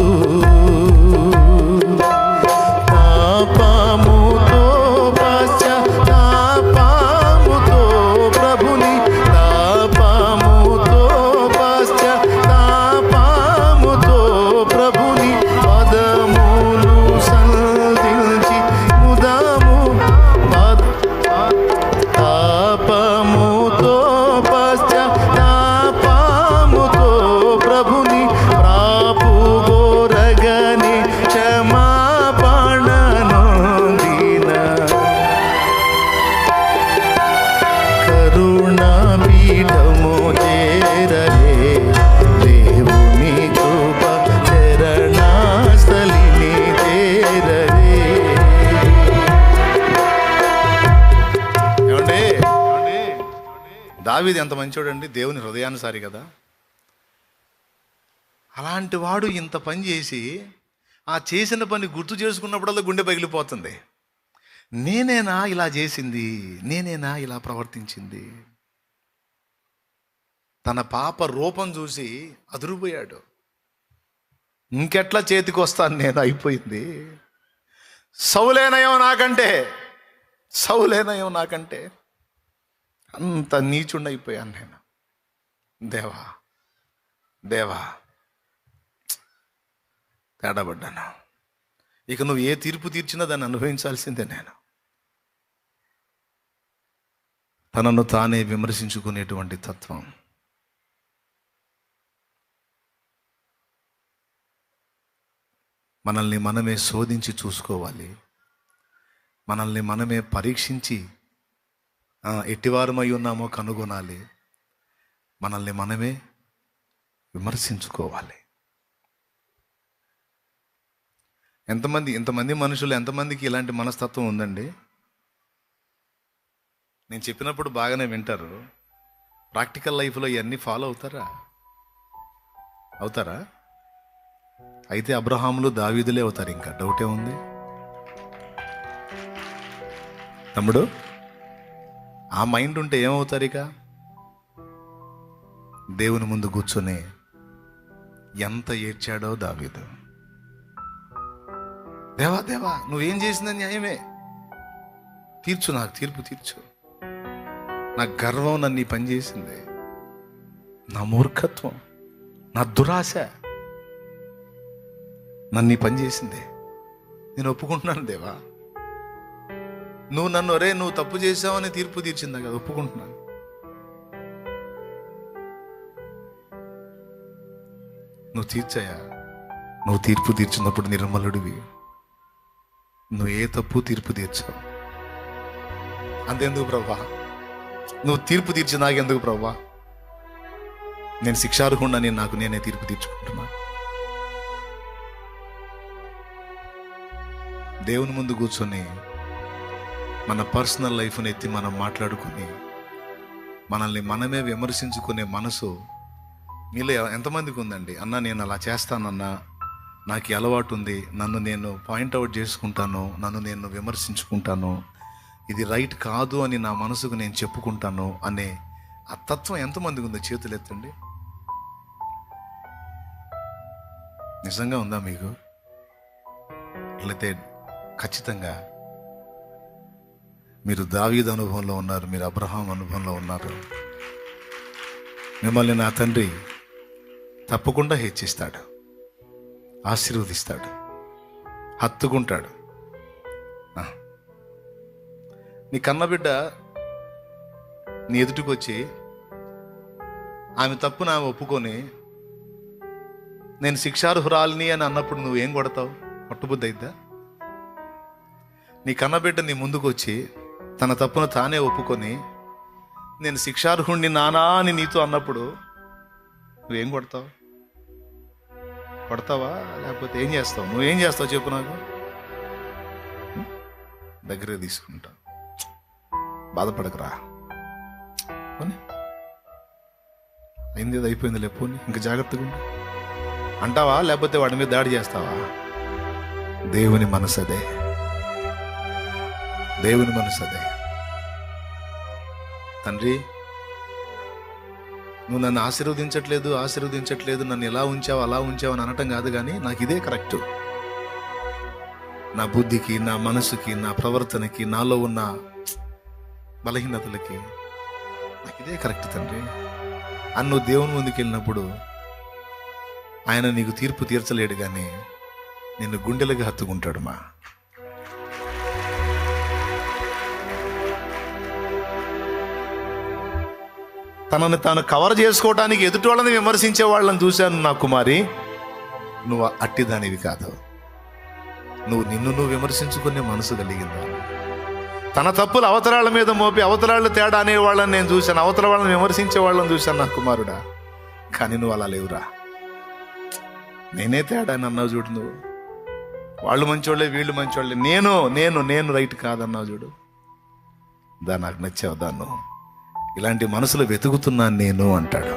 పాపముతో పశ్చాత్తాపముతో ప్రభుని, పాపముతో పశ్చాత్తాపముతో ప్రభుని పదములు సంధించి ముదము పాపముతో పశ్చాత్తాపముతో ప్రభుని ప్రాపు గోరగని క్షమాపణనొందిన కరుణాపీఠము చేరలే దేవుని కృప చరణాస్థలిని చేరలే. ఏమండి, దావీదు ఎంత మంచోడండి, దేవుని హృదయానుసారి కదా. అలాంటి వాడు ఇంత పని చేసి ఆ చేసిన పని గుర్తు చేసుకున్నప్పుడల్లా గుండె పగిలిపోతుంది. నేనేనా ఇలా చేసింది, నేనేనా ఇలా ప్రవర్తించింది. తన పాప రూపం చూసి అదురుపోయాడు. ఇంకెట్లా చేతికి వస్తాను నేను, అయిపోయింది. సౌలేనయం నాకంటే అంత నీచుండైపోయాను నేను. దేవా తేడాపడ్డాను. ఇక నువ్వు ఏ తీర్పు తీర్చినా దాన్ని అనుభవించాల్సిందే నేను. తనను తానే విమర్శించుకునేటువంటి తత్వం. మనల్ని మనమే శోధించి చూసుకోవాలి, మనల్ని మనమే పరీక్షించి ఎట్టివారమై ఉన్నామో కనుగొనాలి, మనల్ని మనమే విమర్శించుకోవాలి. ఇంతమంది మనుషులు ఎంతమందికి ఇలాంటి మనస్తత్వం ఉందండి? నేను చెప్పినప్పుడు బాగానే వింటారు, ప్రాక్టికల్ లైఫ్లో ఇవన్నీ ఫాలో అవుతారా? అయితే అబ్రహాములు దావీదులే అవుతారు, ఇంకా డౌటే ఉంది. తమ్ముడు, ఆ మైండ్ ఉంటే ఏమవుతారు? ఇక దేవుని ముందు కూర్చొని ఎంత ఏడ్చాడో దావీదు. దేవా నువ్వేం చేసిందని న్యాయమే, నాకు తీర్పు తీర్చు. నా గర్వం నన్ను ఈ పని చేసింది, నా మూర్ఖత్వం, నా దురాశ నన్ను ఈ పని చేసింది. నేను ఒప్పుకుంటున్నాను దేవా, నువ్వు నన్ను నువ్వు తప్పు చేసావని తీర్పు తీర్చిందా కదా, ఒప్పుకుంటున్నాను. నువ్వు తీర్చాయా? నువ్వు తీర్పు తీర్చినప్పుడు నిర్మలుడివి. నువ్వు ఏ తప్పు తీర్పు తీర్చావు, అంతెందుకు ప్రభా? నువ్వు తీర్పు తీర్చి నాకెందుకు ప్రభా? నేను శిక్షార్హుణ్ణని నాకు నేనే తీర్పు తీర్చుకుంటున్నా. దేవుని ముందు కూర్చొని మన పర్సనల్ లైఫ్ని ఎత్తి మనం మాట్లాడుకుని మనల్ని మనమే విమర్శించుకునే మనసు మీలో ఎంతమందికి ఉందండి? అన్నా నేను అలా చేస్తానన్నా, నాకు ఈ అలవాటు ఉంది, నన్ను నేను పాయింట్అవుట్ చేసుకుంటాను, నన్ను నేను విమర్శించుకుంటాను, ఇది రైట్ కాదు అని నా మనసుకు నేను చెప్పుకుంటాను అనే ఆ తత్వం ఎంతమందికి ఉందో చేతులు ఎత్తండి. నిజంగా ఉందా మీకు? అట్లయితే ఖచ్చితంగా మీరు దావీదు అనుభవంలో ఉన్నారు, మీరు అబ్రహాం అనుభవంలో ఉన్నారు. మిమ్మల్ని నా తండ్రి తప్పకుండా హెచ్చిస్తాడు, ఆశీర్వదిస్తాడు, హత్తుకుంటాడు. నీ కన్నబిడ్డ నీ ఎదుటికి వచ్చి ఆమె తప్పును ఆమె ఒప్పుకొని నేను శిక్షార్హురాలిని అని అన్నప్పుడు నువ్వేం కొడతావు? పట్టుబుద్ధి అయిద్దా? నీ కన్నబిడ్డ నీ ముందుకు వచ్చి తన తప్పును తానే ఒప్పుకొని నేను శిక్షార్హుణ్ణి నానా అని నీతో అన్నప్పుడు నువ్వేం కొడతావు? కొడతావా లేకపోతే ఏం చేస్తావు? నువ్వేం చేస్తావు చెప్పు నాకు. దగ్గరే తీసుకుంటా. బాధపడకరా, పోనీ అయింది ఏదో అయిపోయింది లేపోని, ఇంకా జాగ్రత్తగా ఉండు అంటావా? లేకపోతే వాడి మీద దాడి చేస్తావా? దేవుని మనసు అదే, దేవుని మనసు అదే. తండ్రి, నువ్వు నన్ను ఆశీర్వదించట్లేదు, నన్ను ఎలా ఉంచావు అలా ఉంచావు అని అనటం కాదు, కానీ నాకు ఇదే కరెక్టు. నా బుద్ధికి, నా మనసుకి, నా ప్రవర్తనకి, నాలో ఉన్న బలహీనతలకి నాకు ఇదే కరెక్ట్ తండ్రి అని నువ్వు దేవుని ముందుకు వెళ్ళినప్పుడు ఆయన నీకు తీర్పు తీర్చలేడు, కానీ నిన్ను గుండెలుగా హత్తుకుంటాడు. తనని తాను కవర్ చేసుకోవడానికి ఎదుటి వాళ్ళని విమర్శించే వాళ్ళని చూశాను నా కుమారి. నువ్వు అట్టిదానివి కాదు. నిన్ను విమర్శించుకునే మనసు కలిగిందా? తన తప్పులు అవతరాళ్ళ మీద మోపి అవతరాళ్ళు తేడా అనేవాళ్ళని నేను చూశాను, అవతల వాళ్ళని విమర్శించే వాళ్ళని చూశాను నా కుమారుడా. కానీ నువ్వు అలా లేవురా. నేనే తేడా అని అన్నావు చూడు. నువ్వు వాళ్ళు మంచోళ్ళే, వీళ్ళు మంచోళ్ళే, నేను రైట్ కాదన్నావు చూడు. నాకు నచ్చావు. ఇలాంటి మనసులు వెతుకుతున్నాను నేను అంటాడు.